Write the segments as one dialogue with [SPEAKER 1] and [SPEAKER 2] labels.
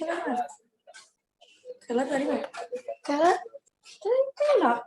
[SPEAKER 1] Mas. Kayla tadi nggak? Kayla tadi nggak?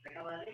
[SPEAKER 2] Grabar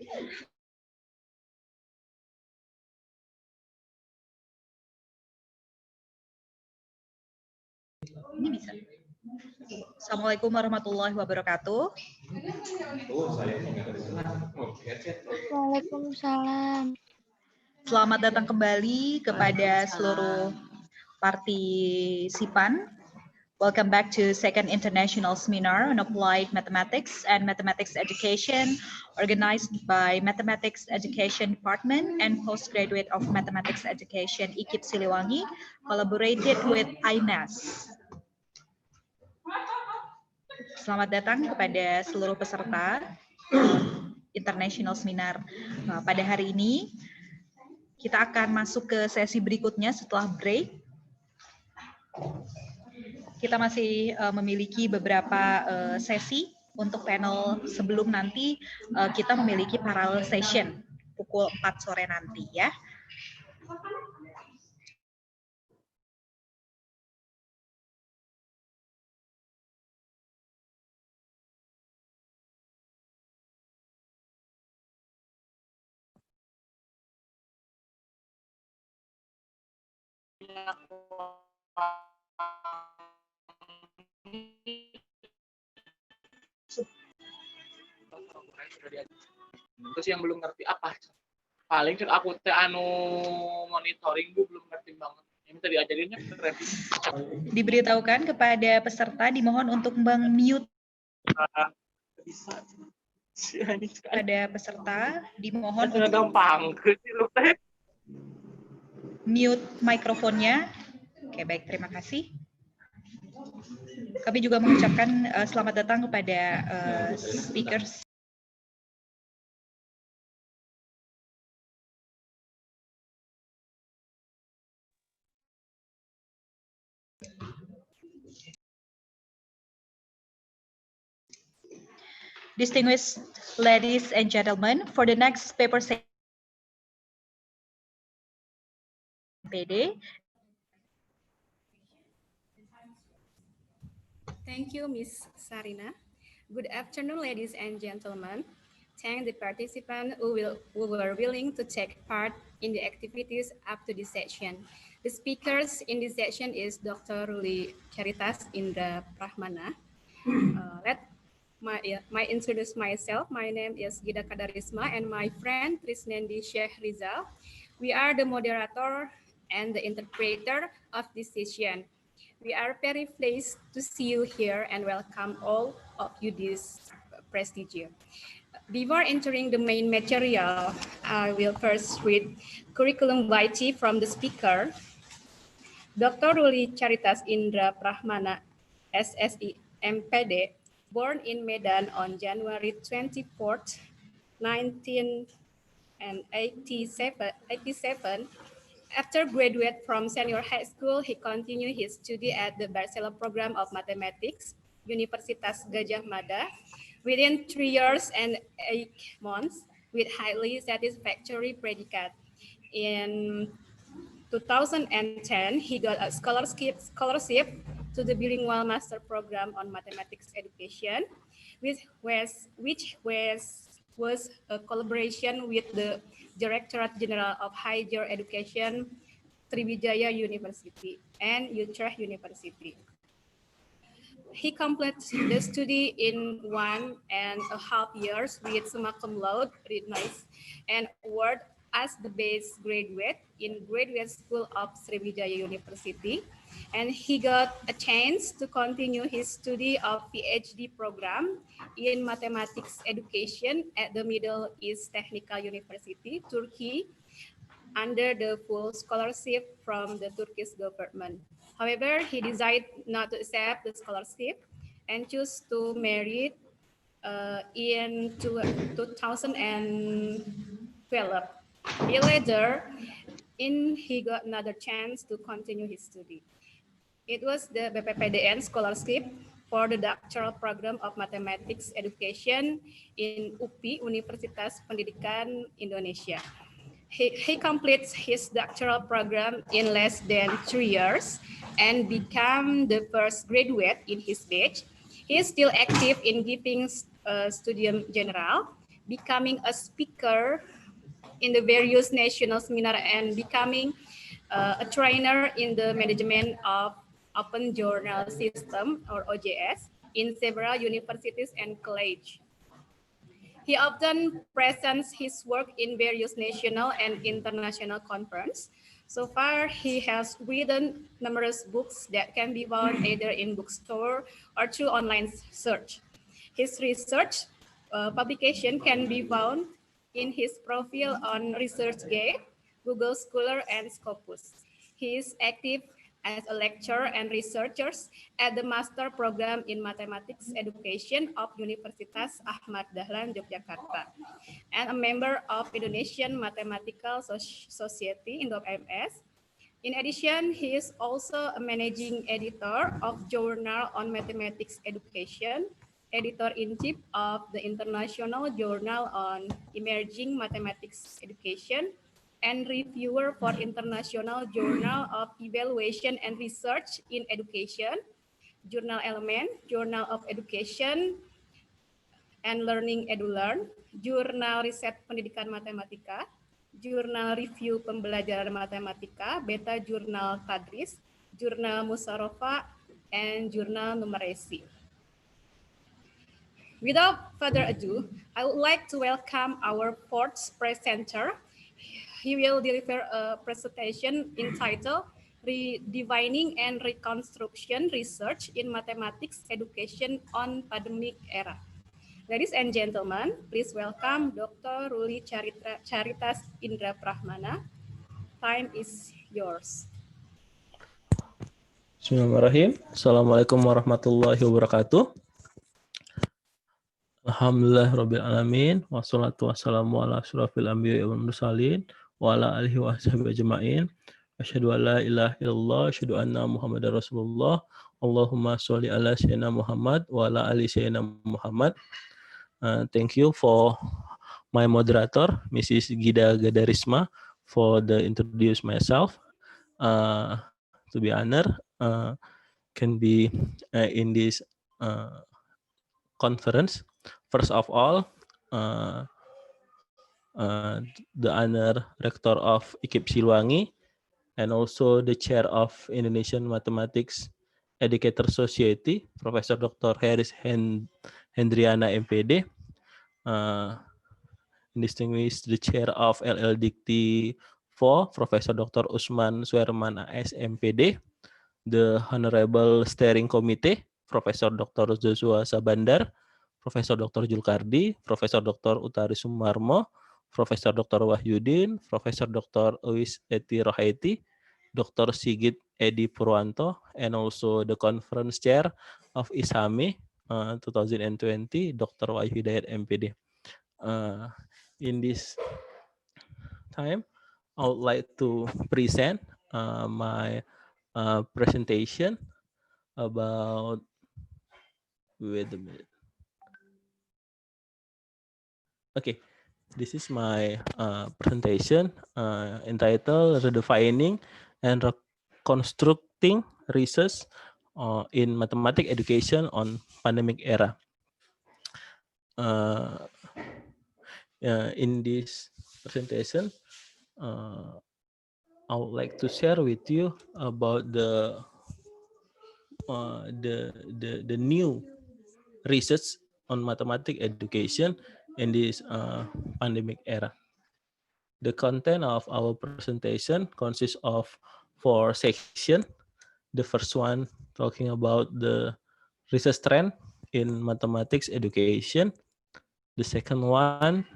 [SPEAKER 2] Ini bisa. Assalamualaikum warahmatullahi wabarakatuh.
[SPEAKER 3] Waalaikumsalam.
[SPEAKER 2] Selamat datang kembali kepada seluruh partisipan. Welcome back to second international seminar on applied mathematics and mathematics education, organized by Mathematics Education Department and Postgraduate of Mathematics Education IKIP Siliwangi, collaborated with INAS. Selamat datang kepada seluruh peserta international seminar. Pada hari ini kita akan masuk ke sesi berikutnya setelah break. Kita masih memiliki beberapa sesi untuk panel sebelum nanti kita memiliki parallel session pukul 4 sore nanti ya.
[SPEAKER 4] Terus yang belum ngerti apa? Paling kan aku teh anu monitoring gue belum ngerti banget. Yang minta diajarinnya revisi.
[SPEAKER 2] Diberitahukan kepada peserta dimohon untuk mute.
[SPEAKER 4] Bisa.
[SPEAKER 2] Pada peserta dimohon
[SPEAKER 4] untuk gampang
[SPEAKER 2] mute mikrofonnya. Oke, baik, terima kasih. Kami juga mengucapkan selamat datang kepada speakers. Distinguished ladies and gentlemen, for the next paper session,
[SPEAKER 1] Thank you, Ms. Sarina. Good afternoon, ladies and gentlemen. Thank the participants who were willing to take part in the activities up to this session. The speakers in this session is Dr. Ruli Charitas Indra Prahmana. Let me introduce myself. My name is Gida Kadarisma and my friend Trisnendi Sheikh Rizal. We are the moderator and the interpreter of this session. We are very pleased to see you here and welcome all of you this prestigious. Before entering the main material, I will first read curriculum vitae from the speaker. Dr. Ruli Charitas Indra Prahmana, SSI, MPD, born in Medan on January 24th, 1987. After graduate from senior high school, he continued his study at the Bachelor Program of Mathematics, Universitas Gajah Mada, within 3 years and 8 months, with highly satisfactory predicate. In 2010, he got a scholarship to the bilingual master program on mathematics education, which was a collaboration with the Directorate General of Higher Education, Sriwijaya University and Utrecht University. He completed the study in 1.5 years with summa cum laude, and award as the best graduate in Graduate School of Sriwijaya University. And he got a chance to continue his study of PhD program in mathematics education at the Middle East Technical University, Turkey, under the full scholarship from the Turkish government. However, he decided not to accept the scholarship and chose to marry in 2012. A year later, he got another chance to continue his study. It was the BPPDN scholarship for the doctoral program of mathematics education in UPI, Universitas Pendidikan Indonesia. He completes his doctoral program in less than 3 years and became the first graduate in his batch. He is still active in giving studium general, becoming a speaker in the various national seminar and becoming a trainer in the management of open journal system or OJS in several universities and colleges. He often presents his work in various national and international conferences. So far, he has written numerous books that can be found either in bookstore or through online search. His research publication can be found in his profile on ResearchGate, Google Scholar, and Scopus. He is active as a lecturer and researcher at the Master Program in Mathematics Education of Universitas Ahmad Dahlan, Yogyakarta, and a member of Indonesian Mathematical Society, Indo-MS. In addition, he is also a managing editor of Journal on Mathematics Education, editor-in-chief of the International Journal on Emerging Mathematics Education, and reviewer for International Journal of Evaluation and Research in Education, Journal Element, Journal of Education and Learning EduLearn, Jurnal Riset Pendidikan Matematika, Jurnal Review Pembelajaran Matematika, Beta Jurnal Tadris, Jurnal Musyawarah, and Jurnal Numerasi. Without further ado, I would like to welcome our fourth presenter. He will deliver a presentation entitled Redefining and Reconstruction Research in Mathematics Education on Pandemic Era. Ladies and gentlemen, please welcome Dr. Ruli Charitas Indra Prahmana. Time is yours.
[SPEAKER 3] Bismillahirrahmanirrahim. Assalamualaikum warahmatullahi wabarakatuh. Alhamdulillah rabbil alamin. Wassalatu wassalamu ala asyrafil anbiya'i wal mursalin wa ala alihi wa sahbihi ajma'in. Asyhadu an la ilaha illallah, asyhadu anna Muhammadar Rasulullah. Allahumma sholli ala sayyidina Muhammad wa ala ali sayyidina Muhammad. Thank you for my moderator, Mrs. Gida Gadarisma, for the introduce myself. To be honored, can be in this conference. First of all, the honor rector of IKIP Silwangi and also the chair of Indonesian Mathematics Educator Society, Professor Dr. Haris Hendriana MPD, distinguished the chair of LL Dikti 4, Professor Dr. Usman Suherman AS MPD, the Honorable Steering Committee, Profesor Dr. Joshua Sabandar, Profesor Dr. Julkardi, Profesor Dr. Utari Sumarmo, Profesor Dr. Wahyudin, Profesor Dr. Uwis Eti Rohaiti, Dr. Sigit Edi Purwanto, and also the conference chair of ISAMME 2020, Dr. Wahyu Hidayat MPD. In this time, I would like to present my presentation about, wait a minute. Okay, this is my presentation entitled Redefining and Reconstructing Research in Mathematics Education on Pandemic Era. In this presentation, I would like to share with you about the new research on mathematics education in this pandemic era. The content of our presentation consists of 4 sections. The first one talking about the research trend in mathematics education. The second one,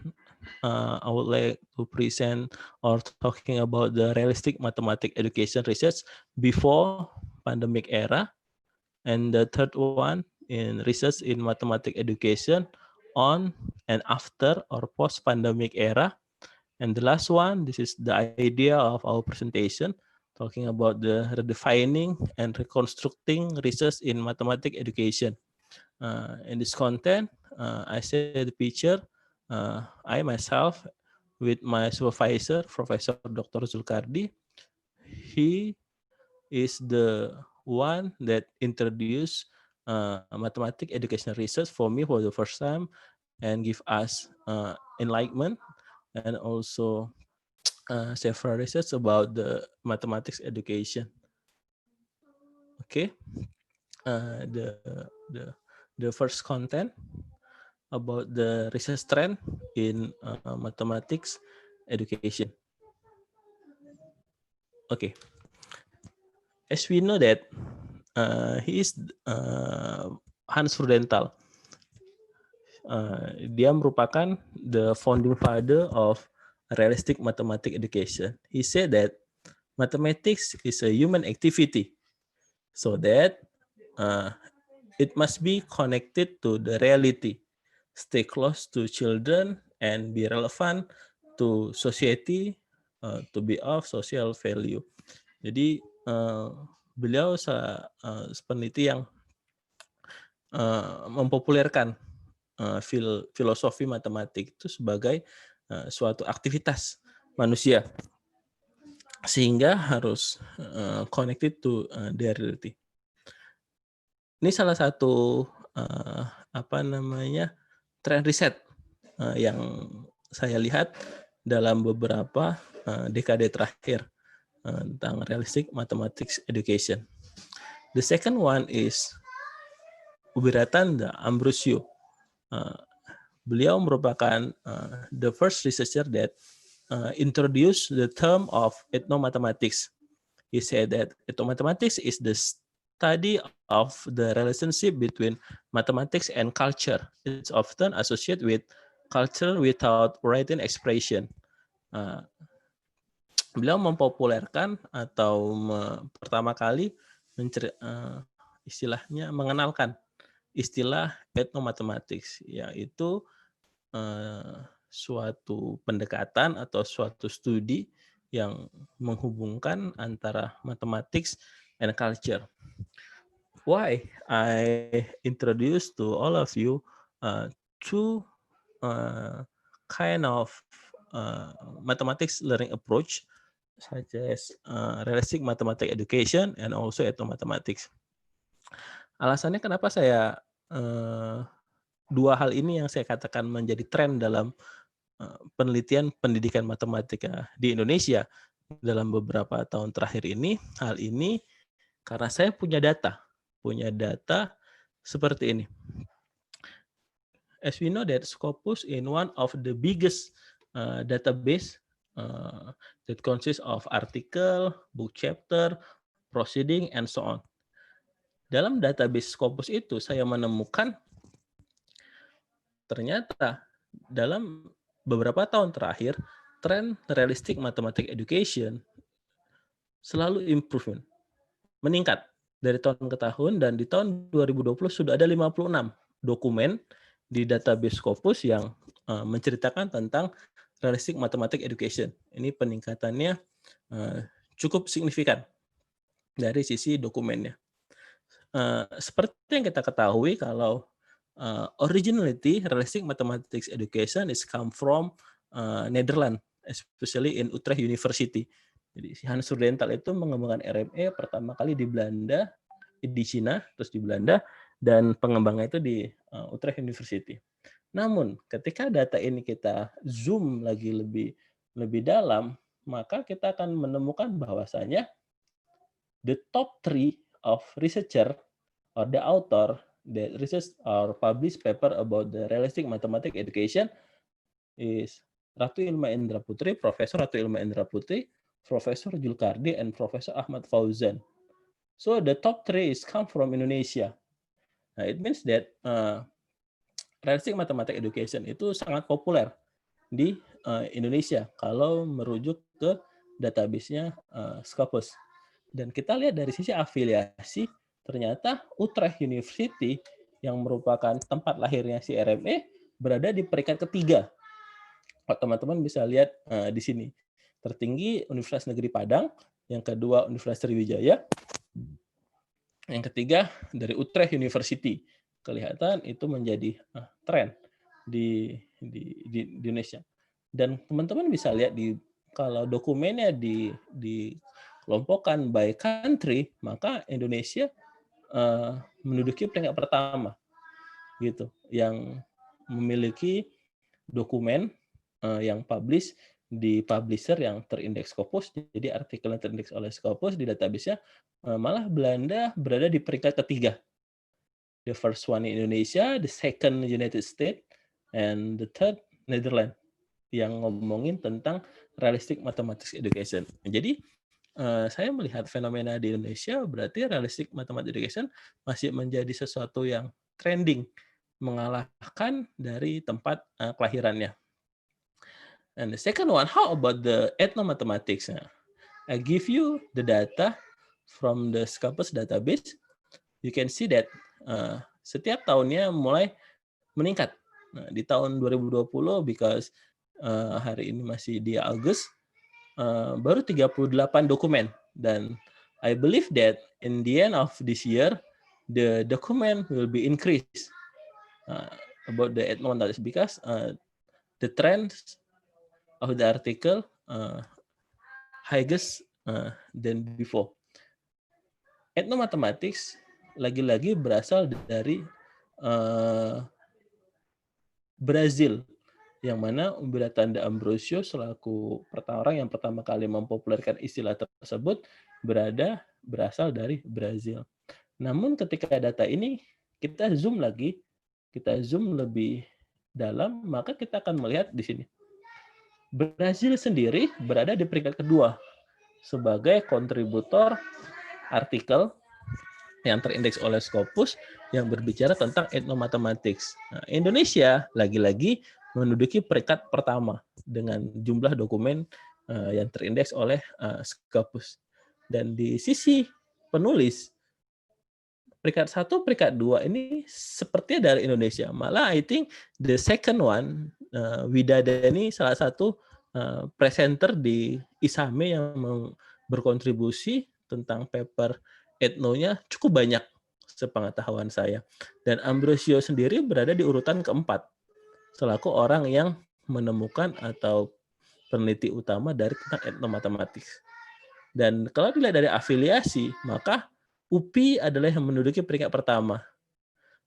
[SPEAKER 3] I would like to present or talking about the realistic mathematics education research before pandemic era. And the third one in research in mathematics education on and after or post-pandemic era. And the last one, this is the idea of our presentation, talking about the redefining and reconstructing research in mathematics education. In this content, I share the picture. I myself with my supervisor, Professor Dr. Zulkardi. He is the one that introduced mathematics educational research for me for the first time and give us enlightenment, and also several research about the mathematics education. Okay, the the the first content about the research trend in mathematics education. Okay, as we know that he is Hans Freudenthal. Dia merupakan the founding father of realistic mathematics education. He said that mathematics is a human activity, so that it must be connected to the reality, stay close to children, and be relevant to society, to be of social value. Jadi beliau peneliti yang mempopulerkan filosofi matematik itu sebagai suatu aktivitas manusia, sehingga harus connected to the reality. Ini salah satu tren riset yang saya lihat dalam beberapa dekade terakhir tentang realistic mathematics education. The second one is Ubiratanda Ambrosio. Beliau merupakan the first researcher that introduced the term of ethnomathematics. He said that ethnomathematics is the study of the relationship between mathematics and culture. It's often associated with culture without written expression. Beliau mempopulerkan atau pertama kali istilahnya mengenalkan istilah ethnomathematics, yaitu suatu pendekatan atau suatu studi yang menghubungkan antara mathematics and culture. Why I introduce to all of you two kind of mathematics learning approach, such as realistic mathematics education and also ethnomathematics. Alasannya kenapa saya dua hal ini yang saya katakan menjadi tren dalam penelitian pendidikan matematika di Indonesia dalam beberapa tahun terakhir ini. Hal ini karena saya punya data seperti ini. As we know that Scopus is one of the biggest database that consists of article, book chapter, proceeding, and so on. Dalam database Scopus itu saya menemukan ternyata dalam beberapa tahun terakhir, tren realistic mathematics education selalu improvement, meningkat dari tahun ke tahun, dan di tahun 2020 sudah ada 56 dokumen di database Scopus yang menceritakan tentang realistic mathematics education. Ini peningkatannya cukup signifikan dari sisi dokumennya. Seperti yang kita ketahui, kalau originality realistic mathematics education is come from Netherlands, especially in Utrecht University. Jadi si Hans Freudenthal itu mengembangkan RME pertama kali di Belanda, di Cina, terus di Belanda, dan pengembangnya itu di Utrecht University. Namun ketika data ini kita zoom lagi lebih dalam, maka kita akan menemukan bahwasanya the top 3 of researcher or the author that research or publish paper about the realistic mathematics education is Ratu Ilma Indra Putri, Profesor Ratu Ilma Indra Putri, Profesor Julkardi, and Profesor Ahmad Fauzan. So the top 3 is come from Indonesia. Nah, it means that realistic mathematics education itu sangat populer di Indonesia kalau merujuk ke database-nya Scopus. Dan kita lihat dari sisi afiliasi, ternyata Utrecht University yang merupakan tempat lahirnya si RME berada di peringkat ketiga. Teman-teman bisa lihat di sini. Tertinggi Universitas Negeri Padang, yang kedua Universitas Sriwijaya, yang ketiga dari Utrecht University. Kelihatan itu menjadi tren di Indonesia. Dan teman-teman bisa lihat kalau dokumennya dikelompokkan by country, maka Indonesia menduduki peringkat pertama, gitu. Yang memiliki dokumen yang publish di publisher yang terindeks Scopus. Jadi artikel yang terindeks oleh Scopus di database-nya malah Belanda berada di peringkat ketiga. The first one in Indonesia, the second United States, and the third Netherlands, yang ngomongin tentang realistic mathematics education. Jadi saya melihat fenomena di Indonesia berarti realistic mathematics education masih menjadi sesuatu yang trending, mengalahkan dari tempat kelahirannya. And the second one, how about the ethnomathematics? I give you the data from the Scopus database. You can see that setiap tahunnya mulai meningkat. Nah, di tahun 2020, because hari ini masih di Agustus, baru 38 dokumen. Dan I believe that in the end of this year, the document will be increased about the ethnomathematics, because the trends of the article highest than before. Ethnomathematics lagi-lagi berasal dari Brazil, yang mana Umberto Ambrosio selaku orang yang pertama kali mempopulerkan istilah tersebut berasal dari Brazil. Namun ketika data ini kita zoom lebih dalam, maka kita akan melihat di sini. Brazil sendiri berada di peringkat kedua sebagai kontributor artikel yang terindeks oleh Scopus yang berbicara tentang ethnomathematics. Nah, Indonesia lagi-lagi menduduki peringkat pertama dengan jumlah dokumen yang terindeks oleh Scopus. Dan di sisi penulis, peringkat 1, peringkat 2 ini sepertinya dari Indonesia. Malah I think the second one, Widada ini salah satu presenter di ISAMME yang berkontribusi tentang paper etnonya cukup banyak sepengetahuan saya. Dan Ambrosio sendiri berada di urutan keempat selaku orang yang menemukan atau peneliti utama dari tentang ethnomathematics. Dan kalau dilihat dari afiliasi, maka UPI adalah yang menduduki peringkat pertama,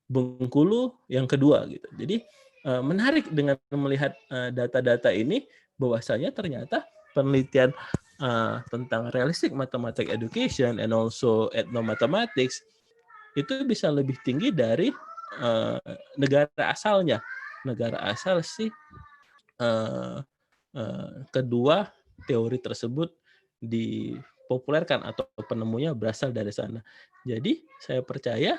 [SPEAKER 3] Bengkulu yang kedua gitu. Jadi menarik dengan melihat data-data ini, bahwasanya ternyata penelitian tentang realistic mathematics education and also ethnomathematics itu bisa lebih tinggi dari negara asalnya. Negara asal sih kedua teori tersebut dipopulerkan atau penemunya berasal dari sana. Jadi saya percaya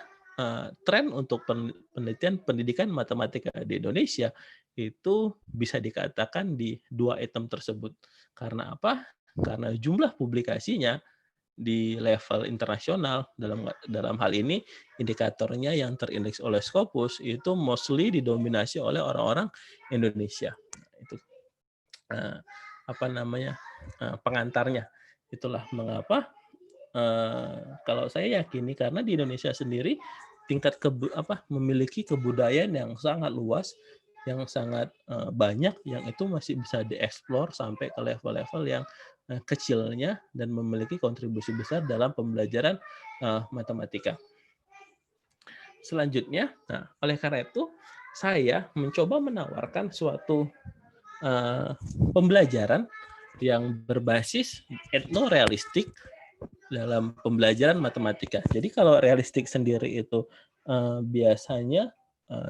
[SPEAKER 3] tren untuk penelitian pendidikan matematika di Indonesia itu bisa dikatakan di dua item tersebut. Karena apa? Karena jumlah publikasinya di level internasional, dalam hal ini indikatornya yang terindeks oleh Scopus itu mostly didominasi oleh orang-orang Indonesia. Itu pengantarnya. Itulah mengapa kalau saya yakini, karena di Indonesia sendiri tingkat memiliki kebudayaan yang sangat luas, yang sangat banyak, yang itu masih bisa dieksplor sampai ke level-level yang kecilnya dan memiliki kontribusi besar dalam pembelajaran matematika. Selanjutnya, oleh karena itu saya mencoba menawarkan suatu pembelajaran yang berbasis etnorealistik dalam pembelajaran matematika. Jadi kalau realistik sendiri itu biasanya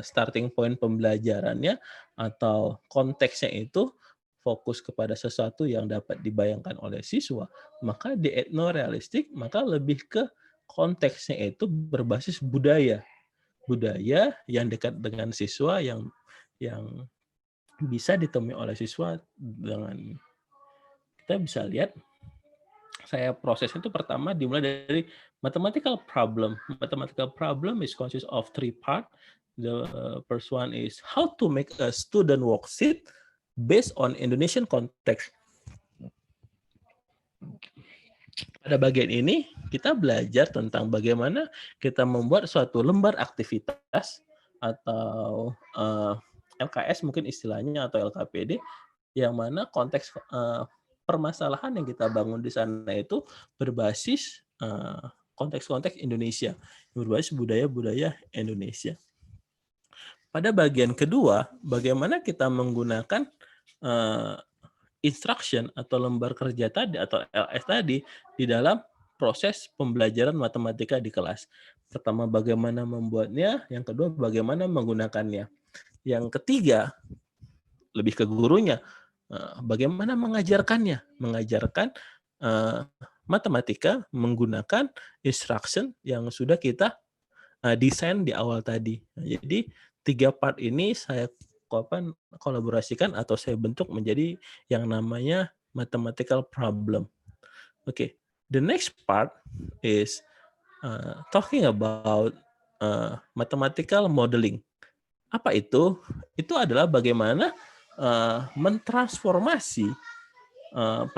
[SPEAKER 3] starting point pembelajarannya atau konteksnya itu fokus kepada sesuatu yang dapat dibayangkan oleh siswa, maka di etnorealistik maka lebih ke konteksnya itu berbasis budaya yang dekat dengan siswa, yang bisa ditemui oleh siswa. Dengan kita bisa lihat, saya proses itu pertama dimulai dari mathematical problem. Mathematical problem is consist of 3 parts. The first one is how to make a student worksheet based on Indonesian context. Pada bagian ini kita belajar tentang bagaimana kita membuat suatu lembar aktivitas atau LKS mungkin istilahnya, atau LKPD, yang mana konteks permasalahan yang kita bangun di sana itu berbasis konteks-konteks Indonesia, berbasis budaya-budaya Indonesia. pada bagian kedua, bagaimana kita menggunakan instruction atau lembar kerja tadi atau LS tadi di dalam proses pembelajaran matematika di kelas. Pertama, bagaimana membuatnya. Yang kedua, bagaimana menggunakannya. Yang ketiga, lebih ke gurunya. Bagaimana mengajarkannya. Mengajarkan matematika menggunakan instruction yang sudah kita desain di awal tadi. Jadi 3 part ini saya kolaborasikan atau saya bentuk menjadi yang namanya mathematical problem. Okay, the next part is talking about mathematical modeling. Apa itu? Itu adalah bagaimana mentransformasi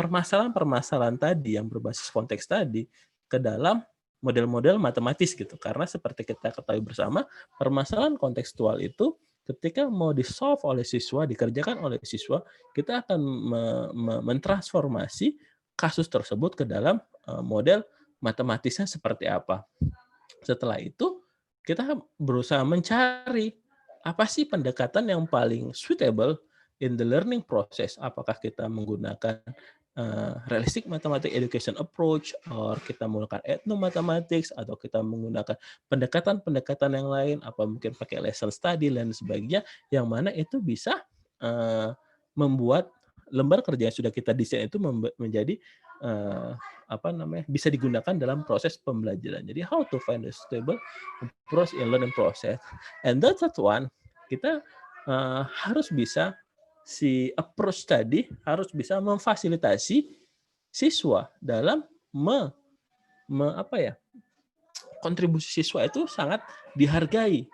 [SPEAKER 3] permasalahan-permasalahan tadi yang berbasis konteks tadi ke dalam model-model matematis gitu. Karena seperti kita ketahui bersama, permasalahan kontekstual itu ketika mau di-solve oleh siswa, dikerjakan oleh siswa, kita akan mentransformasi kasus tersebut ke dalam model matematisnya seperti apa. Setelah itu, kita berusaha mencari apa sih pendekatan yang paling suitable in the learning process. Apakah kita menggunakan realistic mathematics education approach, atau kita menggunakan ethnomathematics, atau kita menggunakan pendekatan-pendekatan yang lain, apa mungkin pakai lesson study dan sebagainya, yang mana itu bisa membuat lembar kerja yang sudah kita desain itu menjadi bisa digunakan dalam proses pembelajaran. Jadi how to find a stable approach in learning process. And that's one, kita harus bisa si approach tadi harus bisa memfasilitasi siswa dalam kontribusi siswa itu sangat dihargai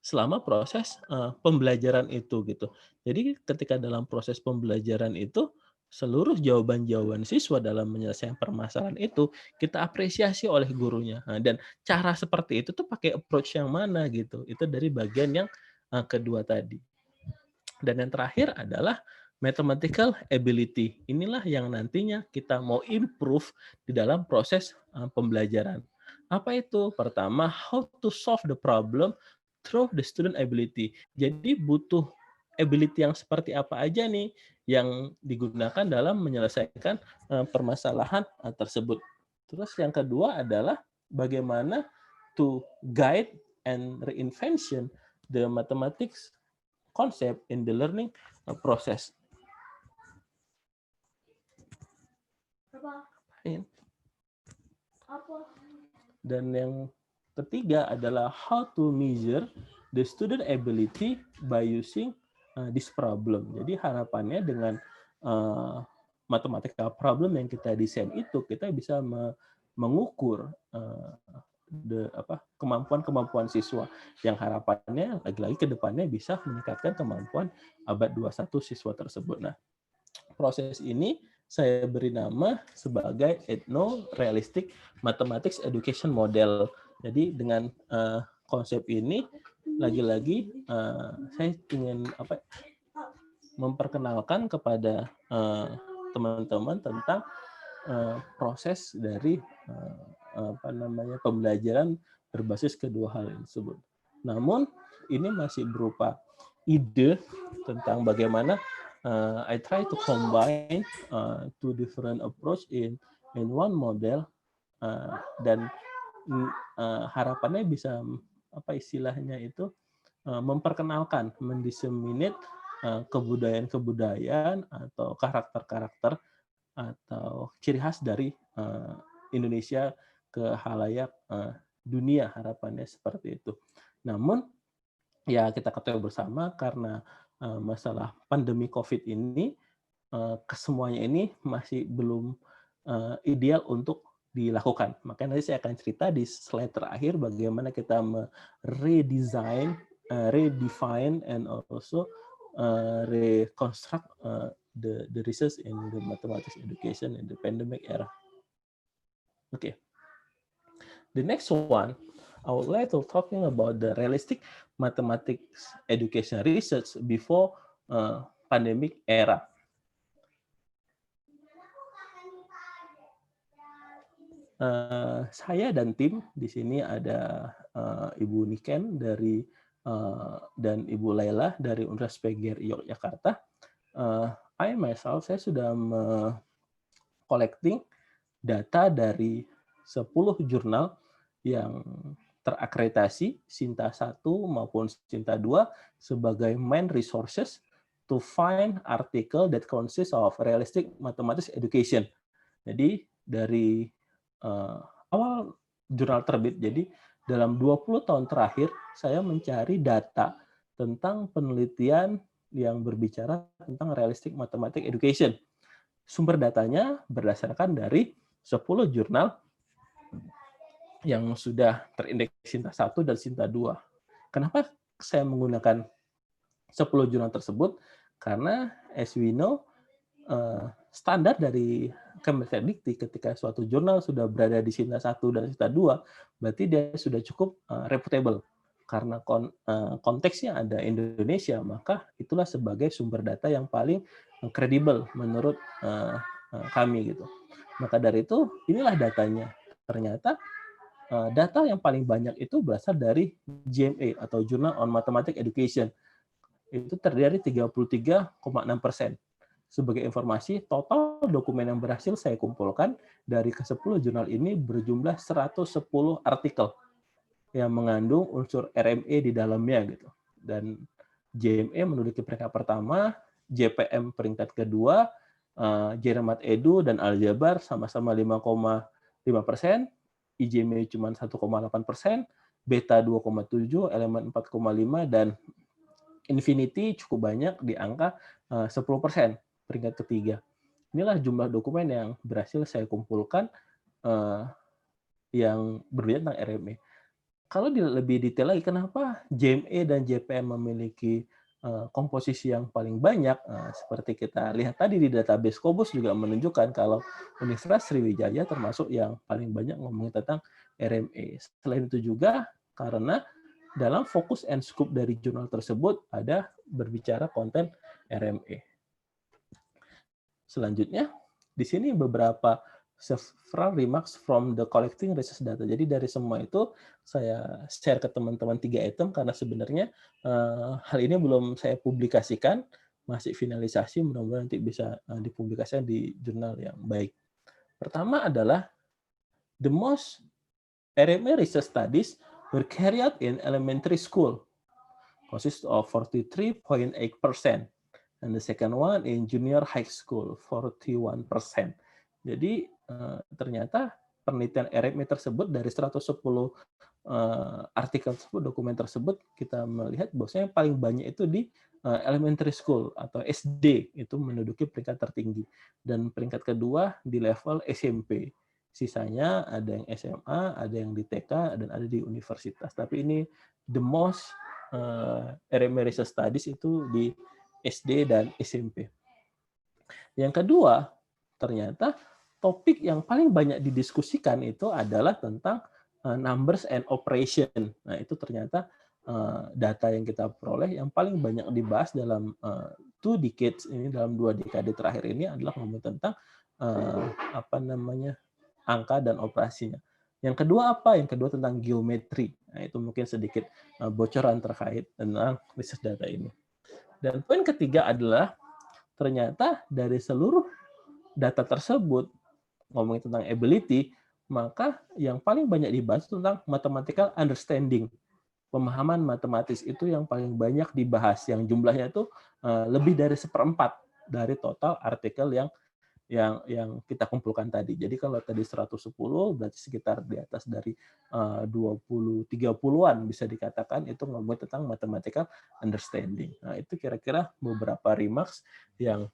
[SPEAKER 3] selama proses pembelajaran itu gitu. Jadi ketika dalam proses pembelajaran itu seluruh jawaban-jawaban siswa dalam menyelesaikan permasalahan itu kita apresiasi oleh gurunya. Nah, dan cara seperti itu tuh pakai approach yang mana gitu. Itu dari bagian yang kedua tadi. Dan yang terakhir adalah mathematical ability. Inilah yang nantinya kita mau improve di dalam proses pembelajaran. Apa itu? Pertama, how to solve the problem through the student ability. Jadi butuh ability yang seperti apa aja nih yang digunakan dalam menyelesaikan permasalahan tersebut. Terus yang kedua adalah bagaimana to guide and reinvention the mathematics concept in the learning process. Dan yang ketiga adalah how to measure the student ability by using this problem. Jadi harapannya dengan mathematical problem yang kita desain itu kita bisa mengukur kemampuan siswa yang harapannya lagi-lagi ke depannya bisa meningkatkan kemampuan abad 21 siswa tersebut. Nah, proses ini saya beri nama sebagai Ethno-Realistic Mathematics Education Model. Jadi dengan konsep ini lagi-lagi saya ingin memperkenalkan kepada teman-teman tentang proses dari pembelajaran berbasis kedua hal tersebut. Namun ini masih berupa ide tentang bagaimana I try to combine two different approach in one model dan harapannya bisa istilahnya itu memperkenalkan, mendiseminate kebudayaan-kebudayaan atau karakter-karakter atau ciri khas dari Indonesia ke halayak dunia, harapannya seperti itu. Namun ya kita ketahui bersama karena masalah pandemi COVID ini kesemuanya ini masih belum ideal untuk dilakukan. Makanya nanti saya akan cerita di slide terakhir bagaimana kita redesign, redefine, and also reconstruct the research in the mathematics education in the pandemic era. Okay. The next one, I would like to talking about the realistic mathematics education research before pandemic era. Saya dan tim di sini ada Ibu Niken dari dan Ibu Laila dari Universitas PGRI Yogyakarta, I myself, saya sudah collecting data dari 10 jurnal yang terakreditasi Sinta 1 maupun Sinta 2 sebagai main resources to find article that consists of realistic mathematics education. Jadi dari awal jurnal terbit, jadi dalam 20 tahun terakhir saya mencari data tentang penelitian yang berbicara tentang realistic mathematics education. Sumber datanya berdasarkan dari 10 jurnal yang sudah terindeks Sinta 1 dan Sinta 2. Kenapa saya menggunakan 10 jurnal tersebut? Karena as we know, standar dari Kemendikti ketika suatu jurnal sudah berada di Sinta 1 dan Sinta 2, berarti dia sudah cukup reputable. Karena konteksnya ada Indonesia, maka itulah sebagai sumber data yang paling kredibel menurut kami gitu. Maka dari itu, inilah datanya. Ternyata data yang paling banyak itu berasal dari JMA atau Journal on Mathematics Education. Itu terdiri 33,6%. Sebagai informasi, total dokumen yang berhasil saya kumpulkan dari ke-10 jurnal ini berjumlah 110 artikel yang mengandung unsur RME di dalamnya gitu. Dan JME menduduki peringkat pertama, JPM peringkat kedua, Jermat Edu dan Aljabar sama-sama 5,5%, IJME cuma 1,8%, Beta 2,7, Elemen 4,5, dan Infinity cukup banyak di angka 10%, peringkat ketiga. Inilah jumlah dokumen yang berhasil saya kumpulkan yang berbicara tentang RME. Kalau lebih detail lagi, kenapa JME dan JPM memiliki komposisi yang paling banyak? Seperti kita lihat tadi di database Scopus juga menunjukkan kalau Universitas Sriwijaya termasuk yang paling banyak ngomongin tentang RME. Selain itu juga karena dalam fokus and scope dari jurnal tersebut ada berbicara konten RME. Selanjutnya, di sini beberapa several remarks from the collecting research data. Jadi dari semua itu saya share ke teman-teman 3 item karena sebenarnya hal ini belum saya publikasikan, masih finalisasi, mudah-mudahan nanti bisa dipublikasikan di jurnal yang baik. Pertama adalah the most RME research studies were carried out in elementary school, consists of 43.8%. And the second one in junior high school, 41%. Jadi ternyata penelitian RME tersebut dari 110 artikel tersebut, dokumen tersebut, kita melihat bahwasanya paling banyak itu di elementary school atau SD, itu menduduki peringkat tertinggi. Dan peringkat kedua di level SMP. Sisanya ada yang SMA, ada yang di TK, dan ada di universitas. Tapi ini the most RME research studies itu di SD dan SMP. Yang kedua, ternyata topik yang paling banyak didiskusikan itu adalah tentang numbers and operation. Nah, itu ternyata data yang kita peroleh yang paling banyak dibahas dalam 2 decades ini, dalam 2 dekade terakhir ini adalah ngomong tentang angka dan operasinya. Yang kedua apa? Yang kedua tentang geometri. Nah, itu mungkin sedikit bocoran terkait tentang riset data ini. Dan poin ketiga adalah ternyata dari seluruh data tersebut, ngomongin tentang ability, maka yang paling banyak dibahas tentang mathematical understanding. Pemahaman matematis itu yang paling banyak dibahas, yang jumlahnya itu lebih dari 1/4 dari total artikel yang kita kumpulkan tadi. Jadi kalau tadi 110 berarti sekitar di atas dari 20-30-an bisa dikatakan itu ngomong tentang mathematical understanding. Nah, itu kira-kira beberapa remarks yang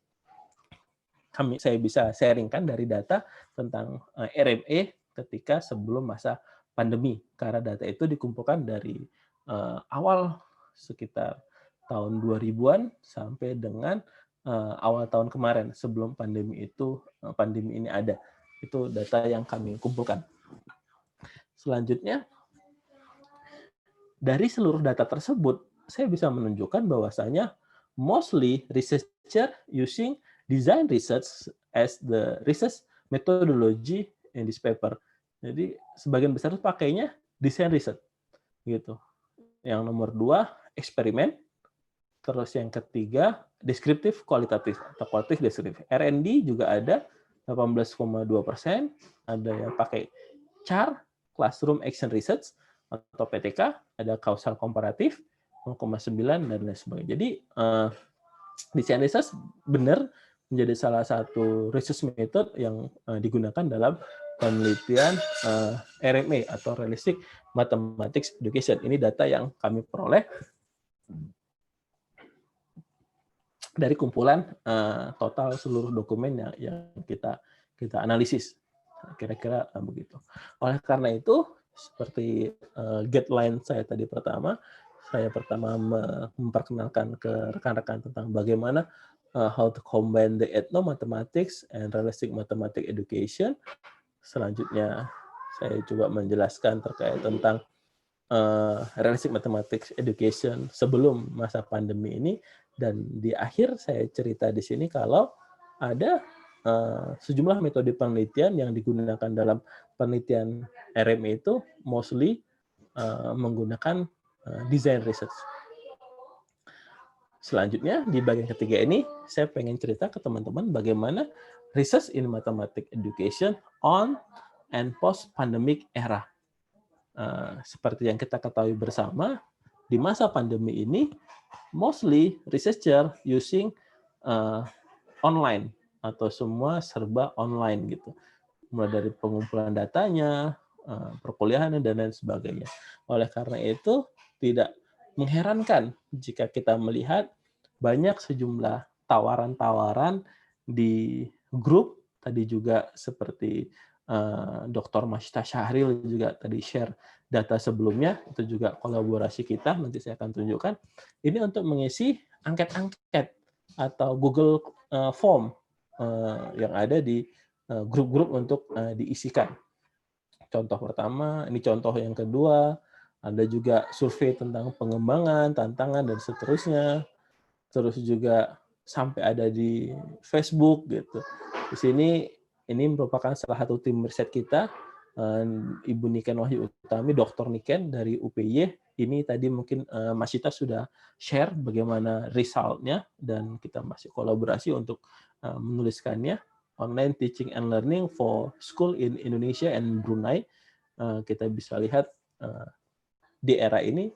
[SPEAKER 3] saya bisa sharingkan dari data tentang RME ketika sebelum masa pandemi. Karena data itu dikumpulkan dari awal sekitar tahun 2000-an sampai dengan awal tahun kemarin sebelum pandemi ini ada. Itu data yang kami kumpulkan. Selanjutnya, dari seluruh data tersebut, saya bisa menunjukkan bahwasanya mostly researcher using design research as the research methodology in this paper. Jadi sebagian besar pakainya design research gitu. Yang nomor 2 eksperimen. Terus yang ketiga, deskriptif kualitatif atau kualitatif deskriptif. R&D juga ada 18,2%, ada yang pakai CHAR, Classroom Action Research, atau PTK, ada kausal komparatif, 0,9, dan lain sebagainya. Jadi, desain research benar menjadi salah satu research method yang digunakan dalam penelitian RME atau Realistic Mathematics Education. Ini data yang kami peroleh dari kumpulan total seluruh dokumen yang kita analisis, kira-kira begitu. Oleh karena itu, seperti guideline saya tadi saya pertama memperkenalkan ke rekan-rekan tentang bagaimana how to combine the ethno-mathematics and realistic mathematics education. Selanjutnya, saya coba menjelaskan terkait tentang realistic mathematics education sebelum masa pandemi ini, dan di akhir saya cerita di sini kalau ada sejumlah metode penelitian yang digunakan dalam penelitian RME itu mostly menggunakan design research. Selanjutnya di bagian ketiga ini saya pengen cerita ke teman-teman bagaimana research in mathematics education on and post pandemic era. Seperti yang kita ketahui bersama, di masa pandemi ini, mostly researcher using online atau semua serba online gitu, mulai dari pengumpulan datanya, perkuliahan dan lain sebagainya. Oleh karena itu, tidak mengherankan jika kita melihat banyak sejumlah tawaran-tawaran di grup tadi juga seperti Dr. Masita Syahril juga tadi share data sebelumnya, itu juga kolaborasi kita, nanti saya akan tunjukkan. Ini untuk mengisi angket-angket atau Google Form yang ada di grup-grup untuk diisikan. Contoh pertama, ini contoh yang kedua, ada juga survei tentang pengembangan, tantangan, dan seterusnya. Terus juga sampai ada di Facebook gitu. Di sini ini merupakan salah satu tim riset kita, Ibu Niken Wahyu Utami, Dr. Niken dari UPY. Ini tadi mungkin Mas Sita sudah share bagaimana result-nya, dan kita masih kolaborasi untuk menuliskannya. Online Teaching and Learning for School in Indonesia and Brunei. Kita bisa lihat di era ini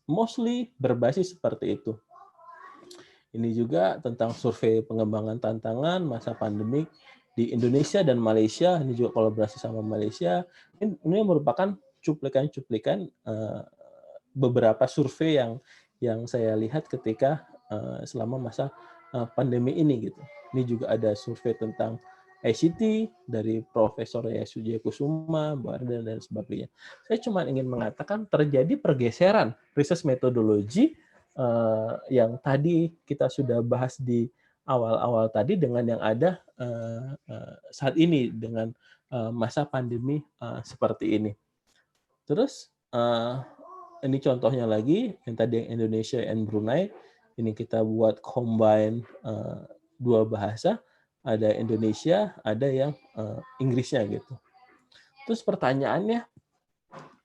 [SPEAKER 3] mostly berbasis seperti itu. Ini juga tentang survei pengembangan tantangan masa pandemik di Indonesia dan Malaysia. Ini juga kolaborasi sama Malaysia. Ini merupakan cuplikan-cuplikan beberapa survei yang saya lihat ketika selama masa pandemi ini gitu. Ini juga ada survei tentang ICT dari Profesor Yasujaya Kusuma, Mbak Arda, dan sebagainya. Saya cuma ingin mengatakan terjadi pergeseran riset metodologi yang tadi kita sudah bahas di awal-awal tadi dengan yang ada saat ini dengan masa pandemi seperti ini. Terus ini contohnya lagi yang tadi yang Indonesia and Brunei, ini kita buat combine dua bahasa, ada Indonesia, ada yang Inggrisnya gitu. Terus pertanyaannya,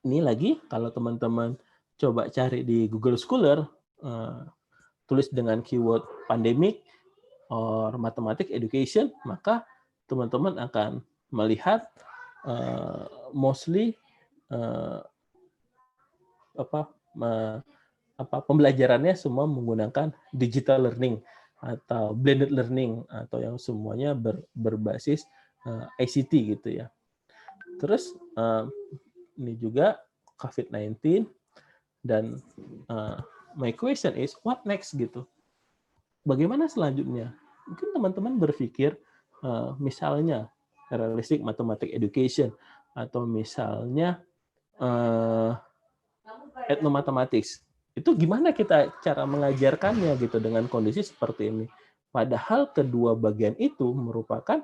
[SPEAKER 3] ini lagi kalau teman-teman coba cari di Google Scholar, tulis dengan keyword pandemic or mathematics education, maka teman-teman akan melihat mostly pembelajarannya semua menggunakan digital learning atau blended learning atau yang semuanya berbasis ICT gitu ya. Terus ini juga COVID-19 dan my question is what next gitu. Bagaimana selanjutnya? Mungkin teman-teman berpikir misalnya realistic mathematics education atau misalnya ethnomathematics. Itu gimana kita cara mengajarkannya gitu dengan kondisi seperti ini. Padahal kedua bagian itu merupakan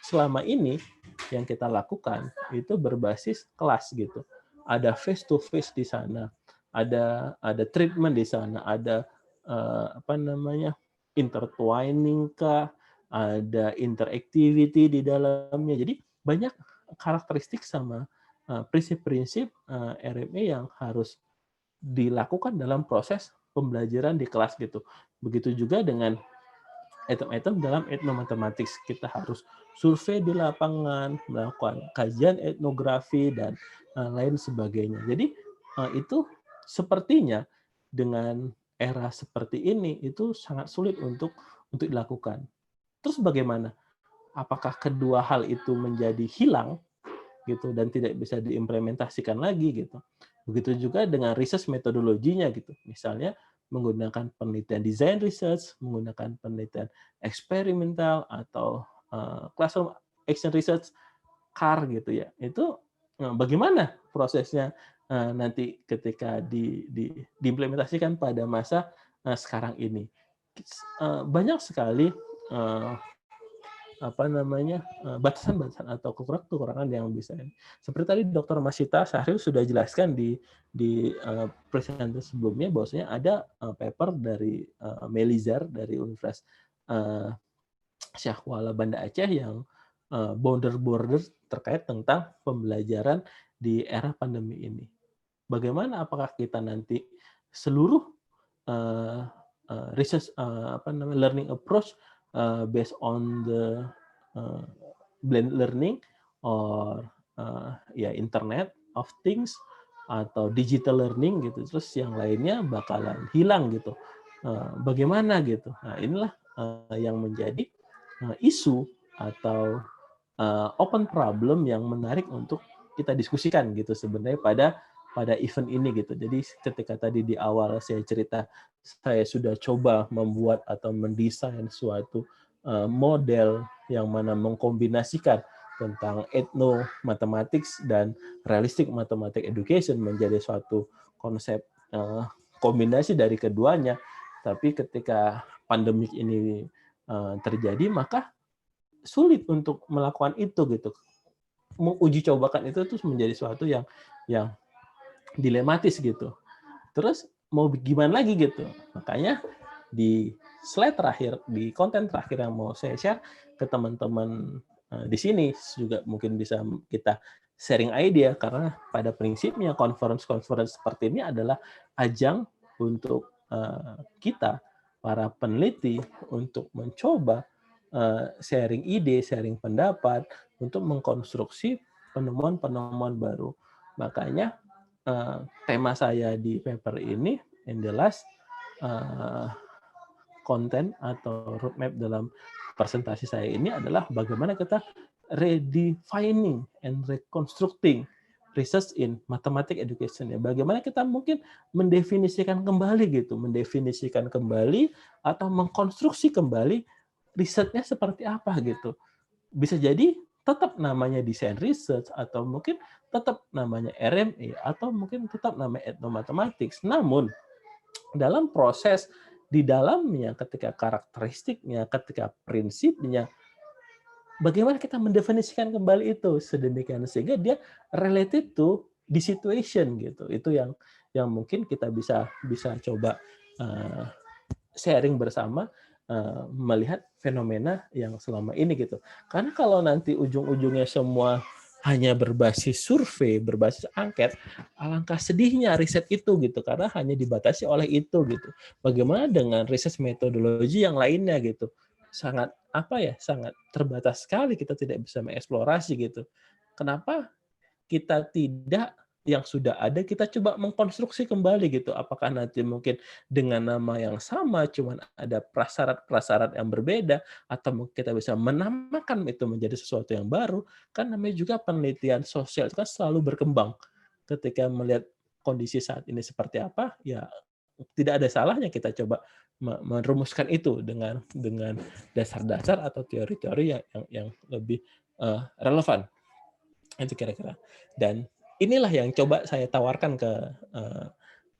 [SPEAKER 3] selama ini yang kita lakukan itu berbasis kelas gitu. Ada face to face di sana, ada treatment di sana, ada intertwining kah, ada interactivity di dalamnya. Jadi banyak karakteristik sama prinsip-prinsip RME yang harus dilakukan dalam proses pembelajaran di kelas gitu. Begitu juga dengan item-item dalam etnomathematics. Kita harus survei di lapangan, melakukan kajian etnografi, dan lain sebagainya. Jadi itu sepertinya dengan era seperti ini itu sangat sulit untuk dilakukan. Terus bagaimana? Apakah kedua hal itu menjadi hilang gitu dan tidak bisa diimplementasikan lagi gitu? Begitu juga dengan research metodologinya gitu. Misalnya menggunakan penelitian design research, menggunakan penelitian eksperimental atau classroom action research, CAR gitu ya. Itu bagaimana prosesnya nanti ketika diimplementasikan pada masa sekarang ini? Banyak sekali batasan-batasan atau kekurangan yang bisa. Seperti tadi Dr. Masita Syahril sudah jelaskan di presentasi sebelumnya bahwasanya ada paper dari Melizar dari Universitas Syah Kuala Banda Aceh yang border terkait tentang pembelajaran di era pandemi ini. Bagaimana apakah kita nanti seluruh research learning approach based on the blended learning or internet of things atau digital learning gitu, terus yang lainnya bakalan hilang gitu. Bagaimana gitu? Nah, inilah yang menjadi isu atau open problem yang menarik untuk kita diskusikan gitu sebenarnya pada event ini gitu. Jadi ketika tadi di awal saya cerita saya sudah coba membuat atau mendesain suatu model yang mana mengkombinasikan tentang ethno-mathematics dan realistic mathematics education menjadi suatu konsep kombinasi dari keduanya. Tapi ketika pandemik ini terjadi, maka sulit untuk melakukan itu gitu. Menguji cobakan itu terus menjadi suatu yang dilematis gitu. Terus mau gimana lagi gitu. Makanya di slide terakhir, di konten terakhir yang mau saya share ke teman-teman di sini juga mungkin bisa kita sharing idea, karena pada prinsipnya conference seperti ini adalah ajang untuk kita para peneliti untuk mencoba sharing ide, sharing pendapat untuk mengkonstruksi penemuan-penemuan baru. Makanya tema saya di paper ini, in the last konten atau roadmap dalam presentasi saya ini adalah bagaimana kita redefining and reconstructing research in mathematics education. Ya, bagaimana kita mungkin mendefinisikan kembali atau mengkonstruksi kembali risetnya seperti apa gitu. Bisa jadi tetap namanya desain research atau mungkin tetap namanya RME atau mungkin tetap namanya ethnomathematics. Namun dalam proses di dalamnya, ketika karakteristiknya, ketika prinsipnya, bagaimana kita mendefinisikan kembali itu sedemikian sehingga dia related to the situation gitu. Itu yang mungkin kita bisa coba sharing bersama melihat fenomena yang selama ini gitu. Karena kalau nanti ujung-ujungnya semua hanya berbasis survei, berbasis angket, alangkah sedihnya riset itu gitu, karena hanya dibatasi oleh itu gitu. Bagaimana dengan riset metodologi yang lainnya gitu? Sangat sangat terbatas sekali, kita tidak bisa mengeksplorasi gitu. Kenapa kita tidak yang sudah ada kita coba mengkonstruksi kembali gitu. Apakah nanti mungkin dengan nama yang sama, cuman ada prasyarat-prasyarat yang berbeda, atau kita bisa menamakan itu menjadi sesuatu yang baru. Kan namanya juga penelitian sosial itu kan selalu berkembang. Ketika melihat kondisi saat ini seperti apa, ya tidak ada salahnya kita coba merumuskan itu dengan dasar-dasar atau teori-teori yang lebih relevan. Itu kira-kira. Dan inilah yang coba saya tawarkan ke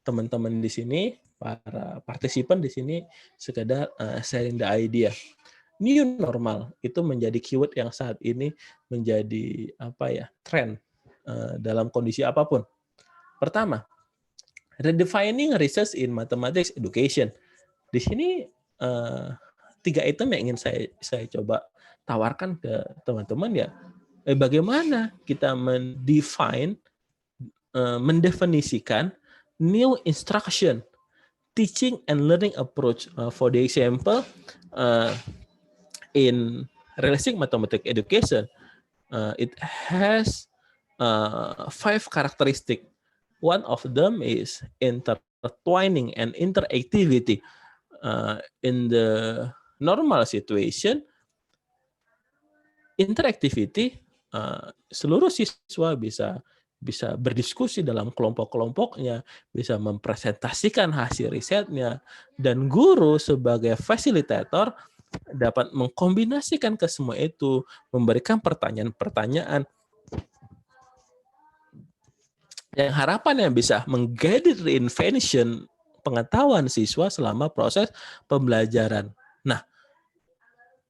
[SPEAKER 3] teman-teman di sini, para partisipan di sini, sekedar sharing the idea. New normal itu menjadi keyword yang saat ini menjadi tren dalam kondisi apapun. Pertama, redefining research in mathematics education. Di sini 3 item yang ingin saya coba tawarkan ke teman-teman ya. Bagaimana kita mendefinisikan new instruction, teaching and learning approach. For the example, in realistic mathematics education, it has 5 characteristics. One of them is intertwining and interactivity. In the normal situation, interactivity, seluruh siswa bisa berdiskusi dalam kelompok-kelompoknya, bisa mempresentasikan hasil risetnya, dan guru sebagai fasilitator dapat mengkombinasikan ke semua itu, memberikan pertanyaan-pertanyaan yang harapannya bisa meng-guide reinvention pengetahuan siswa selama proses pembelajaran. Nah,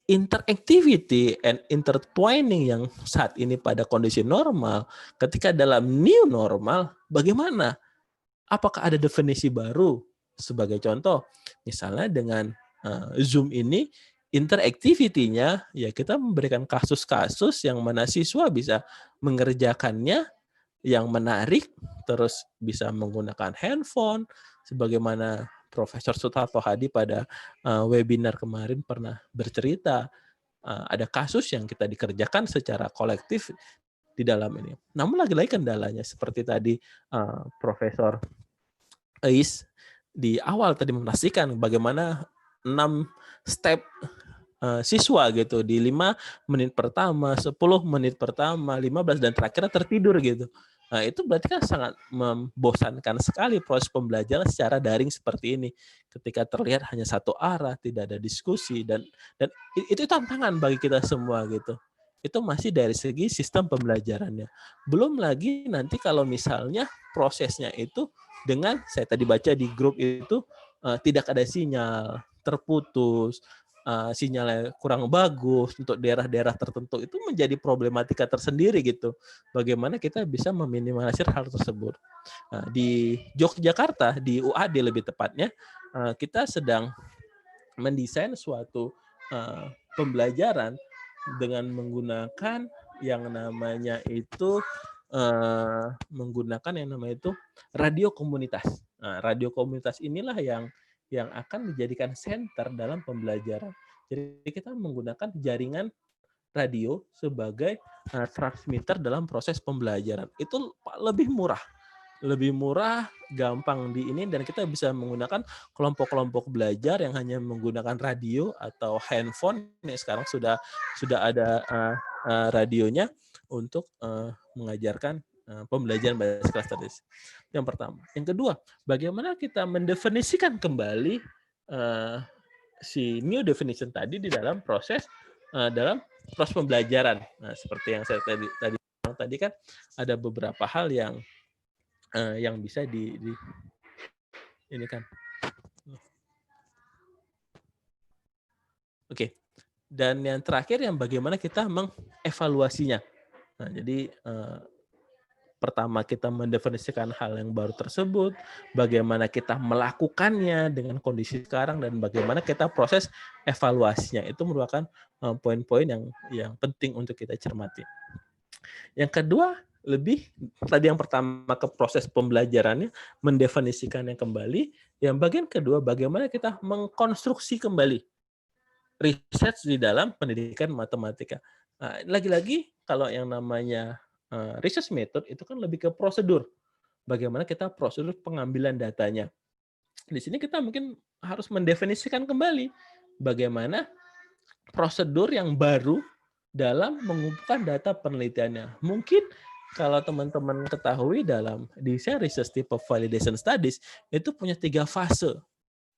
[SPEAKER 3] interactivity and intertwining yang saat ini pada kondisi normal, ketika dalam new normal, bagaimana? Apakah ada definisi baru? Sebagai contoh, misalnya dengan Zoom ini, interactivity-nya, ya kita memberikan kasus-kasus yang mana siswa bisa mengerjakannya yang menarik, terus bisa menggunakan handphone, sebagaimana Profesor Sutarto Hadi pada webinar kemarin pernah bercerita, ada kasus yang kita dikerjakan secara kolektif di dalam ini. Namun lagi-lagi kendalanya seperti tadi Profesor Ais di awal tadi memastikan bagaimana 6 step siswa gitu di 5 menit pertama, 10 menit pertama, 15 dan terakhirnya tertidur gitu. Nah, itu berarti kan sangat membosankan sekali proses pembelajaran secara daring seperti ini. Ketika terlihat hanya satu arah, tidak ada diskusi dan itu tantangan bagi kita semua gitu. Itu masih dari segi sistem pembelajarannya. Belum lagi nanti kalau misalnya prosesnya itu dengan saya tadi baca di grup itu tidak ada sinyal, terputus, sinyalnya kurang bagus untuk daerah-daerah tertentu, itu menjadi problematika tersendiri gitu. Bagaimana kita bisa meminimalisir hal tersebut. Di Yogyakarta, di UAD lebih tepatnya, kita sedang mendesain suatu pembelajaran dengan menggunakan yang namanya itu radio komunitas. Nah, radio komunitas inilah yang akan dijadikan center dalam pembelajaran. Jadi kita menggunakan jaringan radio sebagai transmitter dalam proses pembelajaran. Itu lebih murah, gampang di ini, dan kita bisa menggunakan kelompok-kelompok belajar yang hanya menggunakan radio atau handphone. Ini sekarang sudah ada radionya untuk mengajarkan pembelajaran bahasa kelas studies. Yang pertama. Yang kedua, bagaimana kita mendefinisikan kembali si new definition tadi di dalam proses pembelajaran. Nah, seperti yang saya tadi kan ada beberapa hal yang bisa ini kan. Oke. Dan yang terakhir yang bagaimana kita mengevaluasinya. Nah, jadi pertama kita mendefinisikan hal yang baru tersebut, bagaimana kita melakukannya dengan kondisi sekarang, dan bagaimana kita proses evaluasinya. Itu merupakan poin-poin yang penting untuk kita cermati. Yang kedua, tadi yang pertama ke proses pembelajarannya, mendefinisikannya kembali. Yang bagian kedua, bagaimana kita mengkonstruksi kembali riset di dalam pendidikan matematika. Nah, lagi-lagi kalau yang namanya research method itu kan lebih ke prosedur. Bagaimana kita prosedur pengambilan datanya. Di sini kita mungkin harus mendefinisikan kembali bagaimana prosedur yang baru dalam mengumpulkan data penelitiannya. Mungkin kalau teman-teman ketahui dalam desain research type of validation studies itu punya 3 fase.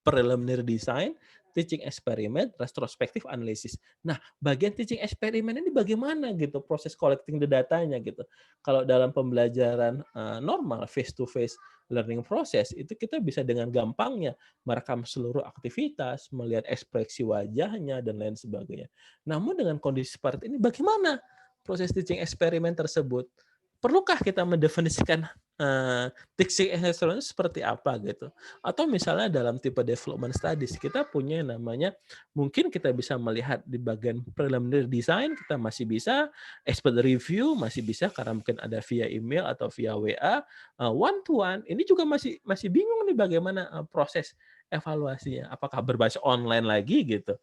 [SPEAKER 3] Preliminary design, teaching experiment, retrospective analysis. Nah, bagian teaching experiment ini bagaimana gitu proses collecting the datanya gitu. Kalau dalam pembelajaran normal face to face learning process itu kita bisa dengan gampangnya merekam seluruh aktivitas, melihat ekspresi wajahnya dan lain sebagainya. Namun dengan kondisi seperti ini bagaimana proses teaching eksperimen tersebut? perlukah kita mendefinisikan teaching excellence seperti apa gitu? Atau misalnya dalam tipe development studies kita punya yang namanya, mungkin kita bisa melihat di bagian preliminary design kita masih bisa, expert review masih bisa karena mungkin ada via email atau via WA, one to one ini juga masih bingung nih bagaimana proses evaluasinya. Apakah berbasis online lagi gitu?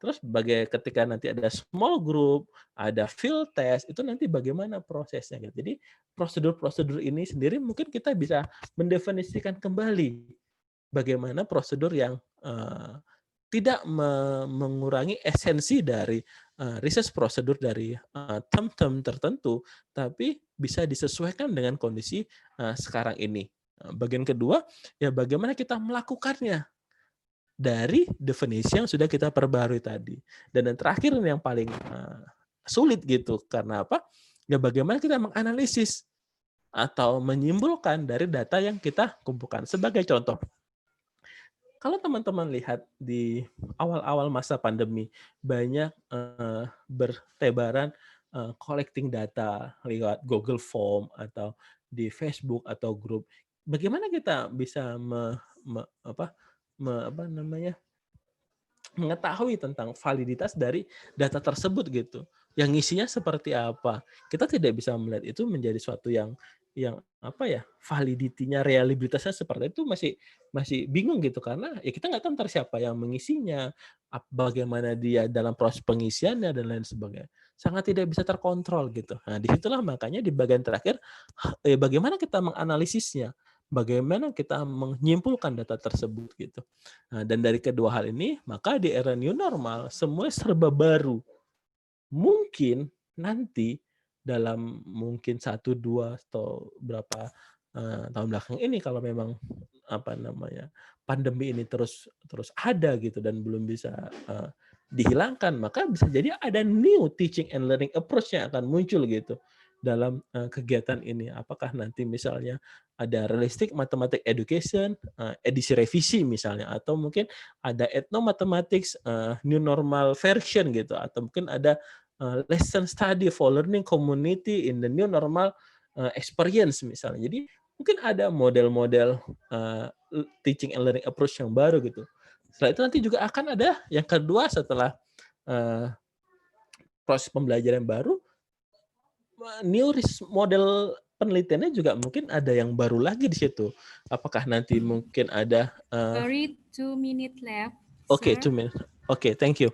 [SPEAKER 3] Terus ketika nanti ada small group, ada field test, itu nanti bagaimana prosesnya gitu. Jadi prosedur-prosedur ini sendiri mungkin kita bisa mendefinisikan kembali bagaimana prosedur yang tidak mengurangi esensi dari research prosedur dari term-term tertentu, tapi bisa disesuaikan dengan kondisi sekarang ini. Bagian kedua, ya bagaimana kita melakukannya dari definisi yang sudah kita perbarui tadi. Dan yang terakhir yang paling sulit gitu. Karena apa? Ya bagaimana kita menganalisis atau menyimpulkan dari data yang kita kumpulkan. Sebagai contoh, kalau teman-teman lihat di awal-awal masa pandemi, banyak bertebaran collecting data lewat Google Form atau di Facebook atau grup. Bagaimana kita bisa mengetahui tentang validitas dari data tersebut gitu. Yang isinya seperti apa. Kita tidak bisa melihat itu menjadi suatu yang validitinya, reliabilitasnya seperti itu masih bingung gitu karena ya kita nggak tahu ntar siapa yang mengisinya, bagaimana dia dalam proses pengisiannya dan lain sebagainya. Sangat tidak bisa terkontrol gitu. Nah, disitulah makanya di bagian terakhir bagaimana kita menganalisisnya, bagaimana kita menyimpulkan data tersebut gitu. Nah, dan dari kedua hal ini, maka di era new normal semua serba baru. Mungkin nanti dalam mungkin 1, 2 atau berapa tahun belakang ini kalau memang pandemi ini terus ada gitu dan belum bisa dihilangkan, maka bisa jadi ada new teaching and learning approach yang akan muncul gitu dalam kegiatan ini. Apakah nanti misalnya ada realistic mathematics education, edisi revisi misalnya, atau mungkin ada ethnomathematics new normal version gitu, atau mungkin ada lesson study for learning community in the new normal experience misalnya. Jadi mungkin ada model-model teaching and learning approach yang baru gitu. Setelah itu nanti juga akan ada yang kedua setelah proses pembelajaran baru, new model penelitiannya juga mungkin ada yang baru lagi di situ. Apakah nanti mungkin ada
[SPEAKER 1] Sorry, 2 minutes left.
[SPEAKER 3] Oke,
[SPEAKER 1] Sir.
[SPEAKER 3] 2 minutes. Oke, thank you.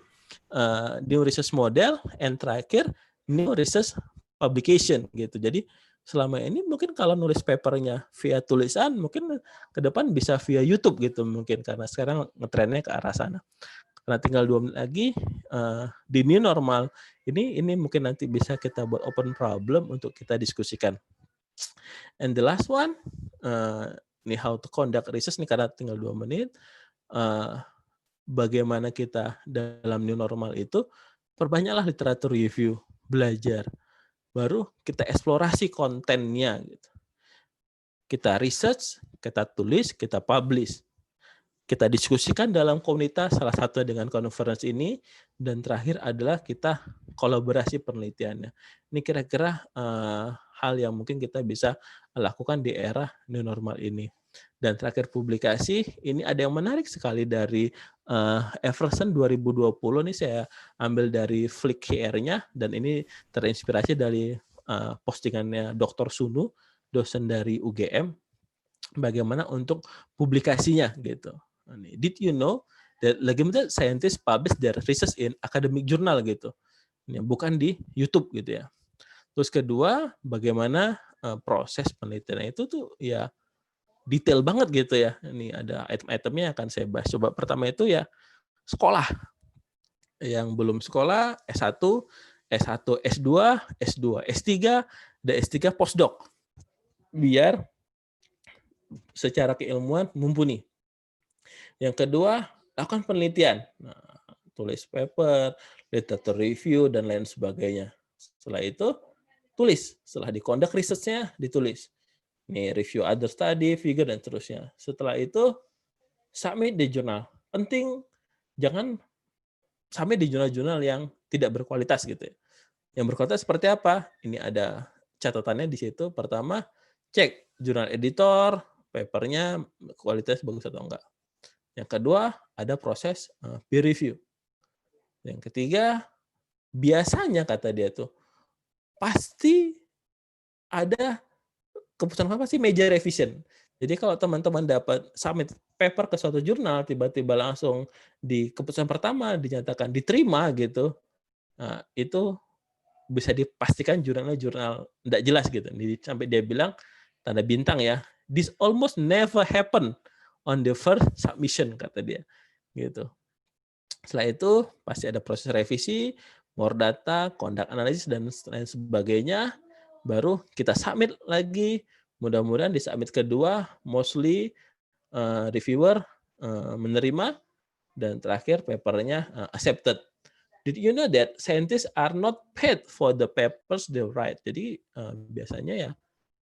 [SPEAKER 3] New research model, and terakhir new research publication gitu. Jadi selama ini mungkin kalau nulis papernya via tulisan, mungkin ke depan bisa via YouTube gitu mungkin karena sekarang ngetrennya ke arah sana. Karena tinggal 2 menit lagi di new normal ini mungkin nanti bisa kita buat open problem untuk kita diskusikan. And the last one, ini how to conduct research nih karena tinggal 2 menit. Bagaimana kita dalam new normal itu perbanyaklah literatur review, belajar, baru kita eksplorasi kontennya gitu. Kita research, kita tulis, kita publish, kita diskusikan dalam komunitas, salah satu dengan conference ini, dan terakhir adalah kita kolaborasi penelitiannya. Ini kira-kira hal yang mungkin kita bisa lakukan di era new normal ini. Dan terakhir publikasi, ini ada yang menarik sekali dari Everson 2020, ini saya ambil dari Flick QR-nya, dan ini terinspirasi dari postingannya Dr. Sunu, dosen dari UGM, bagaimana untuk publikasinya gitu. Did you know that legitimate scientists publish their research in academic journal gitu, bukan di YouTube gitu ya. Terus kedua, bagaimana proses penelitian itu tuh ya detail banget gitu ya. Ini ada item-itemnya akan saya bahas. Coba pertama itu ya sekolah. Yang belum sekolah S1, S1, S2, S2, S3, dan S3 postdoc. Biar secara keilmuan mumpuni. Yang kedua, lakukan penelitian. Nah, tulis paper, literature review, dan lain sebagainya. Setelah itu, tulis. Setelah di-conduct research-nya, ditulis. Nih, review other study, figure, dan seterusnya. Setelah itu, submit di jurnal. Penting, jangan submit di jurnal-jurnal yang tidak berkualitas gitu ya. Yang berkualitas seperti apa? Ini ada catatannya di situ pertama cek jurnal editor, papernya kualitas bagus atau enggak. Yang kedua ada proses peer review. Yang ketiga biasanya kata dia tuh pasti ada keputusan apa sih meja revision. Jadi kalau teman-teman dapat submit paper ke suatu jurnal, tiba-tiba langsung di keputusan pertama dinyatakan diterima gitu, nah, itu bisa dipastikan jurnalnya jurnal tidak jelas gitu. Sampai dia bilang tanda bintang ya, this almost never happen on the first submission kata dia, gitu. Setelah itu pasti ada proses revisi, more data, conduct analysis dan lain sebagainya. Baru kita submit lagi. Mudah-mudahan di submit kedua, mostly reviewer menerima, dan terakhir papernya accepted. Did you know that scientists are not paid for the papers they write? Jadi biasanya ya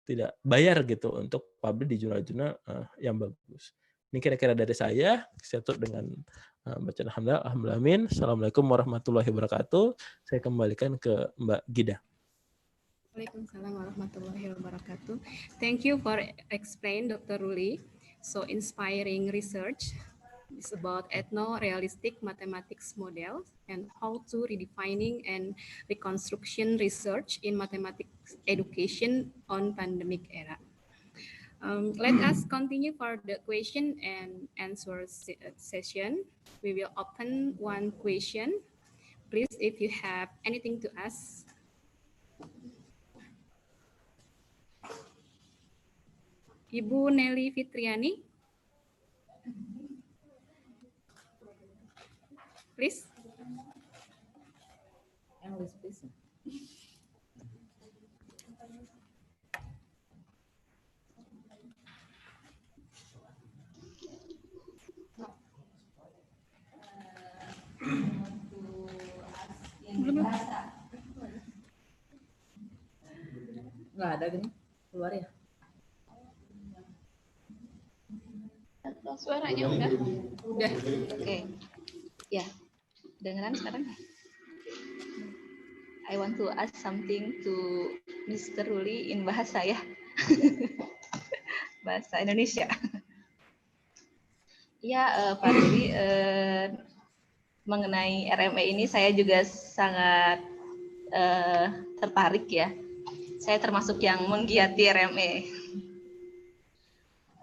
[SPEAKER 3] tidak bayar gitu untuk publish di jurnal-jurnal yang bagus. Ini kira-kira dari saya tutup dengan bacaan alhamdulillah. Alhamdulillah. Assalamualaikum warahmatullahi wabarakatuh. Saya kembalikan ke Mbak Gida.
[SPEAKER 1] Waalaikumsalam warahmatullahi wabarakatuh. Thank you for explain, Dr. Ruli. So inspiring research is about ethno-realistic mathematics models and how to redefining and reconstruction research in mathematics education on pandemic era. Let us continue for the question and answer session. We will open one question. Please, if you have anything to ask. Ibu Nelly Fitriani, please.
[SPEAKER 5] English, please. Nggak ada gini, keluar ya.
[SPEAKER 6] Suaranya udah.
[SPEAKER 5] Oke. Ya, dengeran sekarang. I want to ask something to Mr. Ruli in bahasa ya. Bahasa Indonesia. Ya, Pak Ruli, mengenai RME ini saya juga sangat tertarik ya. Saya termasuk yang menggiati RME.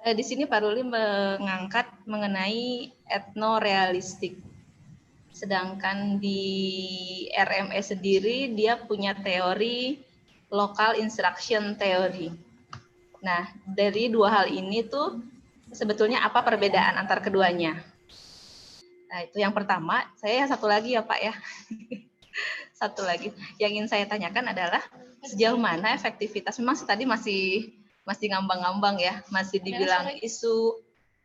[SPEAKER 5] Di sini Pak Ruli mengangkat mengenai ethno-realistik. Sedangkan di RME sendiri dia punya teori local instruction theory. Nah, dari dua hal ini tuh sebetulnya apa perbedaan antar keduanya? Nah, itu yang pertama. Saya satu lagi ya Pak ya. Satu lagi yang ingin saya tanyakan adalah sejauh mana efektivitas, memang tadi masih ngambang-ngambang ya, masih dibilang isu,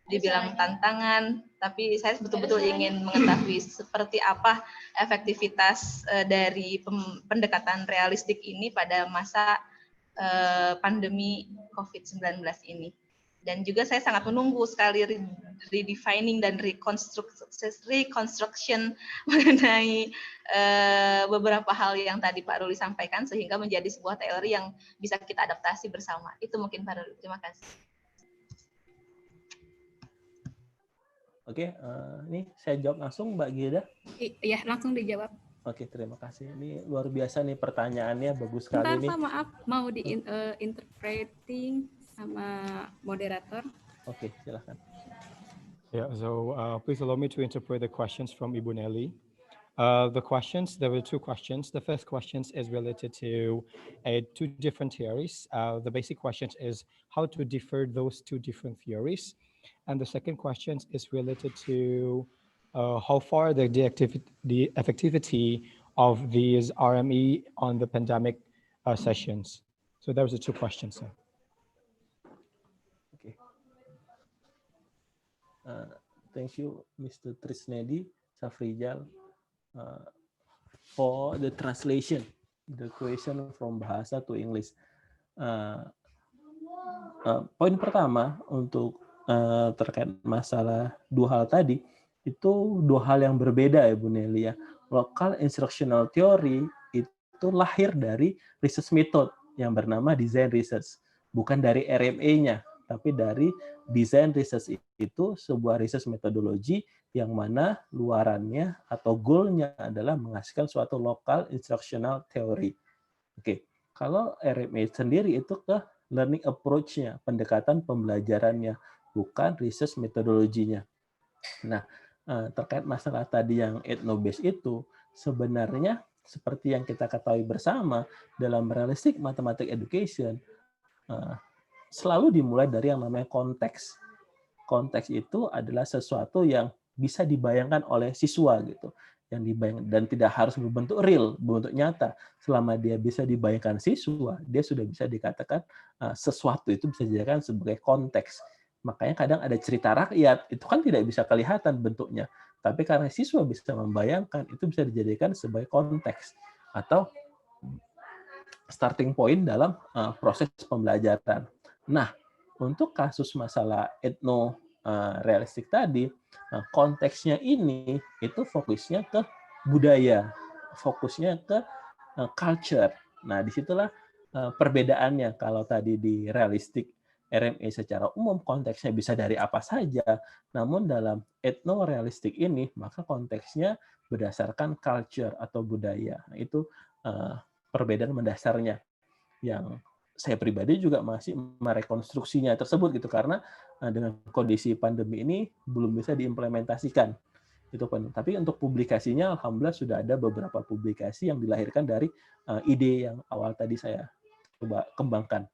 [SPEAKER 5] dibilang tantangan, tapi saya betul-betul ingin mengetahui seperti apa efektivitas dari pendekatan realistik ini pada masa pandemi COVID-19 ini. Dan juga saya sangat menunggu sekali redefining dan reconstruction mengenai beberapa hal yang tadi Pak Ruli sampaikan sehingga menjadi sebuah teori yang bisa kita adaptasi bersama. Itu mungkin Pak Ruli. Terima kasih.
[SPEAKER 3] Oke, ini saya jawab langsung Mbak Gida.
[SPEAKER 1] Iya, langsung dijawab.
[SPEAKER 3] Oke, terima kasih. Ini luar biasa nih pertanyaannya, bagus sekali nih.
[SPEAKER 1] Bentar, maaf, mau di-interpreting sama moderator.
[SPEAKER 3] Oke, silakan.
[SPEAKER 7] Yeah, so please allow me to interpret the questions from Ibu Nelly. There were two questions. The first question is related to two different theories. The basic question is how to differ those two different theories. And the second question is related to how far the effectivity of these RME on the pandemic sessions. So those are two questions.
[SPEAKER 3] Okay. Thank you, Mr. Trisnedi Safrijal, for the translation, the question from bahasa to English. Poin pertama untuk terkait masalah dua hal tadi, itu dua hal yang berbeda ya Bu Nelly ya. Local instructional theory itu lahir dari research method yang bernama design research. Bukan dari RMA-nya, tapi dari design research itu sebuah research metodologi yang mana luarannya atau goal-nya adalah menghasilkan suatu local instructional theory. Oke, kalau RMA sendiri itu ke learning approach-nya, pendekatan pembelajarannya, bukan research metodologinya. Nah, terkait masalah tadi yang ethno-based itu, sebenarnya seperti yang kita ketahui bersama dalam realistic mathematics education, selalu dimulai dari yang namanya konteks. Konteks itu adalah sesuatu yang bisa dibayangkan oleh siswa gitu, yang dibayang dan tidak harus berbentuk real, berbentuk nyata. Selama dia bisa dibayangkan siswa, dia sudah bisa dikatakan sesuatu itu bisa dijadikan sebagai konteks. Makanya kadang ada cerita rakyat, itu kan tidak bisa kelihatan bentuknya, tapi karena siswa bisa membayangkan, itu bisa dijadikan sebagai konteks atau starting point dalam proses pembelajaran. Nah, untuk kasus masalah etno realistik tadi, konteksnya ini itu fokusnya ke budaya, fokusnya ke culture. Nah, disitulah perbedaannya. Kalau tadi di realistik RMA secara umum konteksnya bisa dari apa saja, namun dalam etno realistik ini maka konteksnya berdasarkan culture atau budaya. Nah, itu perbedaan mendasarnya yang saya pribadi juga masih merekonstruksinya tersebut gitu, karena dengan kondisi pandemi ini belum bisa diimplementasikan itu pun. Tapi untuk publikasinya alhamdulillah sudah ada beberapa publikasi yang dilahirkan dari ide yang awal tadi saya coba kembangkan.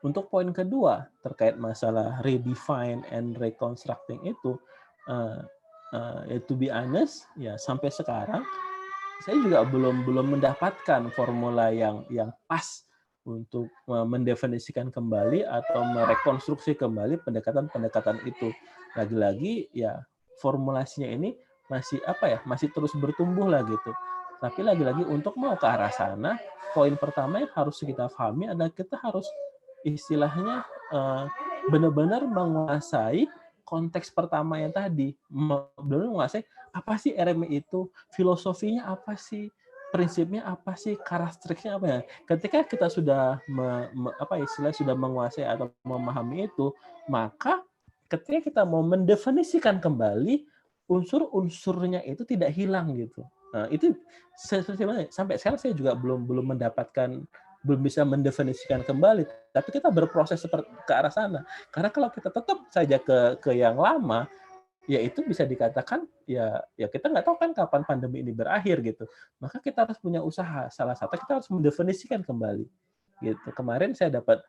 [SPEAKER 3] Untuk poin kedua terkait masalah redefine and reconstructing itu, to be honest ya sampai sekarang saya juga belum mendapatkan formula yang pas untuk mendefinisikan kembali atau merekonstruksi kembali pendekatan-pendekatan itu. Lagi-lagi ya formulasinya ini masih masih terus bertumbuh lah gitu. Tapi lagi-lagi untuk mau ke arah sana, poin pertama yang harus kita pahami adalah kita harus istilahnya benar-benar menguasai konteks pertama yang tadi, benar-benar menguasai apa sih RMA itu, filosofinya apa sih, prinsipnya apa sih, karakteristiknya apa ya. Ketika kita sudah sudah menguasai atau memahami itu, maka ketika kita mau mendefinisikan kembali, unsur-unsurnya itu tidak hilang gitu. Nah, itu sampai sekarang saya juga belum mendapatkan, belum bisa mendefinisikan kembali, tapi kita berproses seperti ke arah sana. Karena kalau kita tetap saja ke yang lama, ya itu bisa dikatakan ya kita nggak tahu kan kapan pandemi ini berakhir gitu. Maka kita harus punya usaha. Salah satu kita harus mendefinisikan kembali. Gitu. Kemarin saya dapat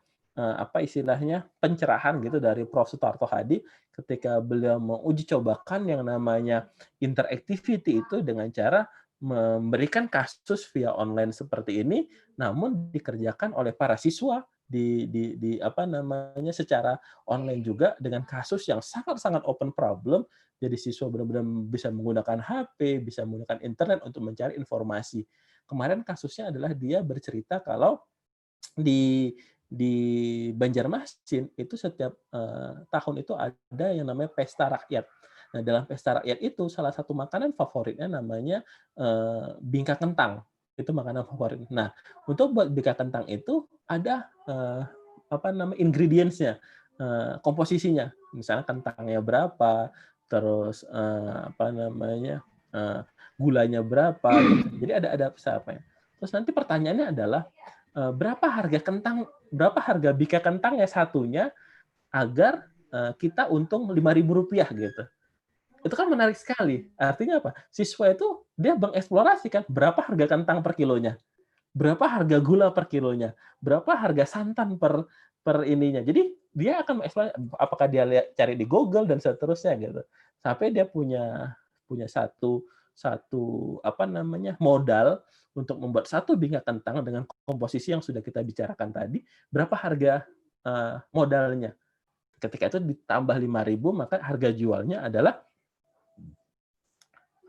[SPEAKER 3] istilahnya pencerahan gitu dari Prof. Sutarto Hadi ketika beliau menguji cobakan yang namanya interactivity itu dengan cara memberikan kasus via online seperti ini, namun dikerjakan oleh para siswa di secara online juga dengan kasus yang sangat-sangat open problem. Jadi siswa benar-benar bisa menggunakan HP, bisa menggunakan internet untuk mencari informasi. Kemarin kasusnya adalah dia bercerita kalau di Banjarmasin itu setiap tahun itu ada yang namanya pesta rakyat. Nah, dalam pesta rakyat itu salah satu makanan favoritnya namanya bingka kentang. Itu makanan favorit. Nah, untuk buat bingka kentang itu ada ingredients-nya, komposisinya. Misalnya kentangnya berapa, terus gulanya berapa. Jadi ada apa ya. Terus nanti pertanyaannya adalah berapa harga bika kentangnya satunya agar kita untung Rp5.000 gitu. Itu kan menarik sekali. Artinya apa? Siswa itu dia mengeksplorasikan berapa harga kentang per kilonya, berapa harga gula per kilonya, berapa harga santan per ininya. Jadi dia akan mengeksplorasi apakah dia cari di Google dan seterusnya gitu. Sampai dia punya satu modal untuk membuat satu bingkai kentang dengan komposisi yang sudah kita bicarakan tadi, berapa harga modalnya. Ketika itu ditambah 5.000, maka harga jualnya adalah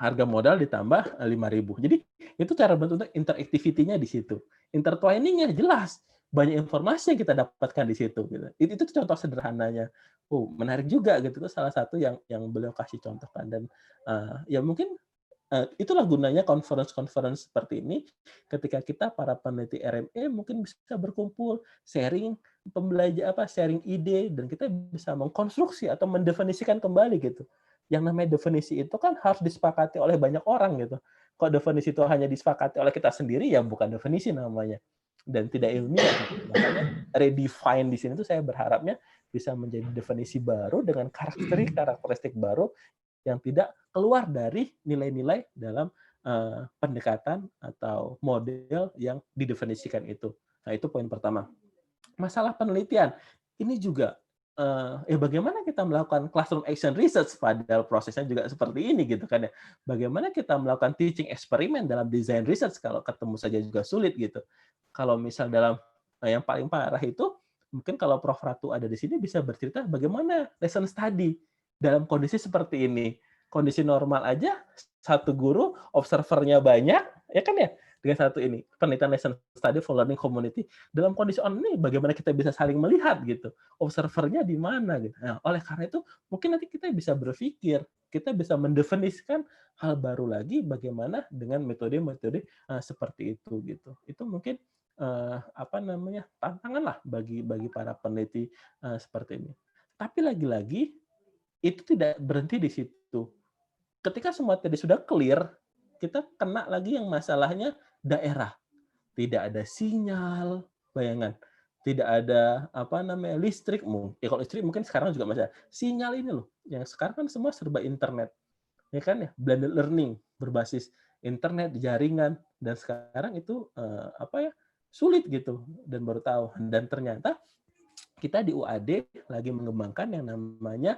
[SPEAKER 3] harga modal ditambah 5.000. Jadi itu cara bentuk interactivity-nya di situ. Intertwining-nya jelas. Banyak informasi yang kita dapatkan di situ. Gitu. Itu contoh sederhananya. Menarik juga gitu. Itu salah satu yang beliau kasih contohkan. Dan ya mungkin itulah gunanya conference seperti ini, ketika kita para peneliti RME mungkin bisa berkumpul, sharing sharing ide, dan kita bisa mengkonstruksi atau mendefinisikan kembali gitu. Yang namanya definisi itu kan harus disepakati oleh banyak orang gitu. Kalau definisi itu hanya disepakati oleh kita sendiri, ya bukan definisi namanya, dan tidak ilmiah. Gitu. Makanya redefine di sini tuh saya berharapnya bisa menjadi definisi baru dengan karakteristik baru yang tidak keluar dari nilai-nilai dalam pendekatan atau model yang didefinisikan itu. Nah, itu poin pertama. Masalah penelitian, ini juga bagaimana kita melakukan classroom action research, padahal prosesnya juga seperti ini gitu kan ya. Bagaimana kita melakukan teaching eksperimen dalam design research kalau ketemu saja juga sulit gitu. Kalau misal dalam yang paling parah itu, mungkin kalau Prof. Ratu ada di sini bisa bercerita bagaimana lesson study dalam kondisi seperti ini. Kondisi normal aja, satu guru, observernya banyak, ya kan ya? Dengan satu ini, penelitian lesson study for learning community. Dalam kondisi on ini, bagaimana kita bisa saling melihat gitu. Observernya di mana gitu. Nah, oleh karena itu, mungkin nanti kita bisa berpikir, kita bisa mendefinisikan hal baru lagi bagaimana dengan metode-metode seperti itu gitu. Itu mungkin tantangan lah bagi para peneliti seperti ini. Tapi lagi-lagi itu tidak berhenti di situ. Ketika semua tadi sudah clear, kita kena lagi yang masalahnya daerah. Tidak ada sinyal, bayangan. Tidak ada listrik. Kalau listrik mungkin sekarang juga masih ada. Sinyal ini loh, yang sekarang kan semua serba internet. Ya kan ya, blended learning berbasis internet, jaringan, dan sekarang itu sulit gitu, dan baru tahu. Dan ternyata kita di UAD lagi mengembangkan yang namanya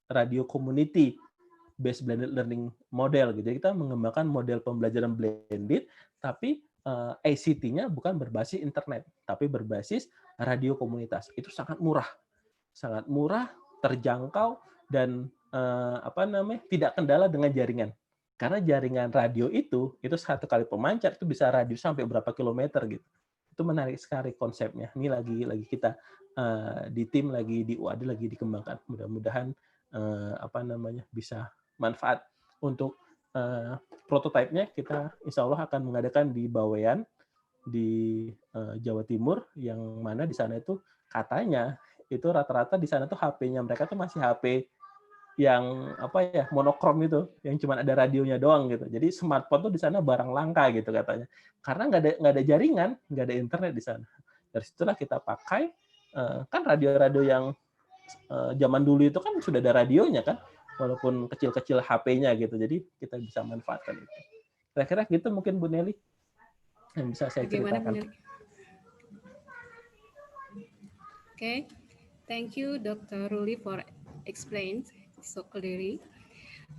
[SPEAKER 3] radio community based blended learning model gitu. Jadi kita mengembangkan model pembelajaran blended, tapi ICT-nya bukan berbasis internet, tapi berbasis radio komunitas. Itu sangat murah, terjangkau, dan tidak kendala dengan jaringan. Karena jaringan radio itu satu kali pemancar itu bisa radius sampai berapa kilometer gitu. Itu menarik sekali konsepnya. Ini lagi kita di tim lagi di UAD lagi dikembangkan. Mudah-mudahan bisa manfaat untuk prototipenya. Kita insya Allah akan mengadakan di Bawean di Jawa Timur, yang mana di sana itu katanya itu rata-rata di sana tuh HP-nya mereka tuh masih HP yang monokrom itu, yang cuma ada radionya doang gitu. Jadi smartphone tuh di sana barang langka gitu katanya, karena nggak ada jaringan, nggak ada internet di sana. Dari situlah kita pakai kan radio-radio yang zaman dulu itu kan sudah ada radionya kan, walaupun kecil-kecil HP-nya gitu. Jadi kita bisa manfaatkan itu. Kira-kira gitu mungkin Bu Nelly yang bisa saya ceritakan.
[SPEAKER 1] Okay, thank you, Dr. Ruli, for explaining so clearly.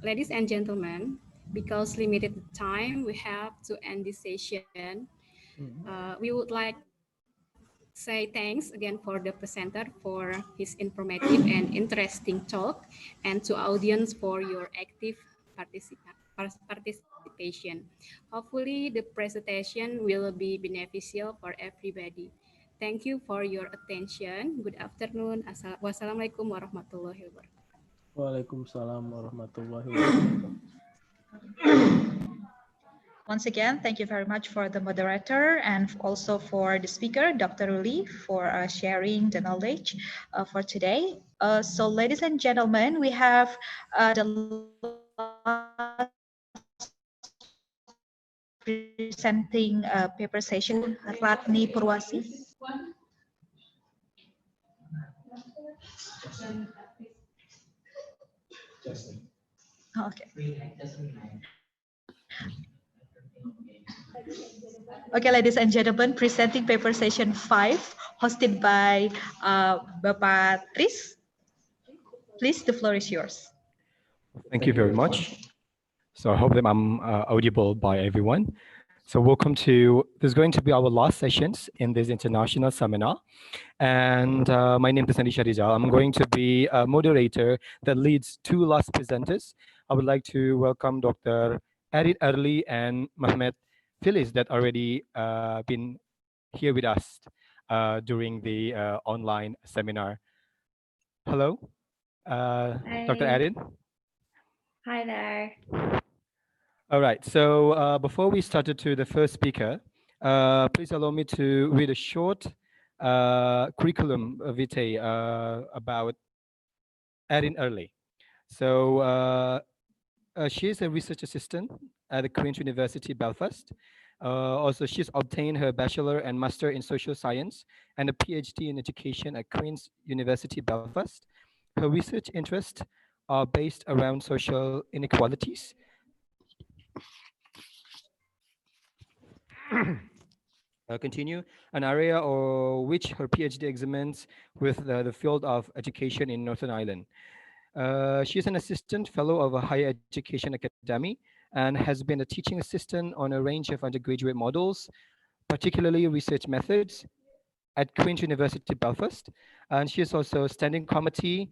[SPEAKER 1] Ladies and gentlemen, because limited time, we have to end this session. We would like say thanks again for the presenter for his informative and interesting talk, and to audience for your active participation. Hopefully the presentation will be beneficial for everybody. Thank you for your attention. Good afternoon. Wassalamualaikum warahmatullahi wabarakatuh.
[SPEAKER 3] Waalaikumsalam warahmatullahi wabarakatuh.
[SPEAKER 2] Once again, thank you very much for the moderator and also for the speaker, Dr. Ruli, for sharing the knowledge for today. So ladies and gentlemen, we have the last presenting paper session, Ratni Purwasi. Okay. Okay, ladies and gentlemen, presenting paper session 5, hosted by Bapak Tris. Please, the floor is yours.
[SPEAKER 7] Thank you very much. So I hope that I'm audible by everyone. So welcome to, this is going to be our last sessions in this international seminar. And my name is Anisha Rizal. I'm going to be a moderator that leads two last presenters. I would like to welcome Dr. Arid Arli and Mohamed Phyllis that already been here with us during the online seminar. Hello, Dr. Arid.
[SPEAKER 6] Hi there.
[SPEAKER 7] All right. So before we started to the first speaker, please allow me to read a short curriculum vitae about Erin Early. So she is a research assistant at the Queen's University Belfast. Also, she's obtained her bachelor and master in social science and a PhD in education at Queen's University Belfast. Her research interests are based around social inequalities. Continue an area or which her PhD examines with the field of education in Northern Ireland. She is an assistant fellow of a higher education academy and has been a teaching assistant on a range of undergraduate models, particularly research methods at Queen's University Belfast. And she is also a standing committee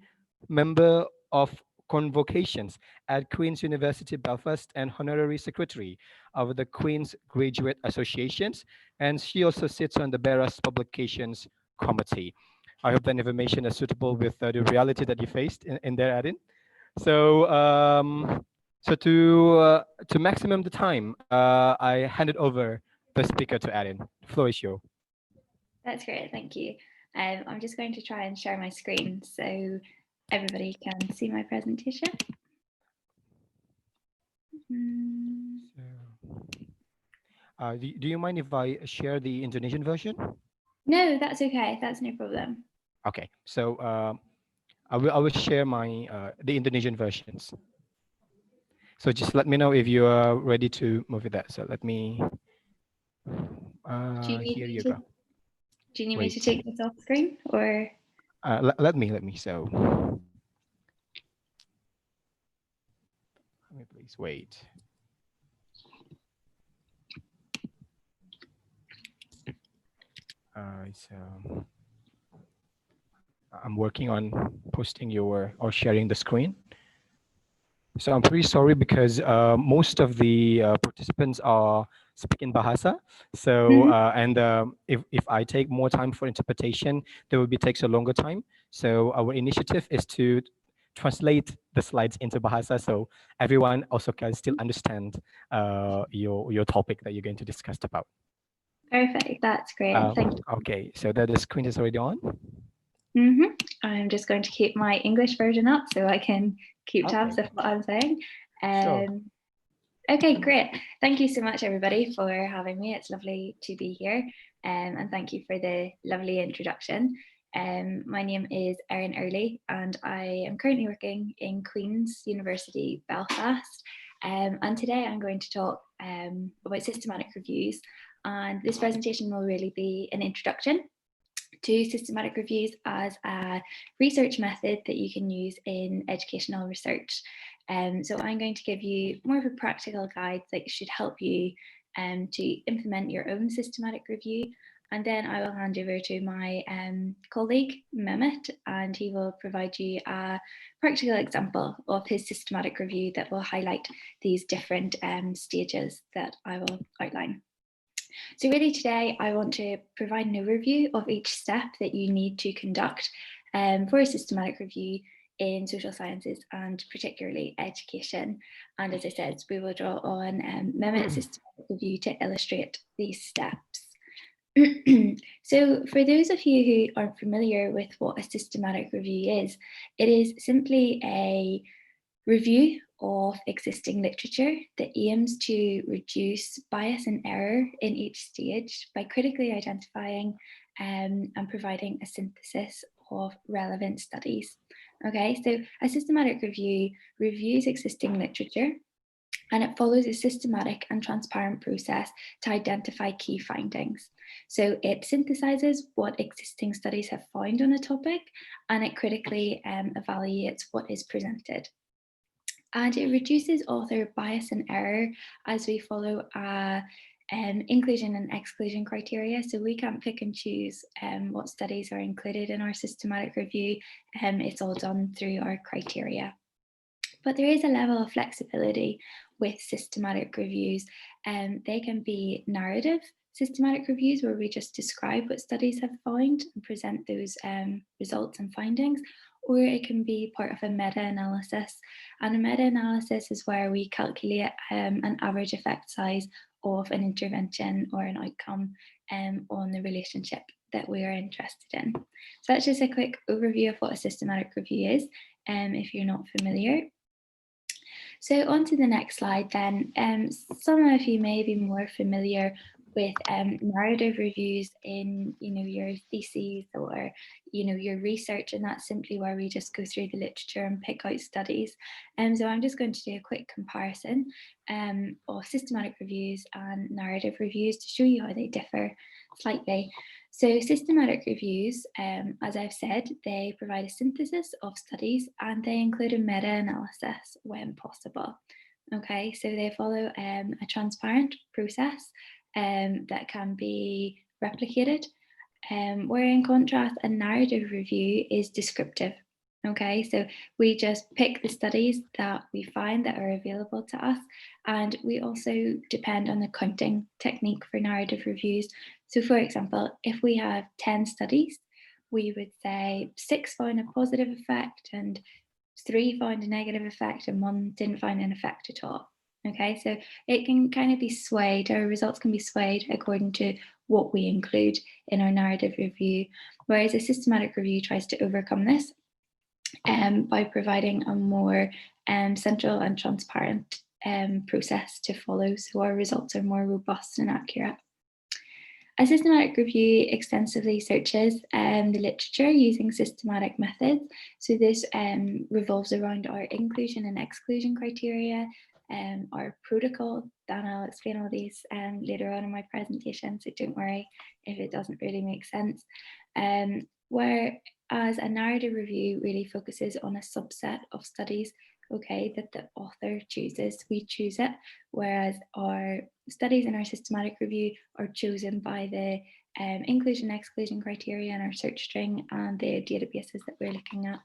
[SPEAKER 7] member of convocations at Queen's University Belfast and honorary secretary of the Queen's Graduate Associations. And she also sits on the BERAS Publications Committee. I hope that information is suitable with the reality that you faced in there, Adin. So, to maximum the time, I hand it over the speaker to Adin. The floor is yours.
[SPEAKER 6] That's great, thank you. I'm just going to try and share my screen so everybody can see my presentation.
[SPEAKER 7] Do you mind if I share the Indonesian version?
[SPEAKER 6] No, that's okay. That's no problem.
[SPEAKER 7] Okay, so I will share my the Indonesian versions. So just let me know if you are ready to move with that. So let me. Here you go.
[SPEAKER 6] Do you need me to
[SPEAKER 7] Wait.
[SPEAKER 6] take this off screen or?
[SPEAKER 7] Let me. So let me please wait. So I'm working on posting your or sharing the screen. So I'm pretty sorry because most of the participants are speaking Bahasa. So if I take more time for interpretation, there will be takes a longer time. So our initiative is to translate the slides into Bahasa so everyone also can still understand your topic that you're going to discuss about.
[SPEAKER 6] Perfect, that's great. Thank you.
[SPEAKER 7] Okay, so that the screen is already on.
[SPEAKER 6] I'm just going to keep my English version up so I can keep tabs of what I'm saying.
[SPEAKER 7] Sure.
[SPEAKER 6] Okay, great. Thank you so much, everybody, for having me. It's lovely to be here. And thank you for the lovely introduction. My name is Erin Early, and I am currently working in Queen's University Belfast. And today I'm going to talk about systematic reviews. And this presentation will really be an introduction to systematic reviews as a research method that you can use in educational research. So I'm going to give you more of a practical guide that should help you to implement your own systematic review. And then I will hand over to my colleague, Mehmet, and he will provide you a practical example of his systematic review that will highlight these different stages that I will outline. So really today I want to provide an overview of each step that you need to conduct for a systematic review in social sciences and particularly education. And as I said, we will draw on Mehmet's systematic review to illustrate these steps. So for those of you who aren't familiar with what a systematic review is, it is simply a review of existing literature that aims to reduce bias and error in each stage by critically identifying and providing a synthesis of relevant studies. Okay, so a systematic review reviews existing literature and it follows a systematic and transparent process to identify key findings. So it synthesizes what existing studies have found on a topic and it critically evaluates what is presented. And it reduces author bias and error as we follow inclusion and exclusion criteria. So we can't pick and choose what studies are included in our systematic review. It's all done through our criteria. But there is a level of flexibility with systematic reviews. They can be narrative systematic reviews where we just describe what studies have found and present those results and findings, or it can be part of a meta-analysis. And a meta-analysis is where we calculate an average effect size of an intervention or an outcome on the relationship that we are interested in. So that's just a quick overview of what a systematic review is, if you're not familiar. So on to the next slide then. Some of you may be more familiar with narrative reviews in your theses or your research, and that's simply where we just go through the literature and pick out studies. So I'm just going to do a quick comparison of systematic reviews and narrative reviews to show you how they differ slightly. So systematic reviews, as I've said, they provide a synthesis of studies and they include a meta-analysis when possible. Okay, so they follow a transparent process that can be replicated, where in contrast a narrative review is descriptive. Okay, so we just pick the studies that we find that are available to us, and we also depend on the counting technique for narrative reviews. So for example, if we have 10 studies, we would say 6 found a positive effect and 3 found a negative effect and 1 didn't find an effect at all. Okay, so it can kind of be swayed, our results can be swayed according to what we include in our narrative review, whereas a systematic review tries to overcome this by providing a more central and transparent process to follow, so our results are more robust and accurate. A systematic review extensively searches the literature using systematic methods. So this revolves around our inclusion and exclusion criteria, our protocol. Dan, I'll explain all these later on in my presentation, so don't worry if it doesn't really make sense. Whereas a narrative review really focuses on a subset of studies, okay, that the author chooses. We choose it, whereas our studies in our systematic review are chosen by the inclusion and exclusion criteria in our search string and the databases that we're looking at.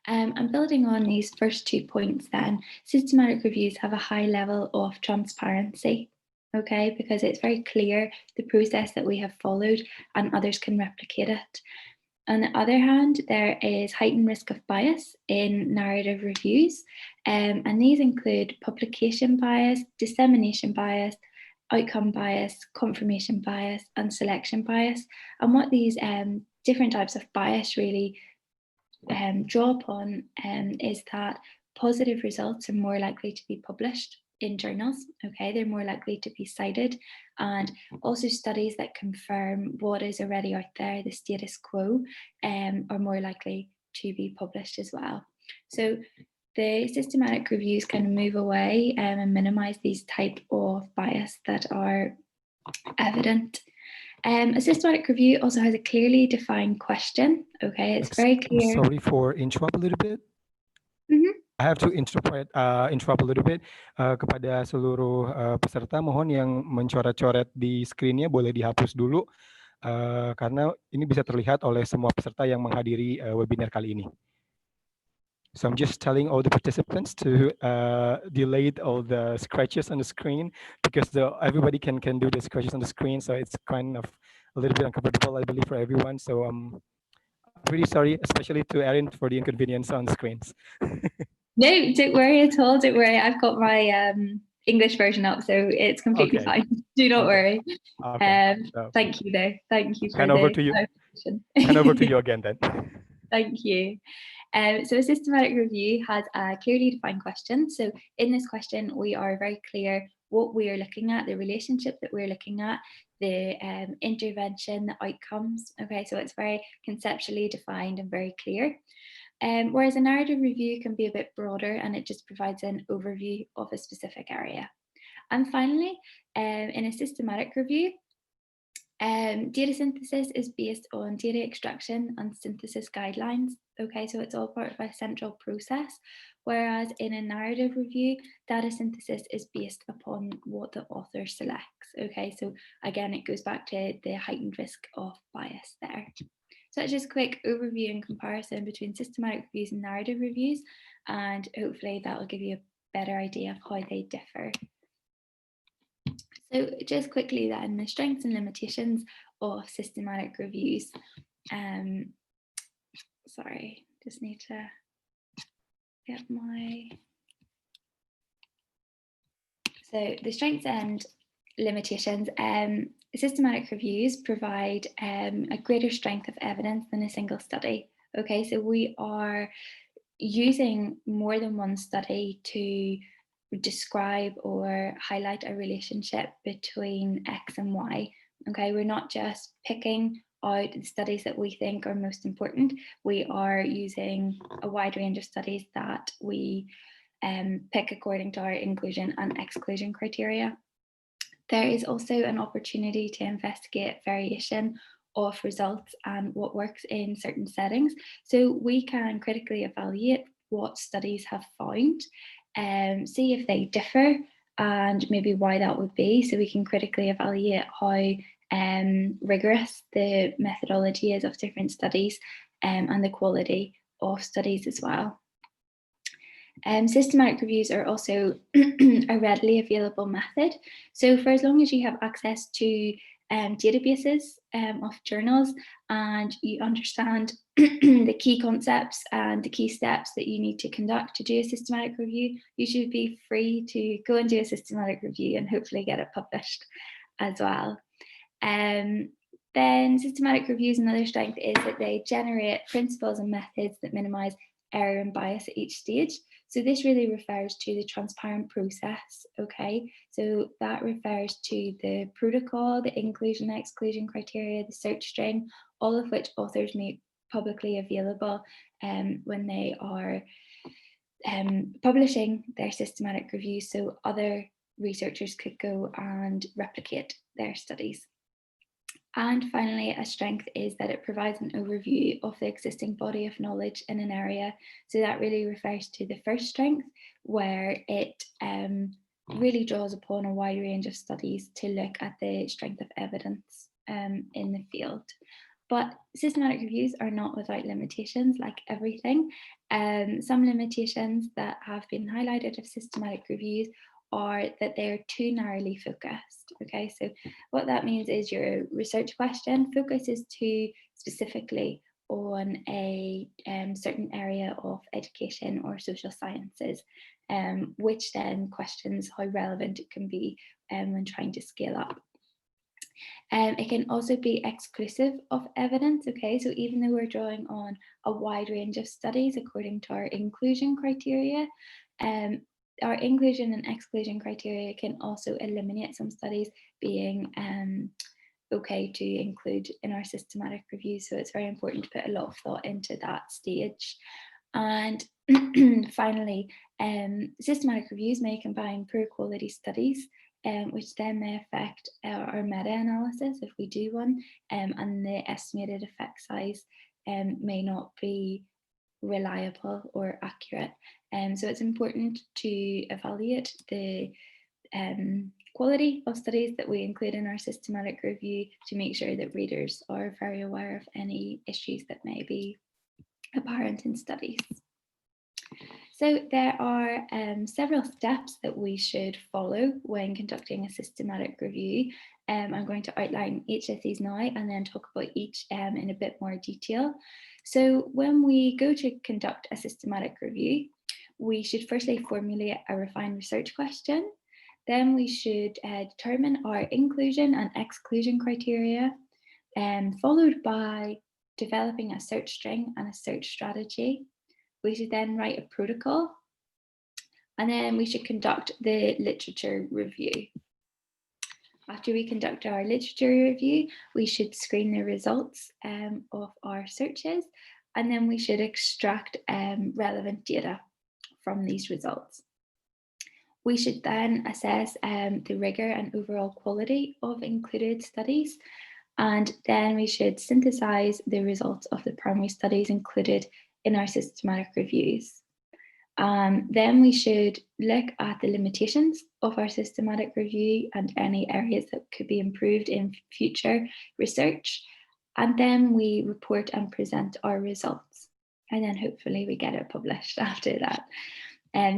[SPEAKER 6] And building on these first 2 points then, systematic reviews have a high level of transparency, okay, because it's very clear the process that we have followed and others can replicate it. On the other hand, there is heightened risk of bias in narrative reviews, and these include publication bias, dissemination bias, outcome bias, confirmation bias, and selection bias. And what these different types of bias really draw upon is that positive results are more likely to be published in journals, okay, they're more likely to be cited, and also studies that confirm what is already out there, the status quo, are more likely to be published as well. So the systematic reviews kind of move away and minimize these type of bias that are evident. A systematic review also has a clearly defined question, okay, it's very clear.
[SPEAKER 7] Sorry for interrupt a little bit. I have to interrupt a little bit. Kepada seluruh peserta, mohon yang mencoret-coret di screen-nya boleh dihapus dulu, karena ini bisa terlihat oleh semua peserta yang menghadiri webinar kali ini. So I'm just telling all the participants to delete all the scratches on the screen, because everybody can do the scratches on the screen, so it's kind of a little bit uncomfortable, I believe, for everyone. So I'm pretty sorry, especially to Erin, for the inconvenience on the screens.
[SPEAKER 6] No, don't worry at all. Don't worry. I've got my English version up, so it's completely fine. Do not worry.
[SPEAKER 7] Okay.
[SPEAKER 6] Thank you, though. Thank you for
[SPEAKER 7] hand over to you. Hand over to you again, then.
[SPEAKER 6] Thank you. So a systematic review has a clearly defined question. So in this question, we are very clear what we are looking at, the relationship that we're looking at, the intervention, the outcomes. Okay, so it's very conceptually defined and very clear. Whereas a narrative review can be a bit broader and it just provides an overview of a specific area. And finally, in a systematic review, data synthesis is based on data extraction and synthesis guidelines. Okay, so it's all part of a central process, whereas in a narrative review, data synthesis is based upon what the author selects. Okay, so again, it goes back to the heightened risk of bias there. So that's just a quick overview and comparison between systematic reviews and narrative reviews, and hopefully that will give you a better idea of how they differ. So just quickly then, the strengths and limitations of systematic reviews. sorry, just need to get my, so the strengths and limitations. Systematic reviews provide a greater strength of evidence than a single study. Okay, so we are using more than one study to describe or highlight a relationship between X and Y. Okay, we're not just picking out the studies that we think are most important. We are using a wide range of studies that we pick according to our inclusion and exclusion criteria. There is also an opportunity to investigate variation of results and what works in certain settings. So we can critically evaluate what studies have found, see if they differ and maybe why that would be. So we can critically evaluate how rigorous the methodology is of different studies and the quality of studies as well. Systematic reviews are also a readily available method. So for as long as you have access to databases of journals and you understand the key concepts and the key steps that you need to conduct to do a systematic review, you should be free to go and do a systematic review and hopefully get it published as well. Then systematic reviews, another strength is that they generate principles and methods that minimize error and bias at each stage. So this really refers to the transparent process, okay? So that refers to the protocol, the inclusion, exclusion criteria, the search string, all of which authors make publicly available when they are publishing their systematic reviews, so other researchers could go and replicate their studies. And finally, a strength is that it provides an overview of the existing body of knowledge in an area. So that really refers to the first strength, where it really draws upon a wide range of studies to look at the strength of evidence in the field. But systematic reviews are not without limitations, like everything. Some limitations that have been highlighted of systematic reviews are that they're too narrowly focused. Okay, so what that means is your research question focuses too specifically on a certain area of education or social sciences, which then questions how relevant it can be when trying to scale up. It can also be exclusive of evidence, okay? So even though we're drawing on a wide range of studies according to our inclusion criteria, our inclusion and exclusion criteria can also eliminate some studies being okay to include in our systematic review. So it's very important to put a lot of thought into that stage. And finally, systematic reviews may combine poor quality studies, which then may affect our meta-analysis if we do one, and the estimated effect size may not be reliable or accurate. So it's important to evaluate the quality of studies that we include in our systematic review to make sure that readers are very aware of any issues that may be apparent in studies. So there are several steps that we should follow when conducting a systematic review. I'm going to outline each of these now and then talk about each in a bit more detail. So when we go to conduct a systematic review, we should firstly formulate a refined research question. Then we should determine our inclusion and exclusion criteria, followed by developing a search string and a search strategy. We should then write a protocol, and then we should conduct the literature review. After we conduct our literature review, we should screen the results of our searches, and then we should extract relevant data from these results. We should then assess the rigor and overall quality of included studies, and then we should synthesize the results of the primary studies included in our systematic reviews. Then we should look at the limitations of our systematic review and any areas that could be improved in future research. And then we report and present our results. And then hopefully we get it published after that.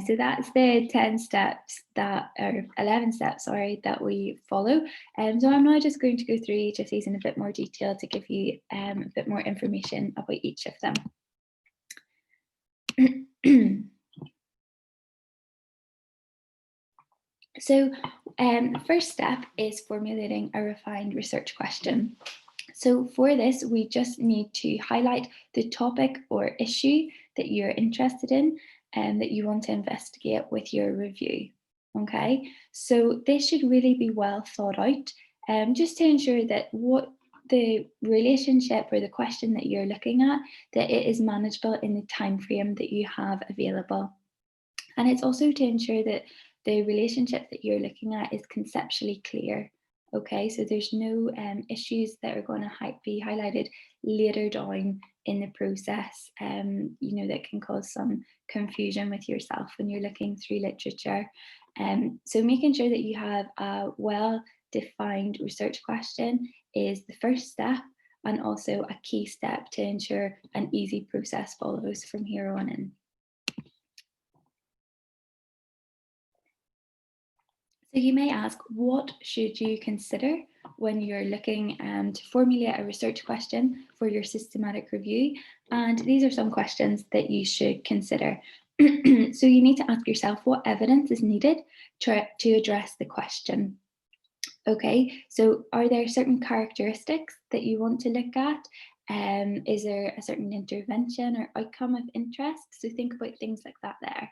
[SPEAKER 6] So that's the 10 steps that, or 11 steps, sorry, that we follow. So I'm now just going to go through each of these in a bit more detail to give you a bit more information about each of them. So first step is formulating a refined research question. So for this, we just need to highlight the topic or issue that you're interested in and that you want to investigate with your review. Okay, so this should really be well thought out, just to ensure that what the relationship or the question that you're looking at, that it is manageable in the time frame that you have available. And it's also to ensure that the relationship that you're looking at is conceptually clear. Okay, so there's no issues that are going to be highlighted later down in the process, that can cause some confusion with yourself when you're looking through literature. So making sure that you have a well-defined research question is the first step, and also a key step to ensure an easy process follows from here on in. So you may ask, what should you consider when you're looking to formulate a research question for your systematic review? And these are some questions that you should consider. So you need to ask yourself, what evidence is needed to address the question? Okay, so are there certain characteristics that you want to look at? Is there a certain intervention or outcome of interest? So think about things like that there.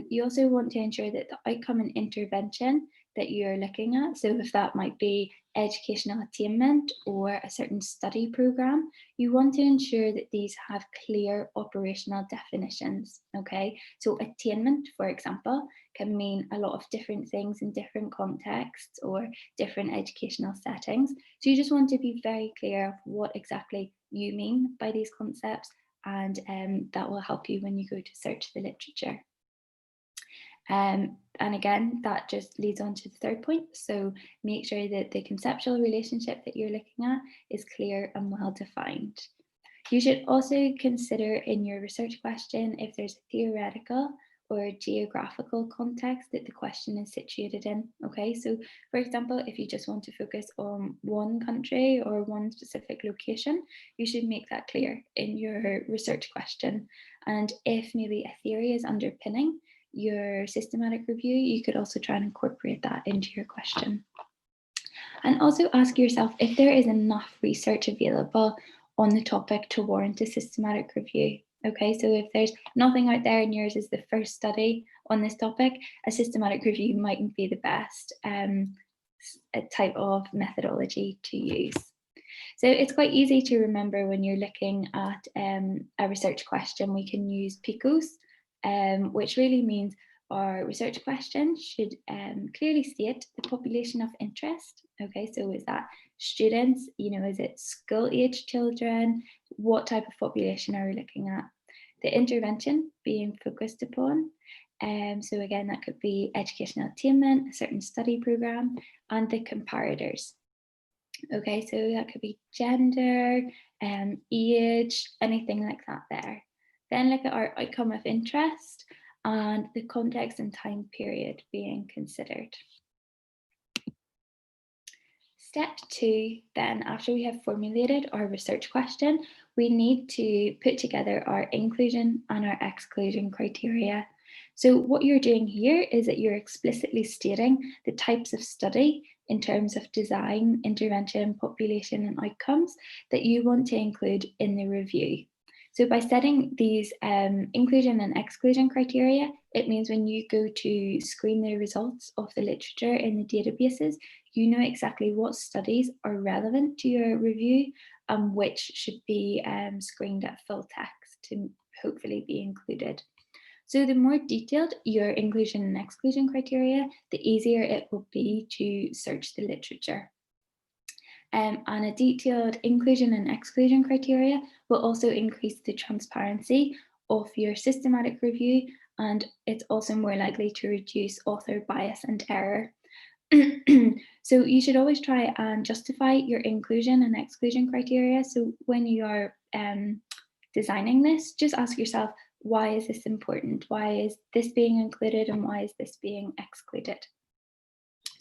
[SPEAKER 6] You also want to ensure that the outcome and intervention that you're looking at, so if that might be educational attainment or a certain study program, you want to ensure that these have clear operational definitions, okay? So attainment, for example, can mean a lot of different things in different contexts or different educational settings. So you just want to be very clear of what exactly you mean by these concepts, and that will help you when you go to search the literature. And again, that just leads on to the third point. So make sure that the conceptual relationship that you're looking at is clear and well defined. You should also consider in your research question if there's a theoretical or geographical context that the question is situated in. Okay, so for example, if you just want to focus on one country or one specific location, you should make that clear in your research question. And if maybe a theory is underpinning your systematic review, you could also try and incorporate that into your question. And also ask yourself if there is enough research available on the topic to warrant a systematic review. Okay, so if there's nothing out there and yours is the first study on this topic, a systematic review mightn't be the best type of methodology to use. So it's quite easy to remember when you're looking at a research question. We can use PICOs, which really means our research question should clearly state the population of interest. Okay, so is that students, is it school-age children? What type of population are we looking at? The intervention being focused upon. So again, that could be educational attainment, a certain study program, and the comparators. Okay, so that could be gender, age, anything like that there. Then look at our outcome of interest and the context and time period being considered. Step 2, then, after we have formulated our research question, we need to put together our inclusion and our exclusion criteria. So what you're doing here is that you're explicitly stating the types of study in terms of design, intervention, population, and outcomes that you want to include in the review. So by setting these inclusion and exclusion criteria, it means when you go to screen the results of the literature in the databases, you know exactly what studies are relevant to your review and which should be screened at full text to hopefully be included. So the more detailed your inclusion and exclusion criteria, the easier it will be to search the literature. And a detailed inclusion and exclusion criteria will also increase the transparency of your systematic review, and it's also more likely to reduce author bias and error. So you should always try and justify your inclusion and exclusion criteria. So when you are designing this, just ask yourself, why is this important? Why is this being included and why is this being excluded?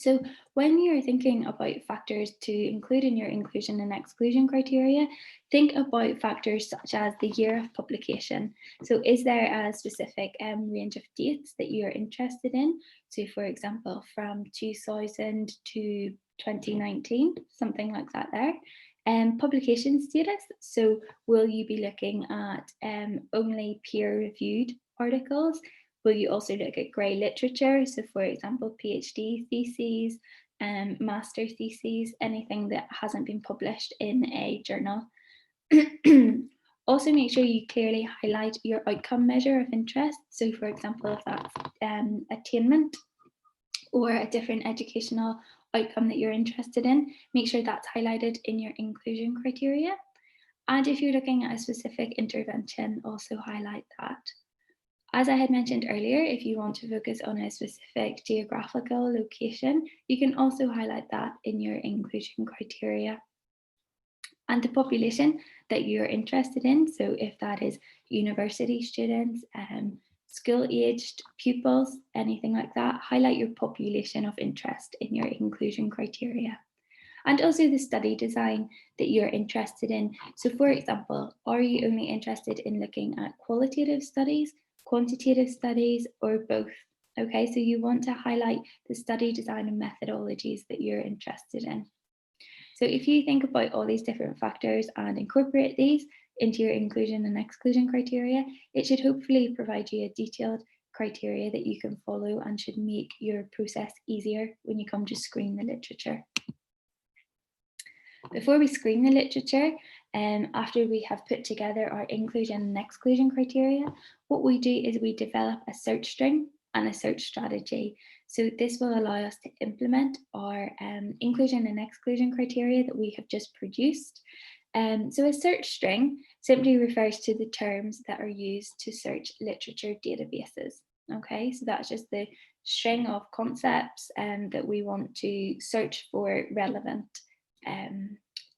[SPEAKER 6] So when you're thinking about factors to include in your inclusion and exclusion criteria, think about factors such as the year of publication. So is there a specific range of dates that you're interested in? So for example, from 2000 to 2019, something like that there. Publication status, so will you be looking at only peer-reviewed articles? Will you also look at grey literature? So for example, PhD theses, master theses, anything that hasn't been published in a journal. Also make sure you clearly highlight your outcome measure of interest. So for example, if that's attainment or a different educational outcome that you're interested in, make sure that's highlighted in your inclusion criteria. And if you're looking at a specific intervention, also highlight that. As I had mentioned earlier, if you want to focus on a specific geographical location, you can also highlight that in your inclusion criteria. And the population that you're interested in, so if that is university students, school-aged pupils, anything like that, highlight your population of interest in your inclusion criteria. And also the study design that you're interested in. So for example, are you only interested in looking at qualitative studies, quantitative studies, or both? Okay, so you want to highlight the study design and methodologies that you're interested in. So if you think about all these different factors and incorporate these into your inclusion and exclusion criteria, it should hopefully provide you a detailed criteria that you can follow and should make your process easier when you come to screen the literature. Before we screen the literature, after we have put together our inclusion and exclusion criteria, what we do is we develop a search string and a search strategy. So this will allow us to implement our inclusion and exclusion criteria that we have just produced. So a search string simply refers to the terms that are used to search literature databases. Okay, so that's just the string of concepts that we want to search for relevant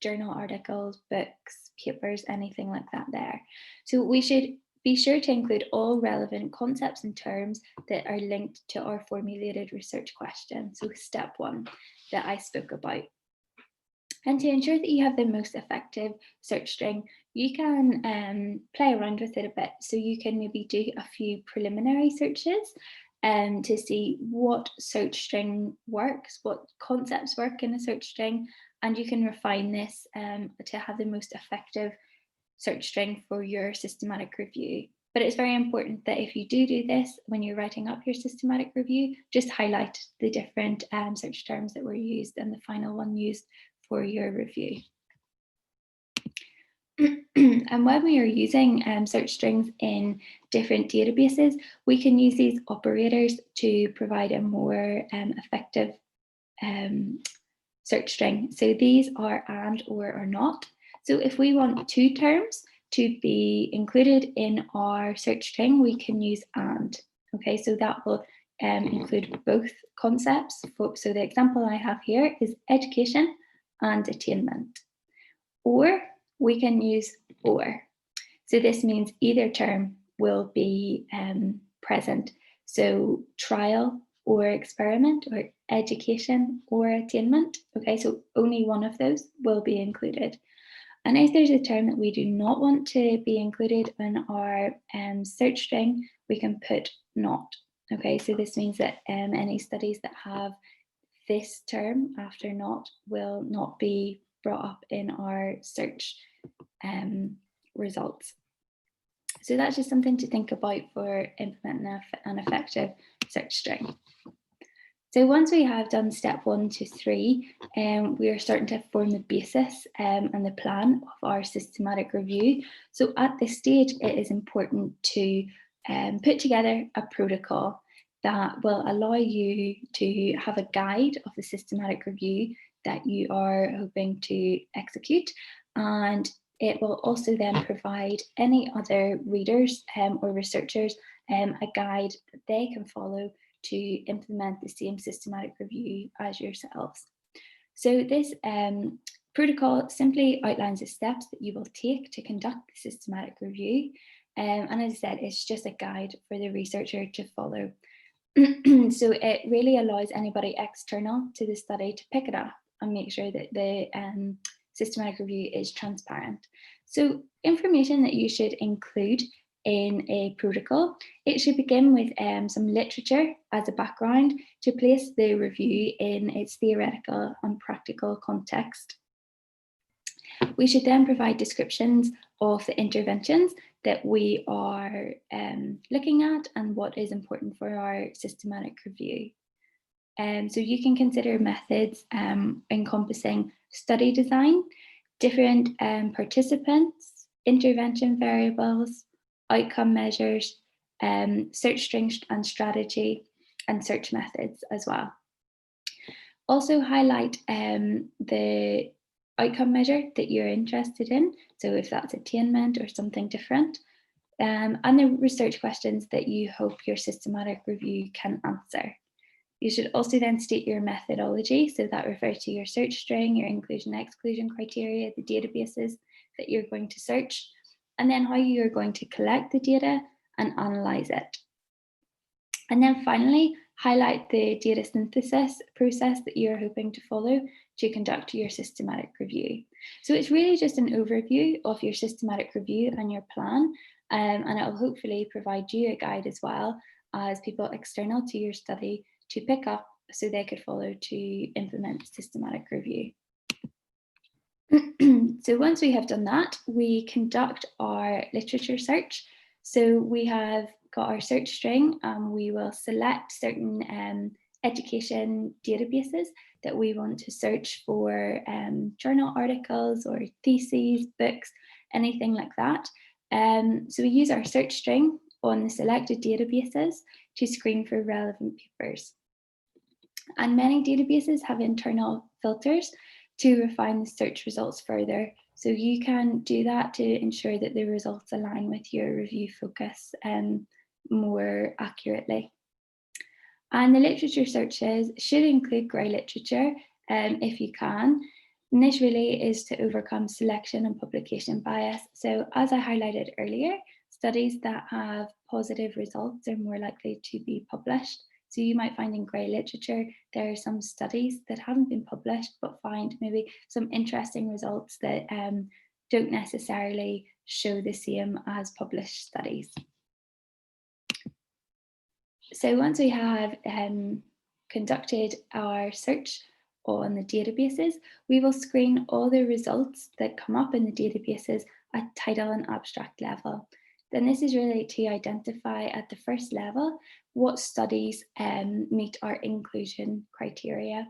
[SPEAKER 6] journal articles, books, papers, anything like that there. So we should be sure to include all relevant concepts and terms that are linked to our formulated research question. So step 1 that I spoke about. And to ensure that you have the most effective search string, you can play around with it a bit. So you can maybe do a few preliminary searches to see what search string works, what concepts work in a search string, and you can refine this to have the most effective search string for your systematic review. But it's very important that if you do this, when you're writing up your systematic review, just highlight the different search terms that were used and the final one used for your review. And when we are using search strings in different databases, we can use these operators to provide a more effective search string. So these are and, or not. So if we want 2 terms to be included in our search string, we can use and. Okay, so that will include both concepts. So the example I have here is education and attainment. Or we can use or. So this means either term will be present. So trial or experiment, or education or attainment. Okay, so only one of those will be included. And if there's a term that we do not want to be included in our search string, we can put not. Okay, so this means that any studies that have this term after not will not be brought up in our search results. So that's just something to think about for implementing an effective search string. So once we have done step 1 to 3, we are starting to form the basis and the plan of our systematic review. So at this stage, it is important to put together a protocol that will allow you to have a guide of the systematic review that you are hoping to execute. And it will also then provide any other readers or researchers a guide that they can follow to implement the same systematic review as yourselves. So this protocol simply outlines the steps that you will take to conduct the systematic review. And as I said, it's just a guide for the researcher to follow. So it really allows anybody external to the study to pick it up and make sure that the systematic review is transparent. So information that you should include in a protocol, it should begin with some literature as a background to place the review in its theoretical and practical context. We should then provide descriptions of the interventions that we are looking at and what is important for our systematic review. So you can consider methods encompassing study design, different participants, intervention variables, outcome measures, search string and strategy, and search methods as well. Also highlight the outcome measure that you're interested in, so if that's attainment or something different, and the research questions that you hope your systematic review can answer. You should also then state your methodology, so that refers to your search string, your inclusion exclusion criteria, the databases that you're going to search, and then how you're going to collect the data and analyze it. And then finally, highlight the data synthesis process that you're hoping to follow to conduct your systematic review. So it's really just an overview of your systematic review and your plan, and it will hopefully provide you a guide as well as people external to your study to pick up so they could follow to implement systematic review. So once we have done that, we conduct our literature search. So we have got our search string, and we will select certain education databases that we want to search for journal articles or theses, books, anything like that. So we use our search string on the selected databases to screen for relevant papers. And many databases have internal filters to refine the search results further. So you can do that to ensure that the results align with your review focus more accurately. And the literature searches should include grey literature if you can. And this really is to overcome selection and publication bias. So as I highlighted earlier, studies that have positive results are more likely to be published. So you might find in grey literature, there are some studies that haven't been published, but find maybe some interesting results that don't necessarily show the same as published studies. So once we have conducted our search on the databases, we will screen all the results that come up in the databases at title and abstract level. Then this is really to identify at the first level what studies meet our inclusion criteria.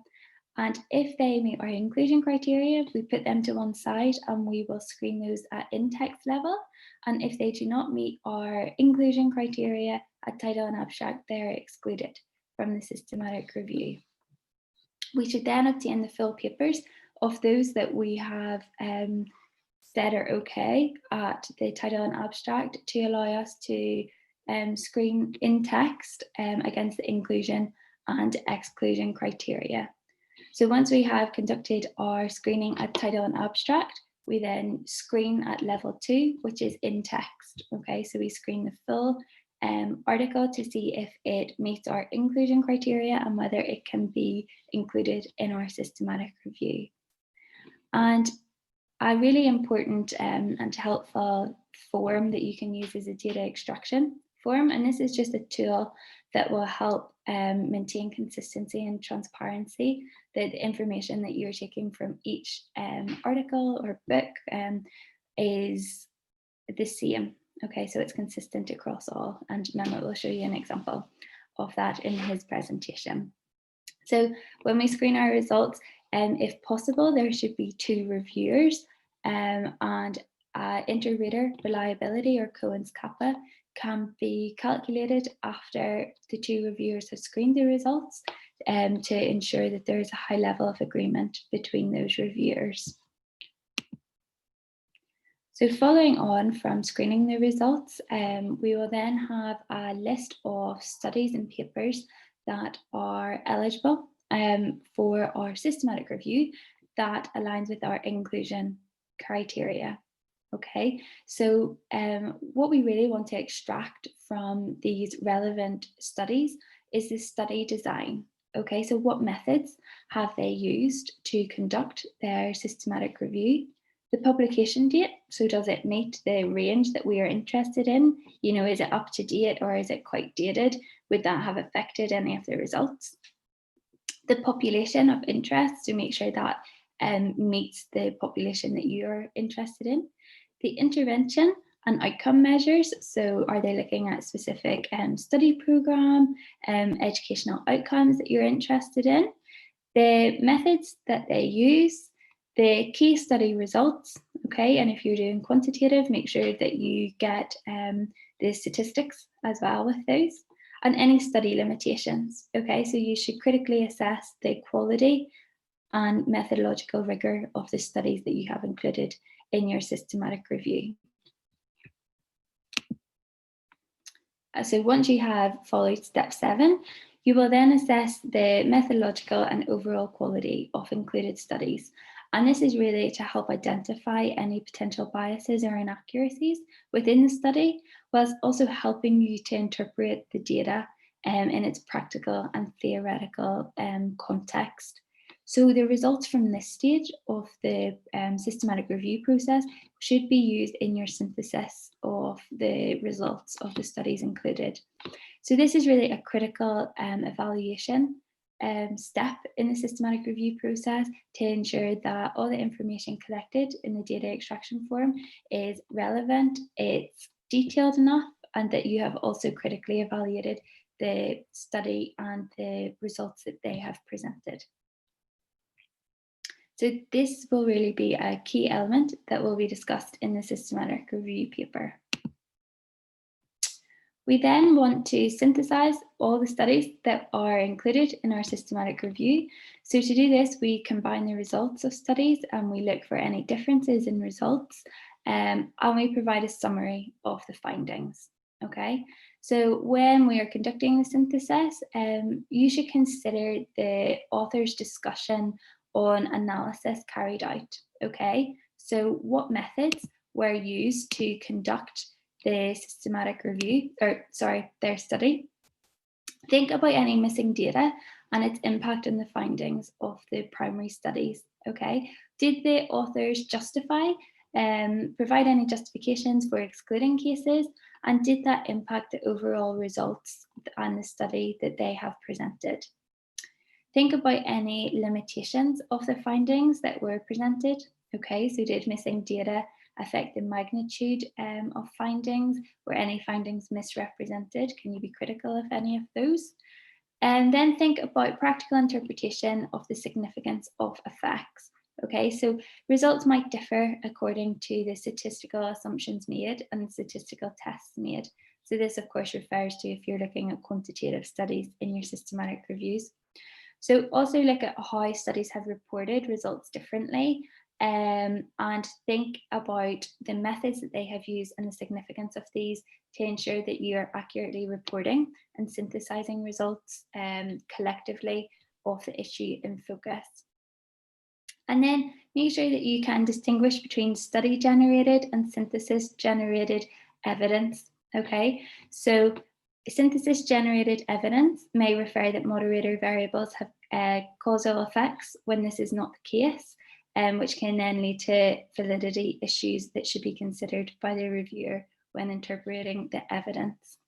[SPEAKER 6] And if they meet our inclusion criteria, we put them to one side and we will screen those at in-text level. And if they do not meet our inclusion criteria at title and abstract, they're excluded from the systematic review. We should then obtain the full papers of those that we have said are okay at the title and abstract to allow us to screen in text against the inclusion and exclusion criteria. So once we have conducted our screening at title and abstract, we then screen at level 2, which is in text. Okay, so we screen the full article to see if it meets our inclusion criteria and whether it can be included in our systematic review. And a really important and helpful form that you can use is a data extraction form. And this is just a tool that will help maintain consistency and transparency, that the information that you're taking from each article or book is the same. Okay, so it's consistent across all. And Mehmet will show you an example of that in his presentation. So when we screen our results, if possible, there should be 2 reviewers, and inter-reader reliability, or Cohen's kappa, can be calculated after the 2 reviewers have screened the results to ensure that there is a high level of agreement between those reviewers. So following on from screening the results, we will then have a list of studies and papers that are eligible for our systematic review that aligns with our inclusion criteria. Okay, so what we really want to extract from these relevant studies is the study design. Okay, so what methods have they used to conduct their systematic review? The publication date, so does it meet the range that we are interested in? You know, is it up to date or is it quite dated? Would that have affected any of the results? The population of interest, to make sure that meets the population that you're interested in. The intervention and outcome measures, so are they looking at specific study program, educational outcomes that you're interested in? The methods that they use, the case study results, okay, and if you're doing quantitative, make sure that you get the statistics as well with those, and any study limitations, okay, so you should critically assess the quality and methodological rigor of the studies that you have included in your systematic review. So once you have followed step 7, you will then assess the methodological and overall quality of included studies. And this is really to help identify any potential biases or inaccuracies within the study, whilst also helping you to interpret the data in its practical and theoretical context. So the results from this stage of the systematic review process should be used in your synthesis of the results of the studies included. So this is really a critical evaluation step in the systematic review process to ensure that all the information collected in the data extraction form is relevant, it's detailed enough, and that you have also critically evaluated the study and the results that they have presented. So this will really be a key element that will be discussed in the systematic review paper. We then want to synthesize all the studies that are included in our systematic review. So to do this, we combine the results of studies and we look for any differences in results, and we provide a summary of the findings. Okay, so when we are conducting the synthesis, you should consider the author's discussion on analysis carried out. Okay, so what methods were used to conduct the systematic review, their study. Think about any missing data and its impact on the findings of the primary studies. Okay, did the authors justify, provide any justifications for excluding cases, and did that impact the overall results and the study that they have presented? Think about any limitations of the findings that were presented. Okay, so did missing data affect the magnitude of findings? Were any findings misrepresented? Can you be critical of any of those? And then think about practical interpretation of the significance of effects. Okay, so results might differ according to the statistical assumptions made and the statistical tests made. So this, of course, refers to if you're looking at quantitative studies in your systematic reviews. So also look at how studies have reported results differently, and think about the methods that they have used and the significance of these to ensure that you are accurately reporting and synthesizing results collectively of the issue in focus. And then make sure that you can distinguish between study generated and synthesis generated evidence. Okay, so synthesis generated evidence may refer that moderator variables have causal effects when this is not the case, which can then lead to validity issues that should be considered by the reviewer when interpreting the evidence.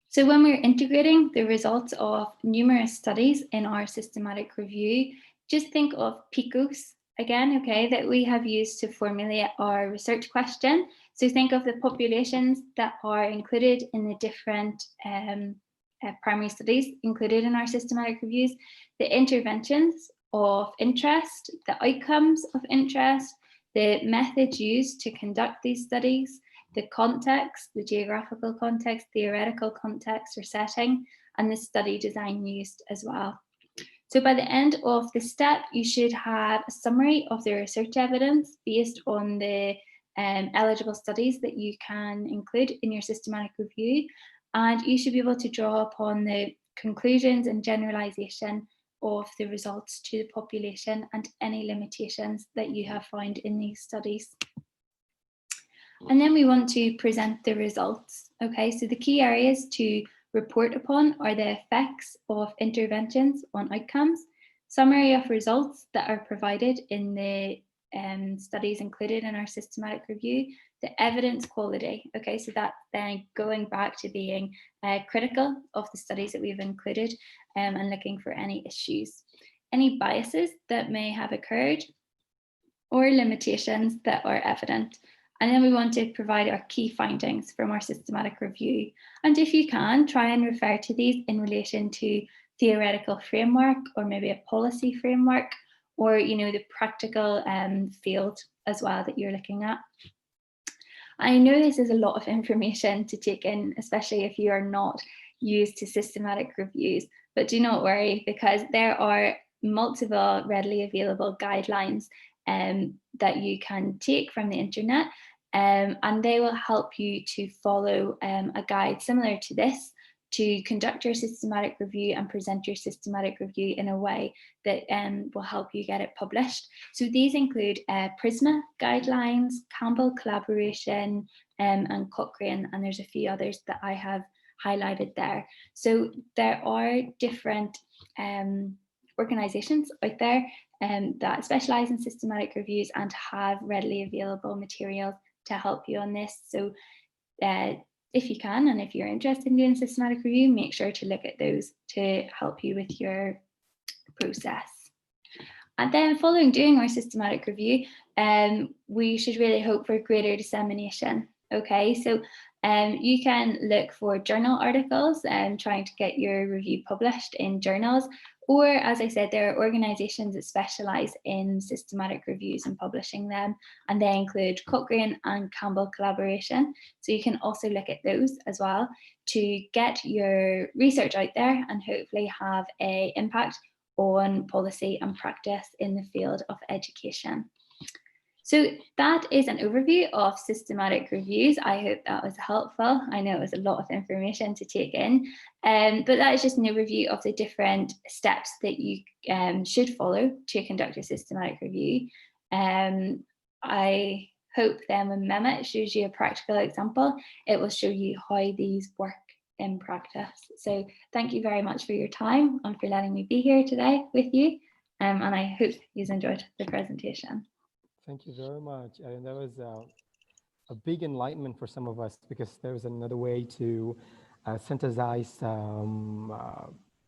[SPEAKER 6] So when we're integrating the results of numerous studies in our systematic review, just think of PICOs again, okay, that we have used to formulate our research question. So think of the populations that are included in the different primary studies included in our systematic reviews, the interventions of interest, the outcomes of interest, the methods used to conduct these studies, the context, the geographical context, theoretical context or setting, and the study design used as well. So by the end of the step, you should have a summary of the research evidence based on the eligible studies that you can include in your systematic review, and you should be able to draw upon the conclusions and generalization of the results to the population and any limitations that you have found in these studies. And then we want to present the results. Okay, so the key areas to report upon are the effects of interventions on outcomes, summary of results that are provided in the studies included in our systematic review, the evidence quality. Okay, so that then going back to being critical of the studies that we've included and looking for any issues, any biases that may have occurred, or limitations that are evident. And then we want to provide our key findings from our systematic review. And if you can, try and refer to these in relation to theoretical framework or maybe a policy framework, or the practical field as well that you're looking at. I know this is a lot of information to take in, especially if you are not used to systematic reviews, but do not worry, because there are multiple readily available guidelines that you can take from the internet, and they will help you to follow a guide similar to this to conduct your systematic review and present your systematic review in a way that will help you get it published. So these include PRISMA guidelines, Campbell collaboration, and Cochrane, and there's a few others that I have highlighted there. So there are different organizations out there that specialize in systematic reviews and have readily available materials to help you on this. So if you can, and if you're interested in doing systematic review, make sure to look at those to help you with your process. And then following doing our systematic review, we should really hope for greater dissemination. Okay, so you can look for journal articles and trying to get your review published in journals, or as I said, there are organizations that specialize in systematic reviews and publishing them, and they include Cochrane and Campbell collaboration. So you can also look at those as well to get your research out there and hopefully have an impact on policy and practice in the field of education. So that is an overview of systematic reviews. I hope that was helpful. I know it was a lot of information to take in, but that is just an overview of the different steps that you should follow to conduct a systematic review. I hope then when Mehmet shows you a practical example, it will show you how these work in practice. So thank you very much for your time and for letting me be here today with you. And I hope you've enjoyed the presentation.
[SPEAKER 7] Thank you very much. And that was a big enlightenment for some of us, because there's another way to synthesize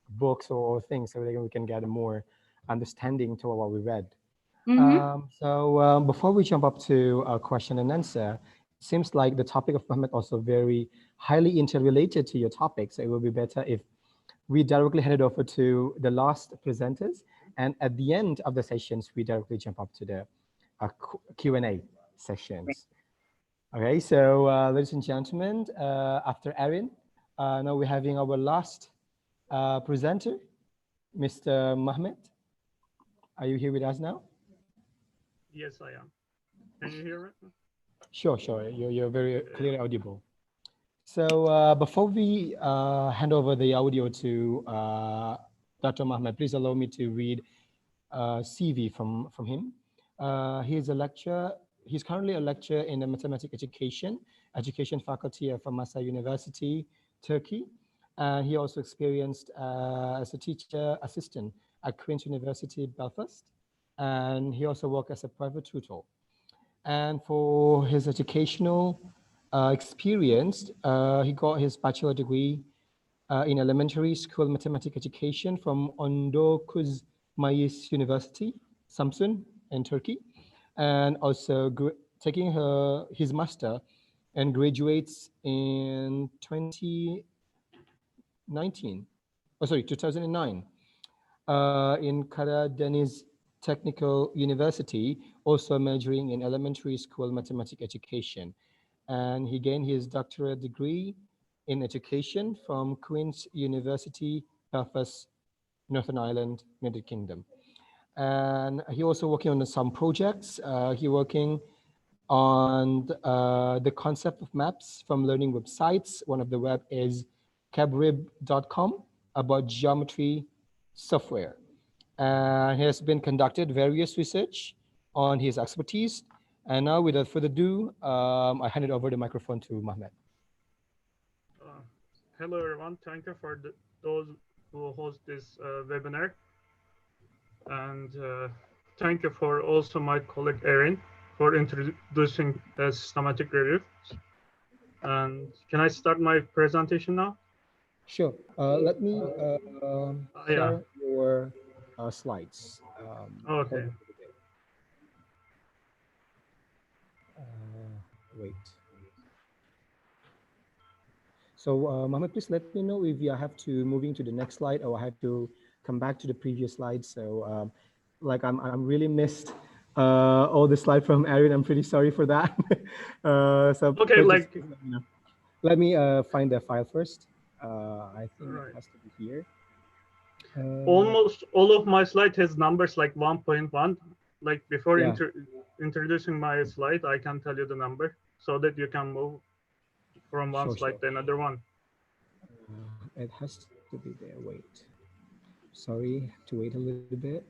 [SPEAKER 7] books or things so that we can get a more understanding to what we read. Before we jump up to a question and answer, it seems like the topic of Mohammed also very highly interrelated to your topic. So it will be better if we directly hand it over to the last presenters. And at the end of the sessions, we directly jump up to the Q&A sessions. Okay, so ladies and gentlemen, after Erin, now we're having our last presenter, Mr. Mohammed. Are you here with us now?
[SPEAKER 8] Yes, I am. Can you hear me?
[SPEAKER 7] Sure. You're very clearly audible. So before we hand over the audio to Dr. Mohammed, please allow me to read a CV from him. He's a lecturer. He's currently a lecturer in the mathematics education faculty at Masa University, Turkey. And he also experienced as a teacher assistant at Queen's University, Belfast. And he also worked as a private tutor. And for his educational experience, he got his bachelor degree in elementary school mathematics education from Ondo Kuzmayis University, Samsun, in Turkey, and also taking his master and graduates in 2009 in Karadeniz Technical University, also majoring in elementary school mathematics education. And he gained his doctorate degree in education from Queen's University, Belfast, Northern Ireland, United Kingdom. And he also working on some projects. He working on the concept of maps from learning websites. One of the web is cabrib.com about geometry software. and he has been conducted various research on his expertise. And now, without further ado, I hand it over the microphone to Mohammed.
[SPEAKER 8] Hello, everyone. Thank you for those who host this webinar. And thank you for also my colleague Erin for introducing systematic review. And can I start my presentation now?
[SPEAKER 7] Sure. Let me
[SPEAKER 8] Yeah.
[SPEAKER 7] share your slides.
[SPEAKER 8] Okay.
[SPEAKER 7] Wait. So, Mohammed, please let me know if you have to moving to the next slide, or I have to come back to the previous slide. So, like I'm really missed all the slide from Erin. I'm pretty sorry for that. So
[SPEAKER 8] okay, like
[SPEAKER 7] just, you know, let me find the file first. I think it has to be here.
[SPEAKER 8] Almost all of my slide has numbers like 1.1. Like before
[SPEAKER 7] Yeah.
[SPEAKER 8] introducing my slide, I can tell you the number so that you can move from one slide to another one.
[SPEAKER 7] It has to be there. Wait. Sorry to wait a little bit.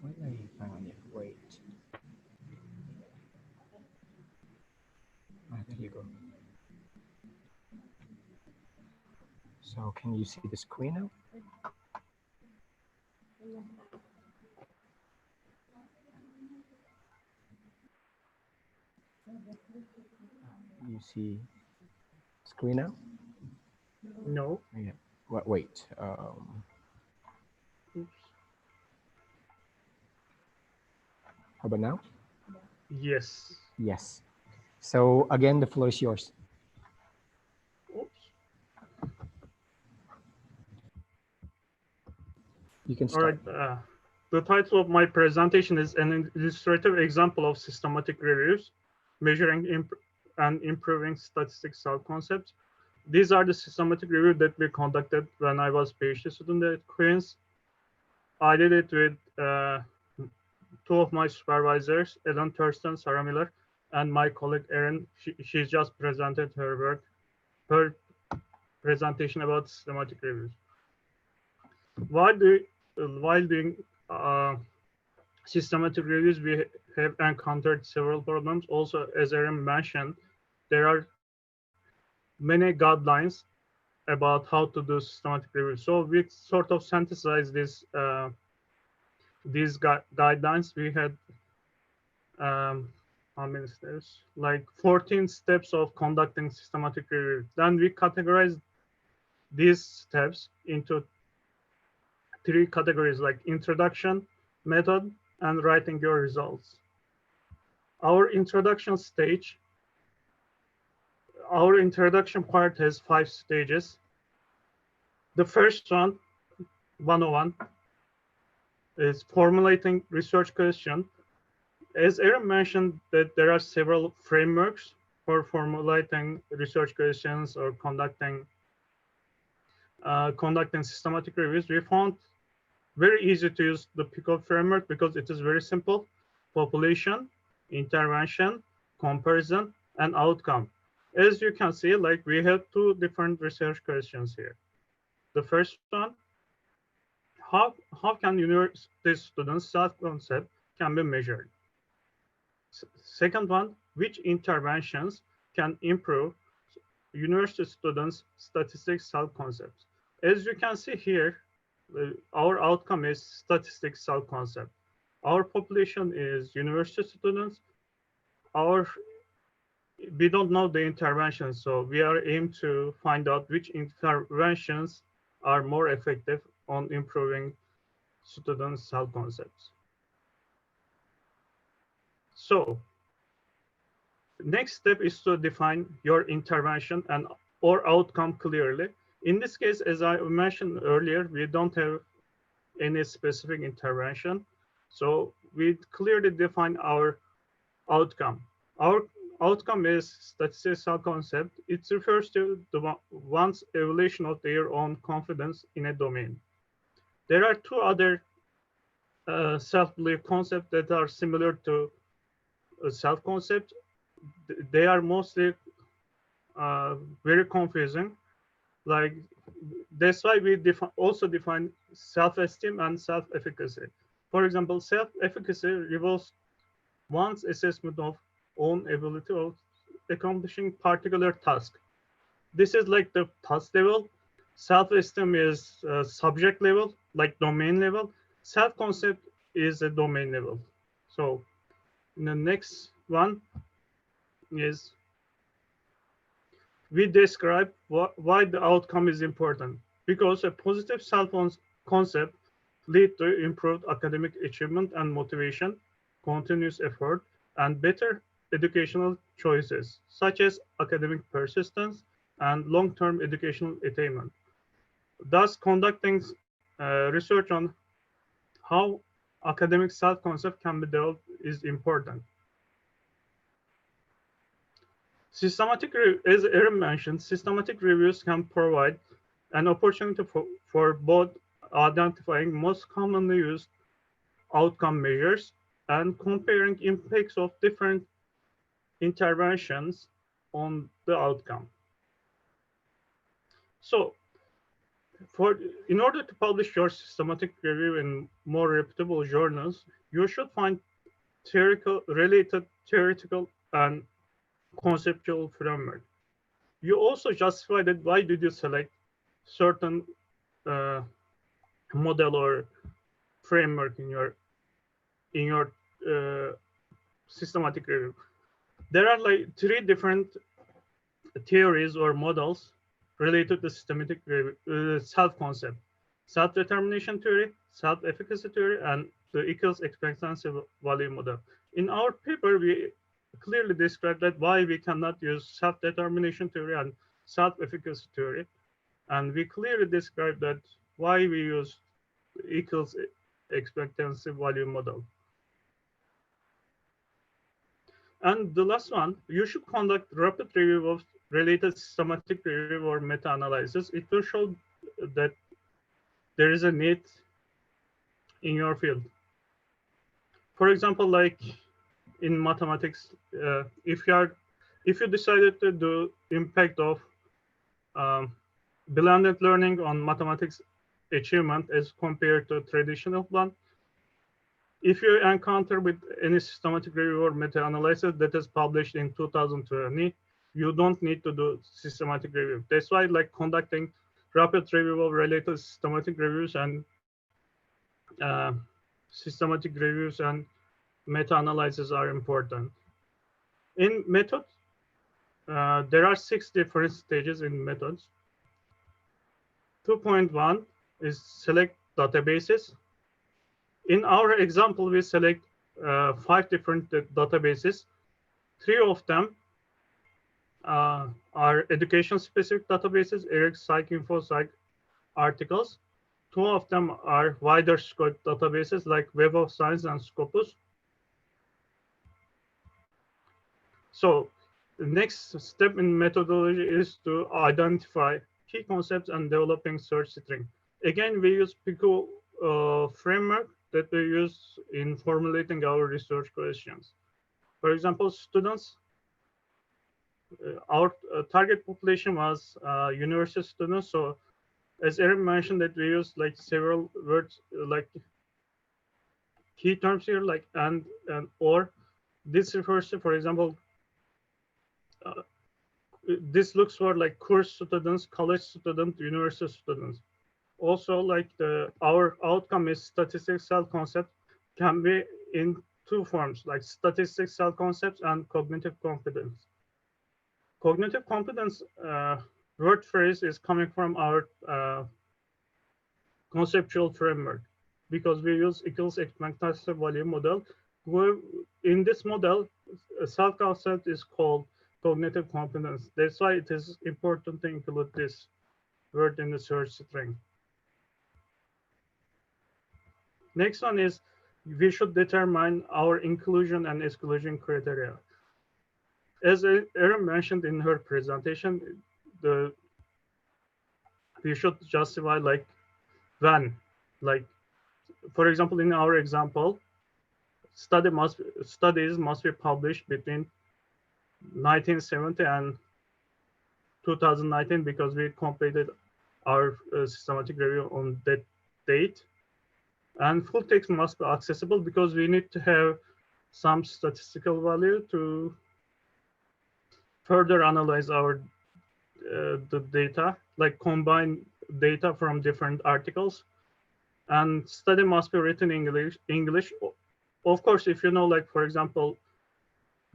[SPEAKER 7] What I found it. Wait. There you go. So can you see the screen now? You see screen now?
[SPEAKER 8] No.
[SPEAKER 7] Yeah. Wait.
[SPEAKER 8] Oops.
[SPEAKER 7] How about now?
[SPEAKER 8] Yes.
[SPEAKER 7] Yes. So again, the floor is yours.
[SPEAKER 8] Oops.
[SPEAKER 7] You can
[SPEAKER 8] start. All right. The title of my presentation is an illustrative example of systematic reviews, measuring and improving statistical concepts. These are the systematic reviews that we conducted when I was PhD student at Queen's. I did it with two of my supervisors, Ellen Thurston, Sarah Miller, and my colleague Erin. She's just presented her presentation about systematic reviews. While doing systematic reviews, we have encountered several problems. Also, as Erin mentioned, there are many guidelines about how to do systematic reviews. So we sort of synthesized these guidelines. We had how many steps? Like 14 steps of conducting systematic review. Then we categorized these steps into three categories, like introduction, method, and writing your results. Our introduction part has 5 stages. The first one, 101, is formulating research question. As Erin mentioned, that there are several frameworks for formulating research questions or conducting systematic reviews. We found very easy to use the PICO framework because it is very simple: population, intervention, comparison, and outcome. As you can see, like we have two different research questions here. The first one, how can university students' self-concept can be measured? Second one, which interventions can improve university students' statistics self-concepts? As you can see here, our outcome is statistics self-concept. Our population is university students. We don't know the interventions, so we are aimed to find out which interventions are more effective on improving students' self-concepts. So next step is to define your intervention or outcome clearly. In this case, as I mentioned earlier, we don't have any specific intervention. So we clearly define our outcome. Our outcome is statistical concept. It refers to one's evaluation of their own confidence in a domain. There are two other self-belief concepts that are similar to self-concept. They are mostly very confusing. Like that's why we also define self-esteem and self-efficacy. For example, self-efficacy revolves one's assessment of own ability of accomplishing particular task. This is like the task level. Self-esteem is subject level, like domain level. Self-concept is a domain level. So the next one is we describe why the outcome is important. Because a positive self-concept lead to improved academic achievement and motivation, continuous effort, and better educational choices, such as academic persistence and long-term educational attainment. Thus, conducting research on how academic self-concept can be developed is important. As Erin mentioned, systematic reviews can provide an opportunity for both identifying most commonly used outcome measures and comparing impacts of different interventions on the outcome. So, in order to publish your systematic review in more reputable journals, you should find related theoretical and conceptual framework. You also justify that why did you select certain uh, model or framework in your uh, systematic review. There are like 3 different theories or models related to systematic self-concept: self-determination theory, self-efficacy theory, and the equals expectancy value model. In our paper, we clearly describe that why we cannot use self-determination theory and self-efficacy theory, and we clearly describe that why we use equals expectancy value model. And the last one, you should conduct rapid review of related systematic review or meta-analysis. It will show that there is a need in your field. For example, like in mathematics, if you decided to do impact of blended learning on mathematics achievement as compared to traditional one, if you encounter with any systematic review or meta-analysis that is published in 2020, you don't need to do systematic review. That's why like conducting rapid review of related systematic reviews and systematic reviews and meta-analysis are important. In method, there are 6 different stages in methods. 2.1 is select databases. In our example, we select 5 different databases. 3 of them are education-specific databases, ERIC, PsycInfo, Psych articles. 2 of them are wider scope databases like Web of Science and Scopus. So the next step in methodology is to identify key concepts and developing search string. Again, we use PICO framework that we use in formulating our research questions. For example, students, our target population was university students. So as Erin mentioned that we use like several words like key terms here like and or. This refers to, for example, this looks for like course students, college students, university students. Also, like our outcome is statistics self-concept can be in 2 forms, like statistics self-concepts and cognitive competence. Cognitive competence word phrase is coming from our conceptual framework because we use equals expectancy value model. Where in this model, self-concept is called cognitive competence. That's why it is important to include this word in the search string. Next one is we should determine our inclusion and exclusion criteria. As Erin mentioned in her presentation, we should justify like when, like for example, in our example, studies must be published between 1970 and 2019 because we completed our systematic review on that date. And full text must be accessible because we need to have some statistical value to further analyze our the data, like combine data from different articles. And study must be written in English. Of course, if you know, like for example,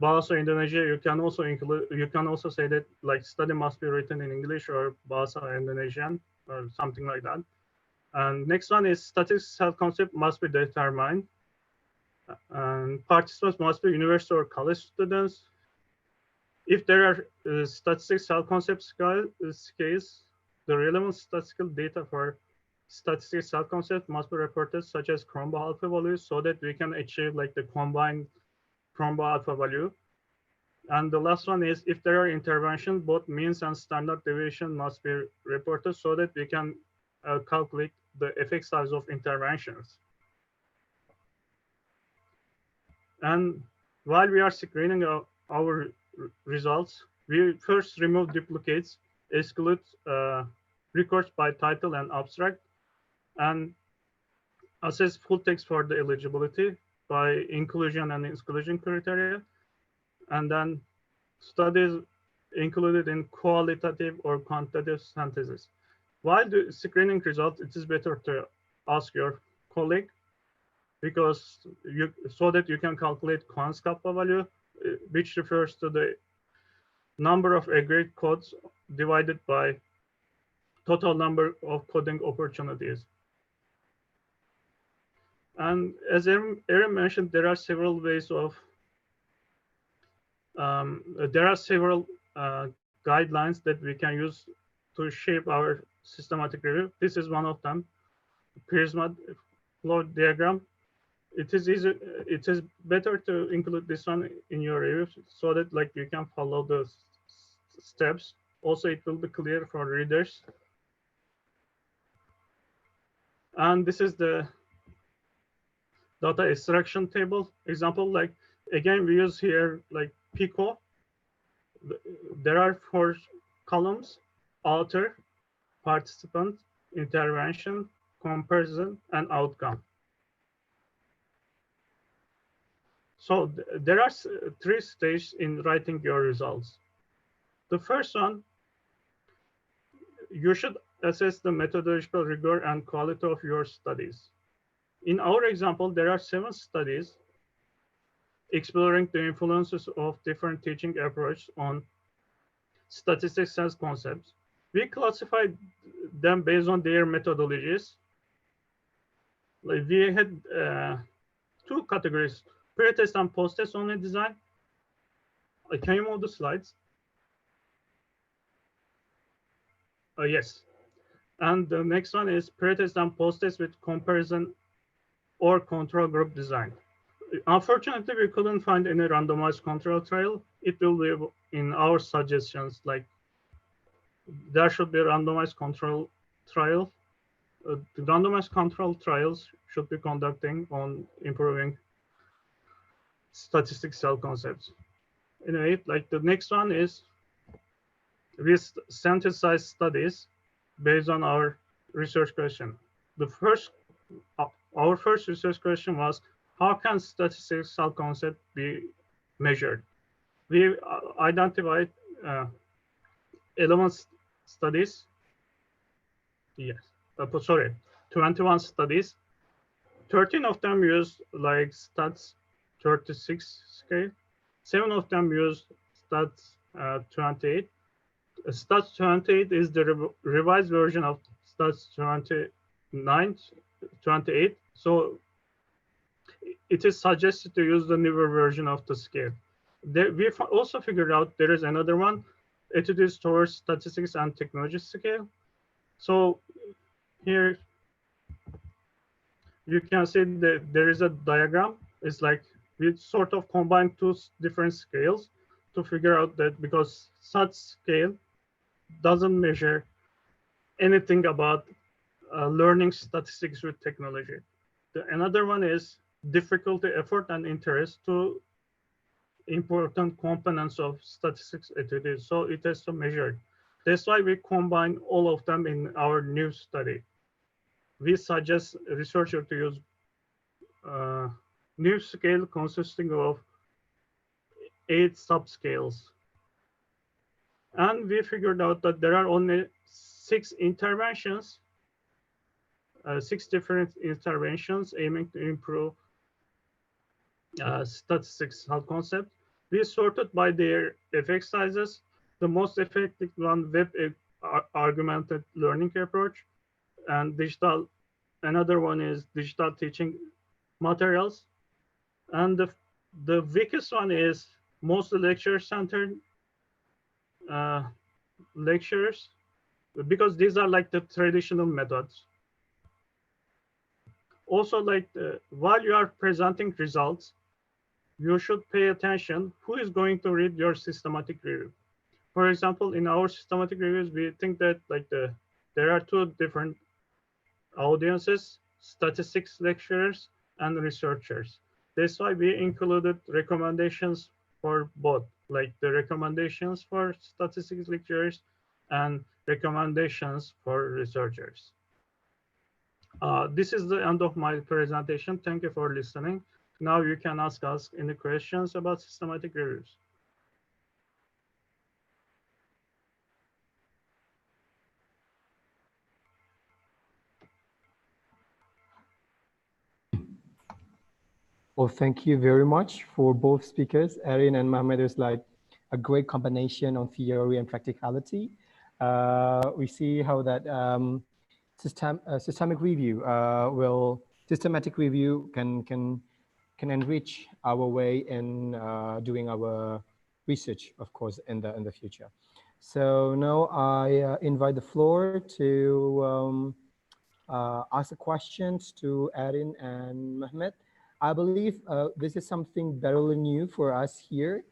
[SPEAKER 8] Bahasa Indonesia, you can also include, you can also say that like study must be written in English or Bahasa Indonesian or something like that. And next one is statistics self-concept must be determined. And participants must be university or college students. If there are statistics self-concept scales, the relevant statistical data for statistics self-concept must be reported, such as Cronbach alpha values, so that we can achieve like the combined Cronbach alpha value. And the last one is if there are interventions, both means and standard deviation must be reported so that we can calculate the effect size of interventions. And while we are screening our results, we first remove duplicates, exclude records by title and abstract, and assess full text for the eligibility by inclusion and exclusion criteria, and then studies included in qualitative or quantitative synthesis. While the screening results, it is better to ask your colleague because so that you can calculate quant kappa value, which refers to the number of agreed codes divided by total number of coding opportunities. And as Aaron mentioned, there are several ways of guidelines that we can use to shape our systematic review. This is one of them, Prisma flow diagram. It is better to include this one in your review so that like you can follow the steps. Also, it will be clear for readers. And this is the data extraction table example. Like again, we use here like PICO. There are 4 columns: author, participant, intervention, comparison, and outcome. So there are 3 stages in writing your results. The first one, you should assess the methodological rigor and quality of your studies. In our example, there are 7 studies exploring the influences of different teaching approaches on statistics sense concepts. We classified them based on their methodologies. Like we had 2 categories: pre-test and post-test only design. Can you move the slides? Yes. And the next one is pre-test and post-test with comparison or control group design. Unfortunately, we couldn't find any randomized control trial. It will be in our suggestions, like there should be a randomized control trial. The randomized control trials should be conducting on improving statistics cell concepts. Anyway, like the next one is with synthesized studies based on our research question. Our first research question was, how can statistics cell concept be measured? We identified 11 studies. Yes, sorry, 21 studies. 13 of them used like stats 36 scale. 7 of them used stats 28. Stats 28 is the revised version of stats 28. So it is suggested to use the newer version of the scale. We also figured out there is another one, Attitudes Towards Statistics and Technology scale. So here you can see that there is a diagram. It's like we sort of combine 2 different scales to figure out that, because such scale doesn't measure anything about learning statistics with technology. Another one is difficulty, effort, and interest, 2 important components of statistics attitude. So it has to measure. That's why we combine all of them in our new study. We suggest researchers to use new scale consisting of 8 subscales. And we figured out that there are only 6 interventions, 6 different interventions aiming to improve statistical concept. We sorted by their effect sizes. The most effective one, web augmented learning approach, and digital. Another one is digital teaching materials, and the weakest one is mostly lecture-centered lectures, because these are like the traditional methods. Also, like while you are presenting results, you should pay attention who is going to read your systematic review. For example, in our systematic reviews, we think that like there are 2 different audiences: statistics lecturers and researchers. That's why we included recommendations for both, like the recommendations for statistics lecturers and recommendations for researchers. This is the end of my presentation. Thank you for listening. Now you can ask us any questions about systematic reviews.
[SPEAKER 7] Well, thank you very much for both speakers. Erin and Mohammed is like a great combination on theory and practicality. We see how that systematic review can enrich our way in doing our research, of course, in the future. So now I invite the floor to ask the questions to Erin and Mohammed. I believe this is something very new for us here,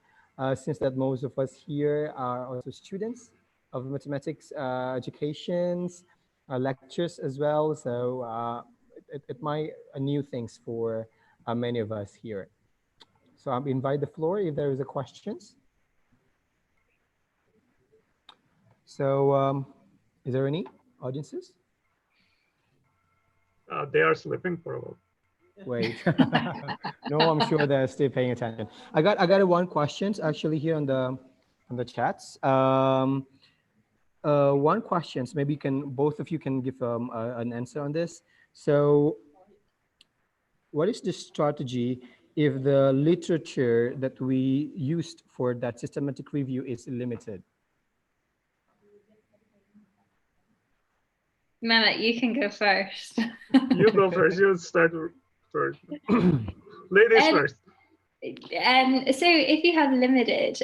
[SPEAKER 7] since that most of us here are also students of mathematics educations, lectures as well. So it might new things for many of us here. So I invite the floor if there is a questions. So is there any audiences?
[SPEAKER 8] They are sleeping for a while.
[SPEAKER 7] Wait, no, I'm sure they're still paying attention. I got one question actually here on the chats. One question, maybe you can both of you can give an answer on this. So, what is the strategy if the literature that we used for that systematic review is limited?
[SPEAKER 6] Mehmet, you can go first.
[SPEAKER 8] You go first. You start first. Ladies first.
[SPEAKER 6] So if you have limited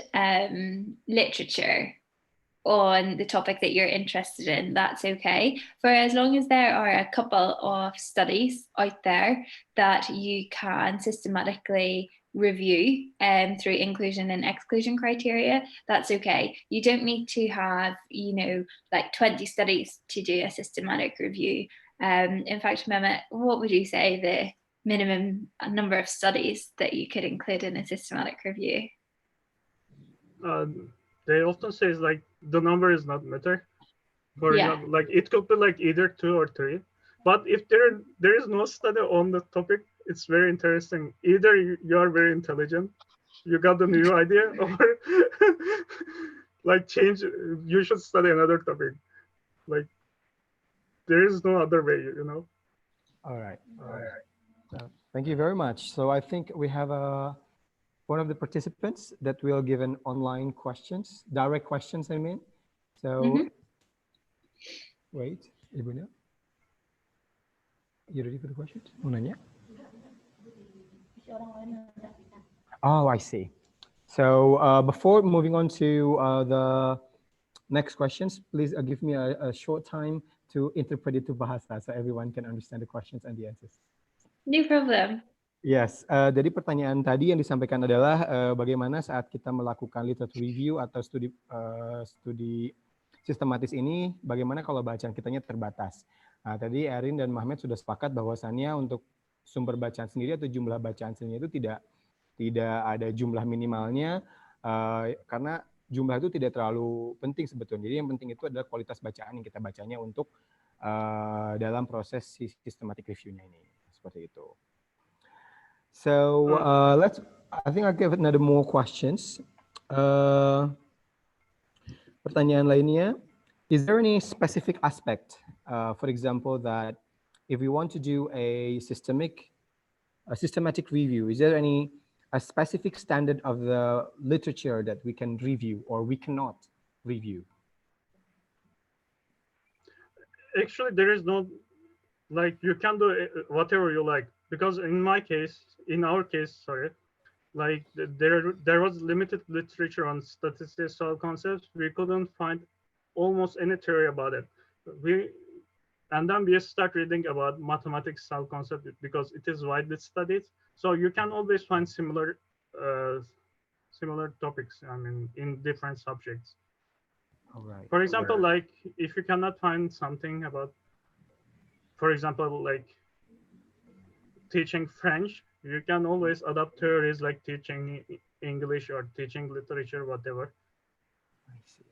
[SPEAKER 6] literature on the topic that you're interested in, that's okay. For as long as there are a couple of studies out there that you can systematically review through inclusion and exclusion criteria, that's okay. You don't need to have, like 20 studies to do a systematic review. In fact, Mehmet, what would you say the minimum number of studies that you could include in a systematic review?
[SPEAKER 8] They often say like the number is not matter. For example, like it could be like either 2 or 3. But if there is no study on the topic, it's very interesting. Either you are very intelligent, you got the new idea, or like you should study another topic. Like there is no other way,
[SPEAKER 7] All right. Thank you very much. So I think we have one of the participants that will give an online questions, direct questions, I mean. So wait, Ibunya. You ready for the question? Mau nanya? Oh, I see. So before moving on to the next questions, please give me a short time to interpret it to bahasa so everyone can understand the questions and the answers.
[SPEAKER 6] No problem.
[SPEAKER 7] Yes, jadi pertanyaan tadi yang disampaikan adalah bagaimana saat kita melakukan literature review atau studi sistematis ini, bagaimana kalau bacaan kitanya terbatas. Nah, tadi Erin dan Mohammed sudah sepakat bahwasannya untuk sumber bacaan sendiri atau jumlah bacaan sendiri itu tidak ada jumlah minimalnya, karena jumlah itu tidak terlalu penting sebetulnya. Jadi yang penting itu adalah kualitas bacaan yang kita bacanya untuk dalam proses systematic review-nya ini. Seperti itu. So I think I'll give another more questions. Pertanyaan lainnya, is there any specific aspect, for example, that if we want to do a systematic review, is there a specific standard of the literature that we can review or we cannot review?
[SPEAKER 8] Actually, there is no, like, you can do whatever you like, because in our case, sorry, like there was limited literature on statistical concepts. We couldn't find almost any theory about it. And then we start reading about mathematics style concept because it is widely studied. So you can always find similar topics, I mean, in different subjects.
[SPEAKER 7] All right.
[SPEAKER 8] For example, like if you cannot find something about, for example, like teaching French, you can always adopt theories like teaching English or teaching literature, whatever.
[SPEAKER 7] I see.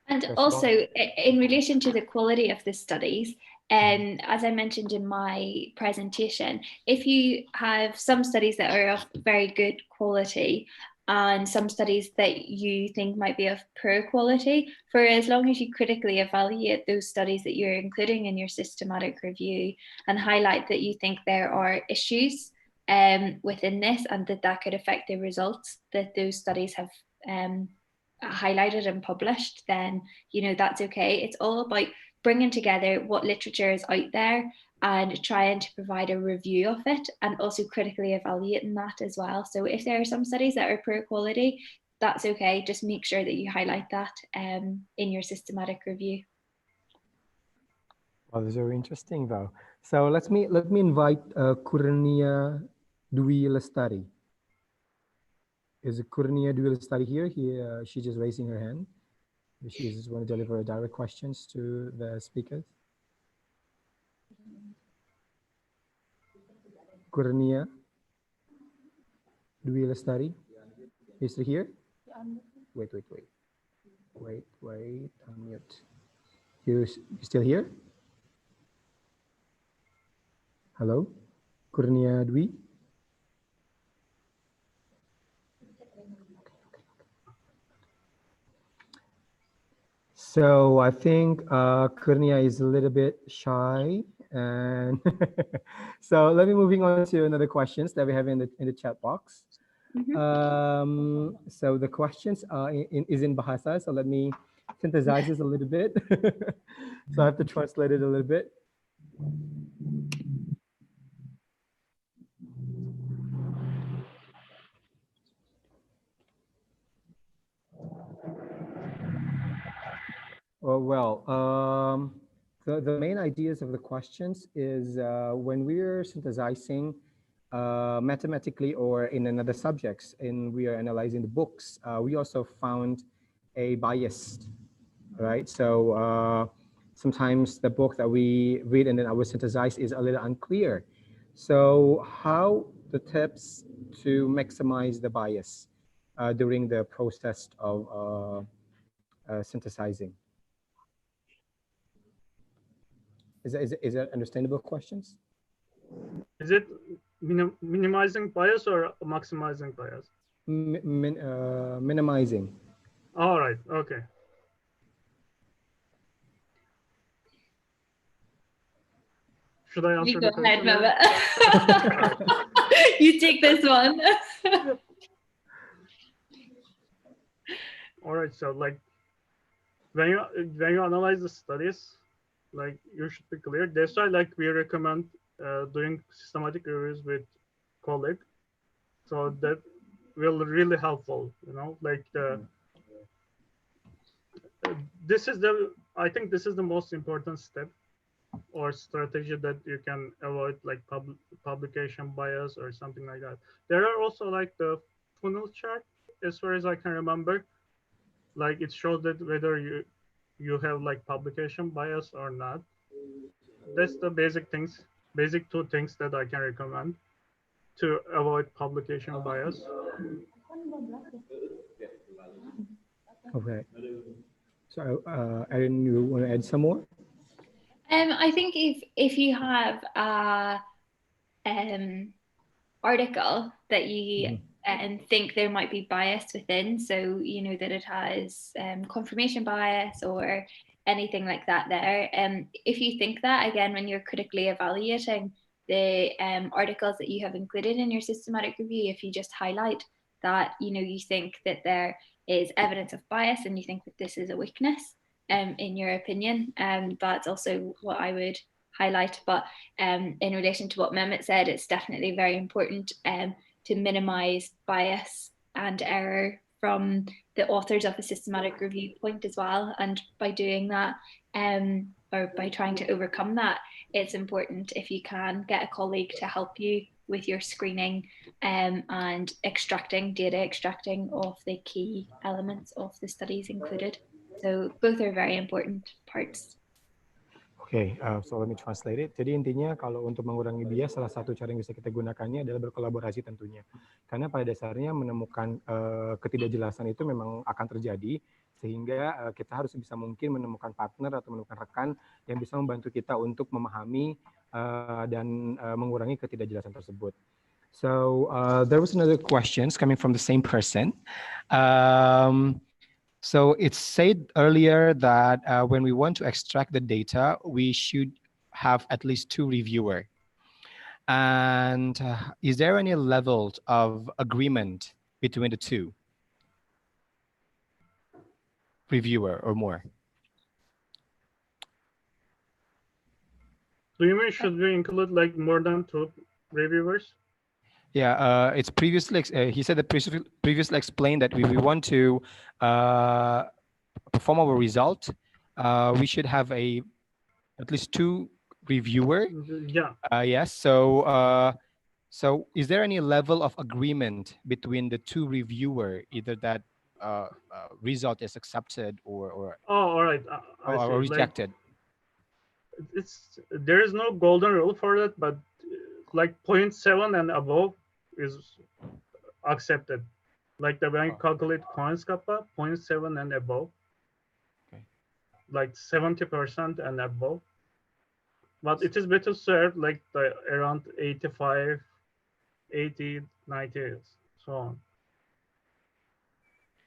[SPEAKER 6] And also, in relation to the quality of the studies, as I mentioned in my presentation, if you have some studies that are of very good quality and some studies that you think might be of poor quality, for as long as you critically evaluate those studies that you're including in your systematic review and highlight that you think there are issues within this and that could affect the results that those studies have highlighted and published, then that's okay. It's all about bringing together what literature is out there and trying to provide a review of it and also critically evaluating that as well. So if there are some studies that are poor quality, that's okay. Just make sure that you highlight that in your systematic review.
[SPEAKER 7] Well, that's very interesting though. So let me invite Kurnia Dwi Lestari. Is Kurnia Dwi Lestari here? She's just raising her hand. She just want to deliver direct questions to the speakers. Kurnia Dwi Lestari, is she here? Wait, unmute. You still here? Hello, Kurnia Dwi? So I think Kurnia is a little bit shy, and so let me moving on to another questions that we have in the chat box. So the questions is in Bahasa, so let me synthesize this a little bit. So I have to translate it a little bit. Oh, well, the main ideas of the questions is when we're synthesizing mathematically or in another subjects and we are analyzing the books, we also found a bias, right? So sometimes the book that we read and then I will synthesize is a little unclear. So how the tips to maximize the bias during the process of synthesizing? Is that understandable questions?
[SPEAKER 8] Is it minimizing bias or maximizing bias?
[SPEAKER 7] Minimizing.
[SPEAKER 8] All right, okay. Should I answer the question?
[SPEAKER 6] You take this one.
[SPEAKER 8] All right, so like when you analyze the studies, like you should be clear. That's why like we recommend doing systematic reviews with colleague, so that will really helpful. Like I think this is the most important step or strategy that you can avoid like publication bias or something like that. There are also like the funnel chart, as far as I can remember. Like it shows that whether you have like publication bias or not. That's the basic two things that I can recommend to avoid publication bias.
[SPEAKER 7] Okay. So, Erin, you want to add some more?
[SPEAKER 6] I think if you have a article that you think there might be bias within, so you know that it has confirmation bias or anything like that there. If you think that, again, when you're critically evaluating the articles that you have included in your systematic review, if you just highlight that, you know, you think that there is evidence of bias and you think that this is a weakness in your opinion, that's also what I would highlight. But in relation to what Mehmet said, it's definitely very important to minimize bias and error from the authors of a systematic review point as well. And by doing that, or by trying to overcome that, it's important if you can get a colleague to help you with your screening and data extracting of the key elements of the studies included. So both are very important parts.
[SPEAKER 7] Okay, so let me translate it. Jadi intinya kalau untuk mengurangi bias, salah satu cara yang bisa kita gunakannya adalah berkolaborasi tentunya. Karena pada dasarnya menemukan ketidakjelasan itu memang akan terjadi, sehingga kita harus bisa mungkin menemukan partner atau menemukan rekan yang bisa membantu kita untuk memahami dan mengurangi ketidakjelasan tersebut. So there was another questions coming from the same person. So it's said earlier that when we want to extract the data, we should have at least 2 reviewers. And is there any level of agreement between the 2 reviewer or more?
[SPEAKER 8] Do you mean should we include like more than 2 reviewers?
[SPEAKER 7] Yeah, it's previously, he said that previously explained that we want to perform our result, we should have at least 2 reviewer.
[SPEAKER 8] Yeah.
[SPEAKER 7] Yes. So, so is there any level of agreement between the 2 reviewer, either that result is accepted or
[SPEAKER 8] all right,
[SPEAKER 7] or rejected?
[SPEAKER 8] Like, there is no golden rule for that, but like 0.7 and above is accepted. Like the when you calculate coins kappa, 0.7 and above.
[SPEAKER 7] Okay.
[SPEAKER 8] Like 70% and above. But it is better served like around 85, 80, 90, so on.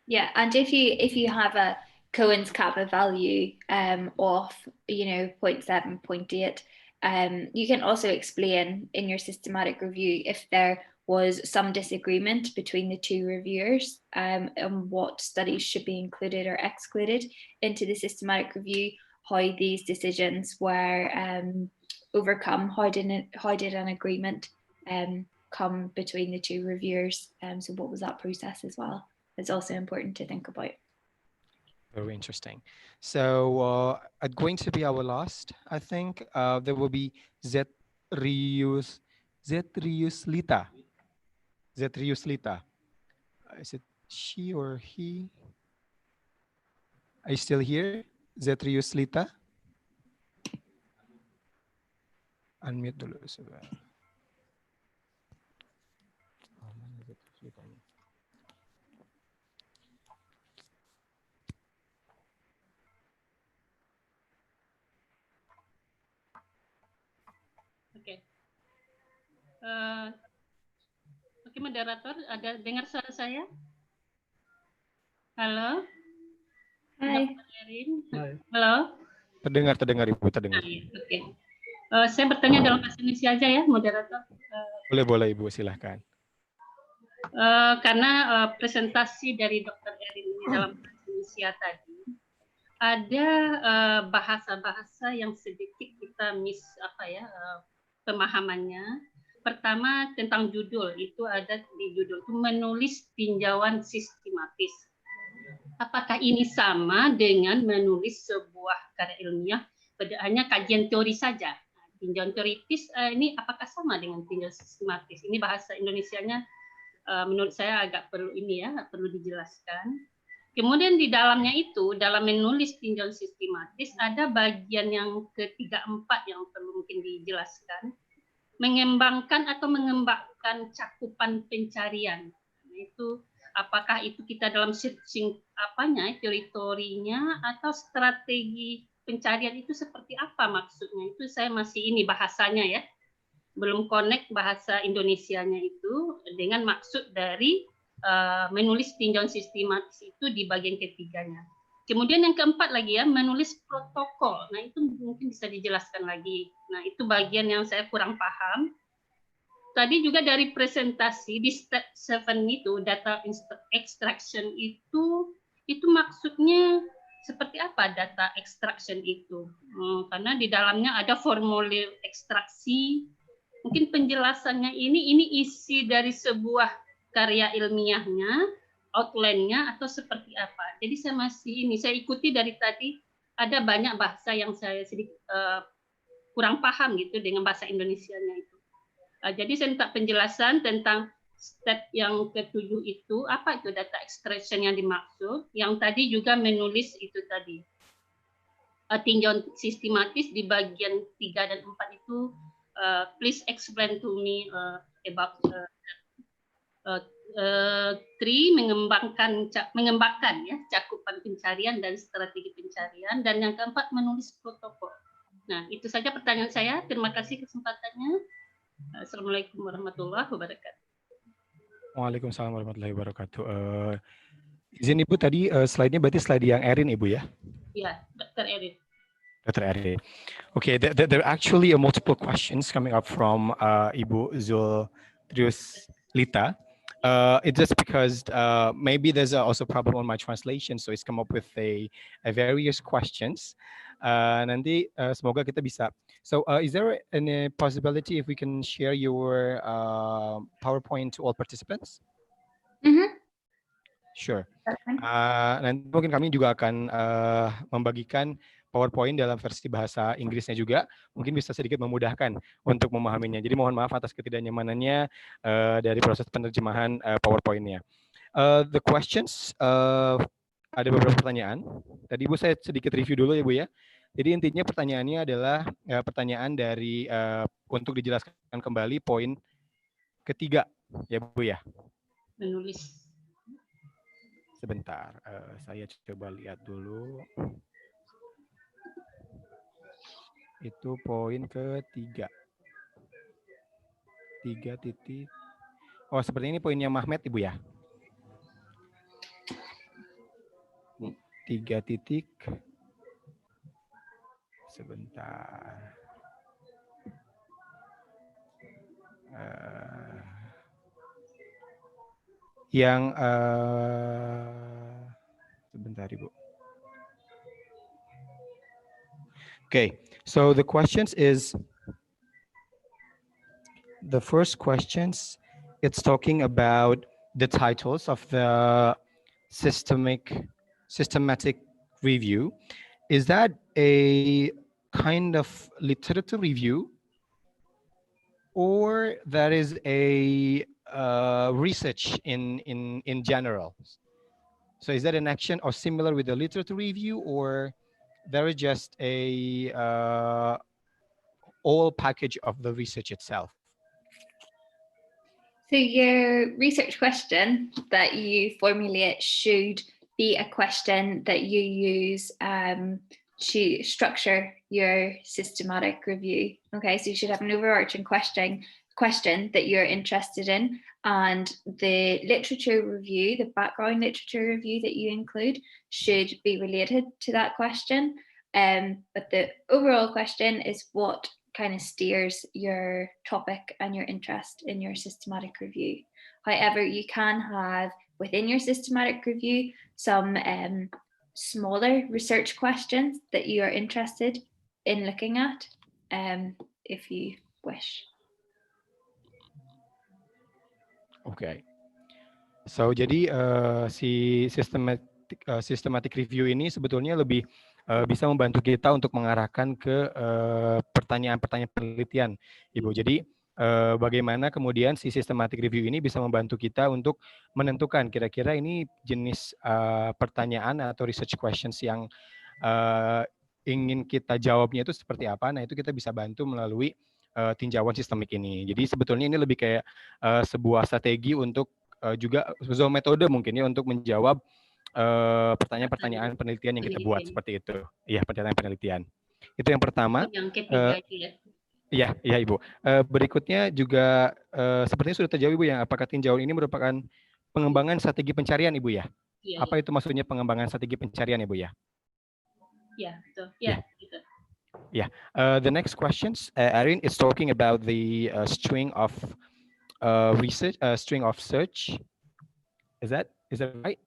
[SPEAKER 6] Yeah, and if you have a Cohen's kappa value of 0.7, 0.8, you can also explain in your systematic review if there was some disagreement between the 2 reviewers on what studies should be included or excluded into the systematic review, how these decisions were overcome, how did an agreement come between the 2 reviewers, so what was that process as well? It's also important to think about.
[SPEAKER 7] Very interesting. So it's going to be our last, I think. There will be Zetrius Lita. Zetrius Lita. Is it she or he? Are you still here? Zetrius Lita? Unmute dulu.
[SPEAKER 9] Oke. Oke, moderator, ada dengar suara saya? Halo?
[SPEAKER 6] Hai.
[SPEAKER 9] Halo?
[SPEAKER 7] Terdengar Ibu, terdengar.
[SPEAKER 9] Oke. Saya bertanya dalam bahasa Indonesia aja ya, moderator.
[SPEAKER 7] Boleh Ibu, silahkan.
[SPEAKER 9] Karena presentasi dari Dr. Erin ini dalam bahasa Indonesia tadi, ada bahasa-bahasa yang sedikit kita pemahamannya. Pertama tentang judul, itu ada di judul itu menulis tinjauan sistematis. Apakah ini sama dengan menulis sebuah karya ilmiah pada hanya kajian teori saja? Tinjauan teoritis ini apakah sama dengan tinjauan sistematis? Ini bahasa Indonesianya menurut saya agak perlu dijelaskan. Kemudian di dalamnya itu, dalam menulis tinjauan sistematis ada bagian yang ketiga, 4 yang perlu mungkin dijelaskan. Mengembangkan atau mengembangkan cakupan pencarian. Itu apakah itu kita dalam searching teritorinya atau strategi pencarian itu seperti apa maksudnya, itu saya masih ini bahasanya ya, belum connect bahasa Indonesianya itu dengan maksud dari menulis tinjauan sistematis itu di bagian ketiganya. Kemudian yang keempat lagi ya, menulis protokol. Nah itu mungkin bisa dijelaskan lagi. Nah itu bagian yang saya kurang paham. Tadi juga dari presentasi di step 7 itu, data extraction itu maksudnya seperti apa data extraction itu? Karena di dalamnya ada formulir ekstraksi. Mungkin penjelasannya ini isi dari sebuah karya ilmiahnya, outline-nya atau seperti apa. Jadi saya ikuti dari tadi, ada banyak bahasa yang saya sedikit kurang paham gitu dengan bahasa Indonesianya itu. Jadi saya minta penjelasan tentang step yang ketujuh itu, apa itu data extraction yang dimaksud, yang tadi juga menulis itu tadi. Tinjauan sistematis di bagian 3 dan 4 itu, please explain to me about mengembangkan ya cakupan pencarian dan strategi pencarian, dan yang keempat menulis protokol. Nah itu saja pertanyaan saya. Terima kasih kesempatannya. Assalamualaikum warahmatullahi wabarakatuh.
[SPEAKER 7] Waalaikumsalam warahmatullahi wabarakatuh. Izin Ibu tadi slide-nya berarti slide yang Erin Ibu ya?
[SPEAKER 9] Iya, Dr. Erin.
[SPEAKER 7] Dr. Erin. Okay, there are actually multiple questions coming up from Ibu Zultrius Lita. It's just because maybe there's also a problem on my translation, so it's come up with a various questions. Nanti semoga kita bisa. So is there any possibility if we can share your PowerPoint to all participants? Sure. Nanti mungkin kami juga akan membagikan PowerPoint dalam versi bahasa Inggrisnya juga, mungkin bisa sedikit memudahkan untuk memahaminya. Jadi mohon maaf atas ketidaknyamanannya dari proses penerjemahan PowerPoint-nya. The questions, ada beberapa pertanyaan. Tadi Ibu saya sedikit review dulu ya Bu ya. Jadi intinya pertanyaannya adalah pertanyaan dari untuk dijelaskan kembali poin ketiga ya Bu ya.
[SPEAKER 9] Menulis.
[SPEAKER 7] Sebentar, saya coba lihat dulu. Itu poin ketiga. 3 titik. Oh, seperti ini poinnya Mahmed Ibu ya. 3 titik. Sebentar. Sebentar Ibu. Okay, so the questions is, the first questions, it's talking about the titles of the systematic review. Is that a kind of literature review, or that is a research in general? So is that an action or similar with the literature review, or there is just a all package of the research itself?
[SPEAKER 6] So your research question that you formulate should be a question that you use to structure your systematic review. Okay, so you should have an overarching question that you're interested in, and the literature review, the background literature review that you include should be related to that question. But the overall question is what kind of steers your topic and your interest in your systematic review. However, you can have within your systematic review some smaller research questions that you are interested in looking at, if you wish.
[SPEAKER 7] Okay. So jadi si systematic review ini sebetulnya lebih bisa membantu kita untuk mengarahkan ke pertanyaan-pertanyaan penelitian, Ibu. Jadi bagaimana kemudian si systematic review ini bisa membantu kita untuk menentukan kira-kira ini jenis pertanyaan atau research questions yang ingin kita jawabnya itu seperti apa. Nah, itu kita bisa bantu melalui tinjauan sistemik ini. Jadi sebetulnya ini lebih kayak sebuah strategi untuk juga sebuah metode mungkin ya untuk menjawab pertanyaan-pertanyaan penelitian yang kita buat seperti itu. Iya, pertanyaan penelitian. Itu yang pertama.
[SPEAKER 9] Yang ketiga itu ya.
[SPEAKER 7] Iya, iya Ibu. Berikutnya juga sepertinya sudah terjawab Ibu ya, apakah tinjauan ini merupakan pengembangan strategi pencarian Ibu ya?
[SPEAKER 9] Iya,
[SPEAKER 7] Apa itu maksudnya pengembangan strategi pencarian Ibu ya?
[SPEAKER 9] iya, betul. Ya, gitu.
[SPEAKER 7] Yeah. The next questions, Erin, is talking about the string of research, string of search. Is that right?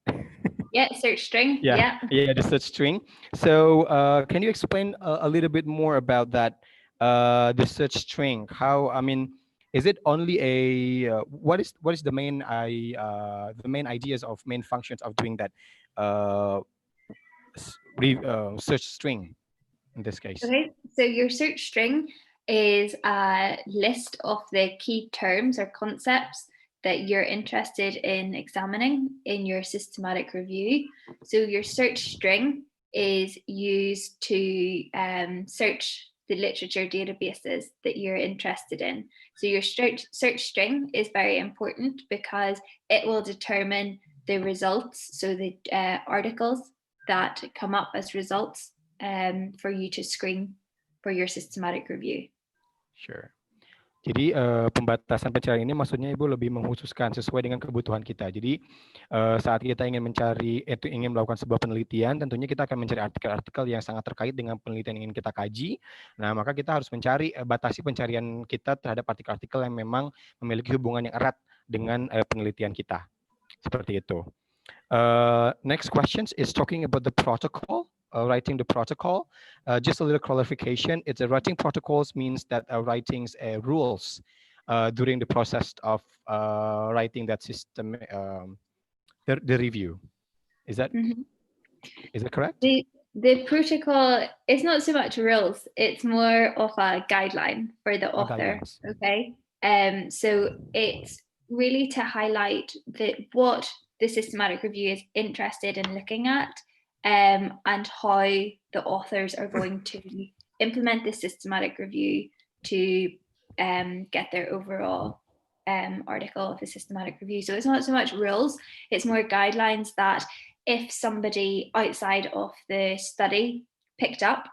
[SPEAKER 6] Yeah, search string.
[SPEAKER 7] Yeah, the search string. So can you explain a little bit more about that, the search string? How, I mean, is it only a what is the main ideas of main functions of doing that search string in this case?
[SPEAKER 6] Okay, so your search string is a list of the key terms or concepts that you're interested in examining in your systematic review. So your search string is used to search the literature databases that you're interested in. So your search string is very important because it will determine the results, so the articles that come up as results for you to screen for your systematic review.
[SPEAKER 7] Sure. Jadi pembatasan pencarian ini maksudnya Ibu lebih mengkhususkan sesuai dengan kebutuhan kita. Jadi saat kita ingin melakukan sebuah penelitian, tentunya kita akan mencari artikel-artikel yang sangat terkait dengan penelitian yang ingin kita kaji. Nah, maka kita harus batasi pencarian kita terhadap artikel-artikel yang memang memiliki hubungan yang erat dengan penelitian kita. Seperti itu. Next questions is talking about the protocol. Writing the protocol. Just a little clarification. It's writing protocols means that writing rules during the process of writing that system, the review. Is that correct?
[SPEAKER 6] The protocol is not so much rules. It's more of a guideline for the author. Okay. So it's really to highlight what the systematic review is interested in looking at. And how the authors are going to implement the systematic review to get their overall article of the systematic review. So it's not so much rules, it's more guidelines that if somebody outside of the study picked up,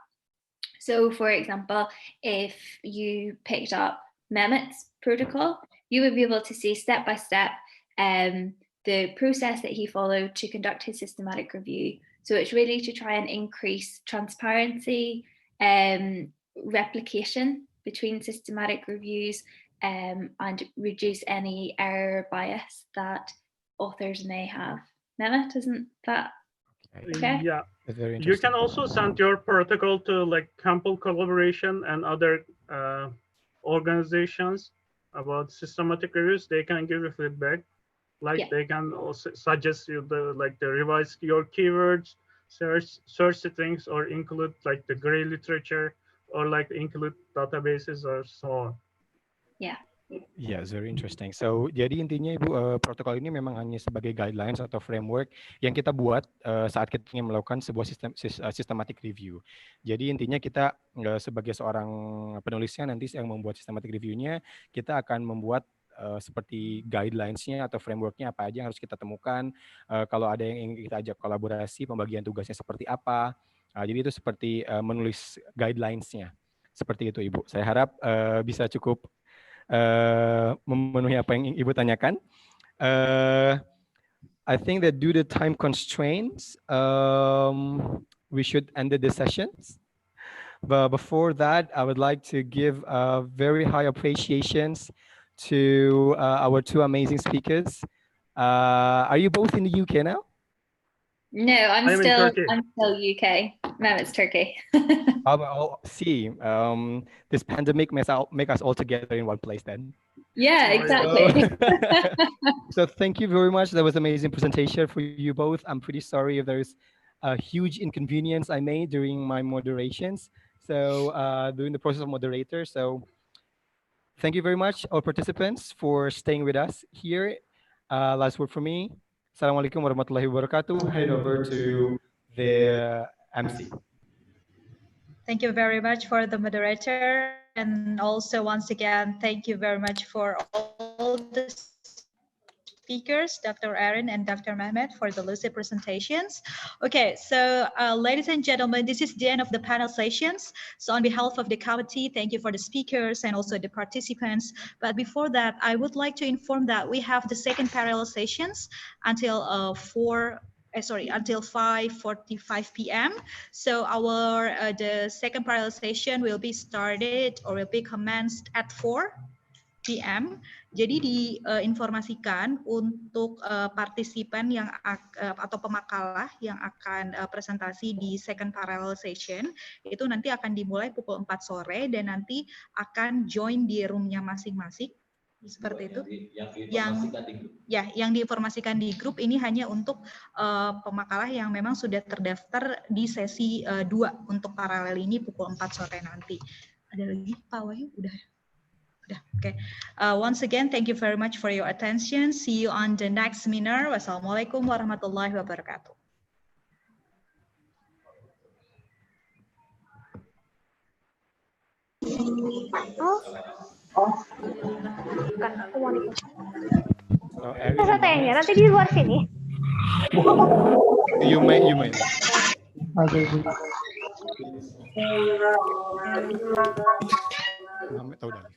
[SPEAKER 6] so for example, if you picked up Mehmet's protocol, you would be able to see step by step the process that he followed to conduct his systematic review. So it's really to try and increase transparency, replication between systematic reviews, and reduce any error bias that authors may have. Mehmet, isn't that okay?
[SPEAKER 8] Yeah. You can also send your protocol to like Campbell Collaboration and other organizations about systematic reviews. They can give you feedback. Like they can also suggest you the revise your keywords, search strings, or include like the gray literature, or like include databases or so on.
[SPEAKER 6] Yeah.
[SPEAKER 7] Yeah, very interesting. So, jadi intinya Ibu, protokol ini memang hanya sebagai guidelines atau framework yang kita buat saat kita ingin melakukan sebuah systematic review. Jadi intinya kita sebagai seorang penulisnya nanti yang membuat systematic review-nya, kita akan membuat seperti guidelines-nya atau framework-nya apa aja yang harus kita temukan. Kalau ada yang ingin kita ajak kolaborasi, pembagian tugasnya seperti apa. Jadi itu seperti menulis guidelines-nya. Seperti itu Ibu. Saya harap bisa cukup memenuhi apa yang Ibu tanyakan. I think that due to time constraints, we should end the sessions. But before that, I would like to give very high appreciations to our two amazing speakers. Are you both in the UK now?
[SPEAKER 6] No, I'm still UK. No, it's Turkey.
[SPEAKER 7] See, this pandemic make us all together in one place then.
[SPEAKER 6] Yeah, exactly.
[SPEAKER 7] So thank you very much. That was an amazing presentation for you both. I'm pretty sorry if there's a huge inconvenience I made during my moderations. So during the process of moderator. So thank you very much, all participants, for staying with us here. Last word from me. Assalamualaikum warahmatullahi wabarakatuh. Hand over to the MC.
[SPEAKER 2] Thank you very much for the moderator. And also once again, thank you very much for all the speakers speakers, Dr. Aaron and Dr. Mehmet, for the lucid presentations. Okay, so ladies and gentlemen, this is the end of the panel sessions. So on behalf of the committee, thank you for the speakers and also the participants. But before that, I would like to inform that we have the second parallel sessions until until 5:45 p.m. So our the second parallel session will be started or will be commenced at 4 p.m. Jadi diinformasikan untuk partisipan yang atau pemakalah yang akan presentasi di second parallel session itu nanti akan dimulai pukul 4 sore dan nanti akan join di roomnya masing-masing seperti itu. Yang diinformasikan di grup ini hanya untuk pemakalah yang memang sudah terdaftar di sesi 2 untuk paralel ini pukul 4 sore nanti. Ada lagi Pak Wahyu? Udah. Okay. Once again, thank you very much for your attention. See you on the next seminar. Wassalamualaikum warahmatullahi wabarakatuh.
[SPEAKER 10] Kan aku mau nih.
[SPEAKER 7] Saya
[SPEAKER 10] tanya nanti di luar sini.
[SPEAKER 7] You may.
[SPEAKER 10] Oke.
[SPEAKER 7] Muhammad tahu dah.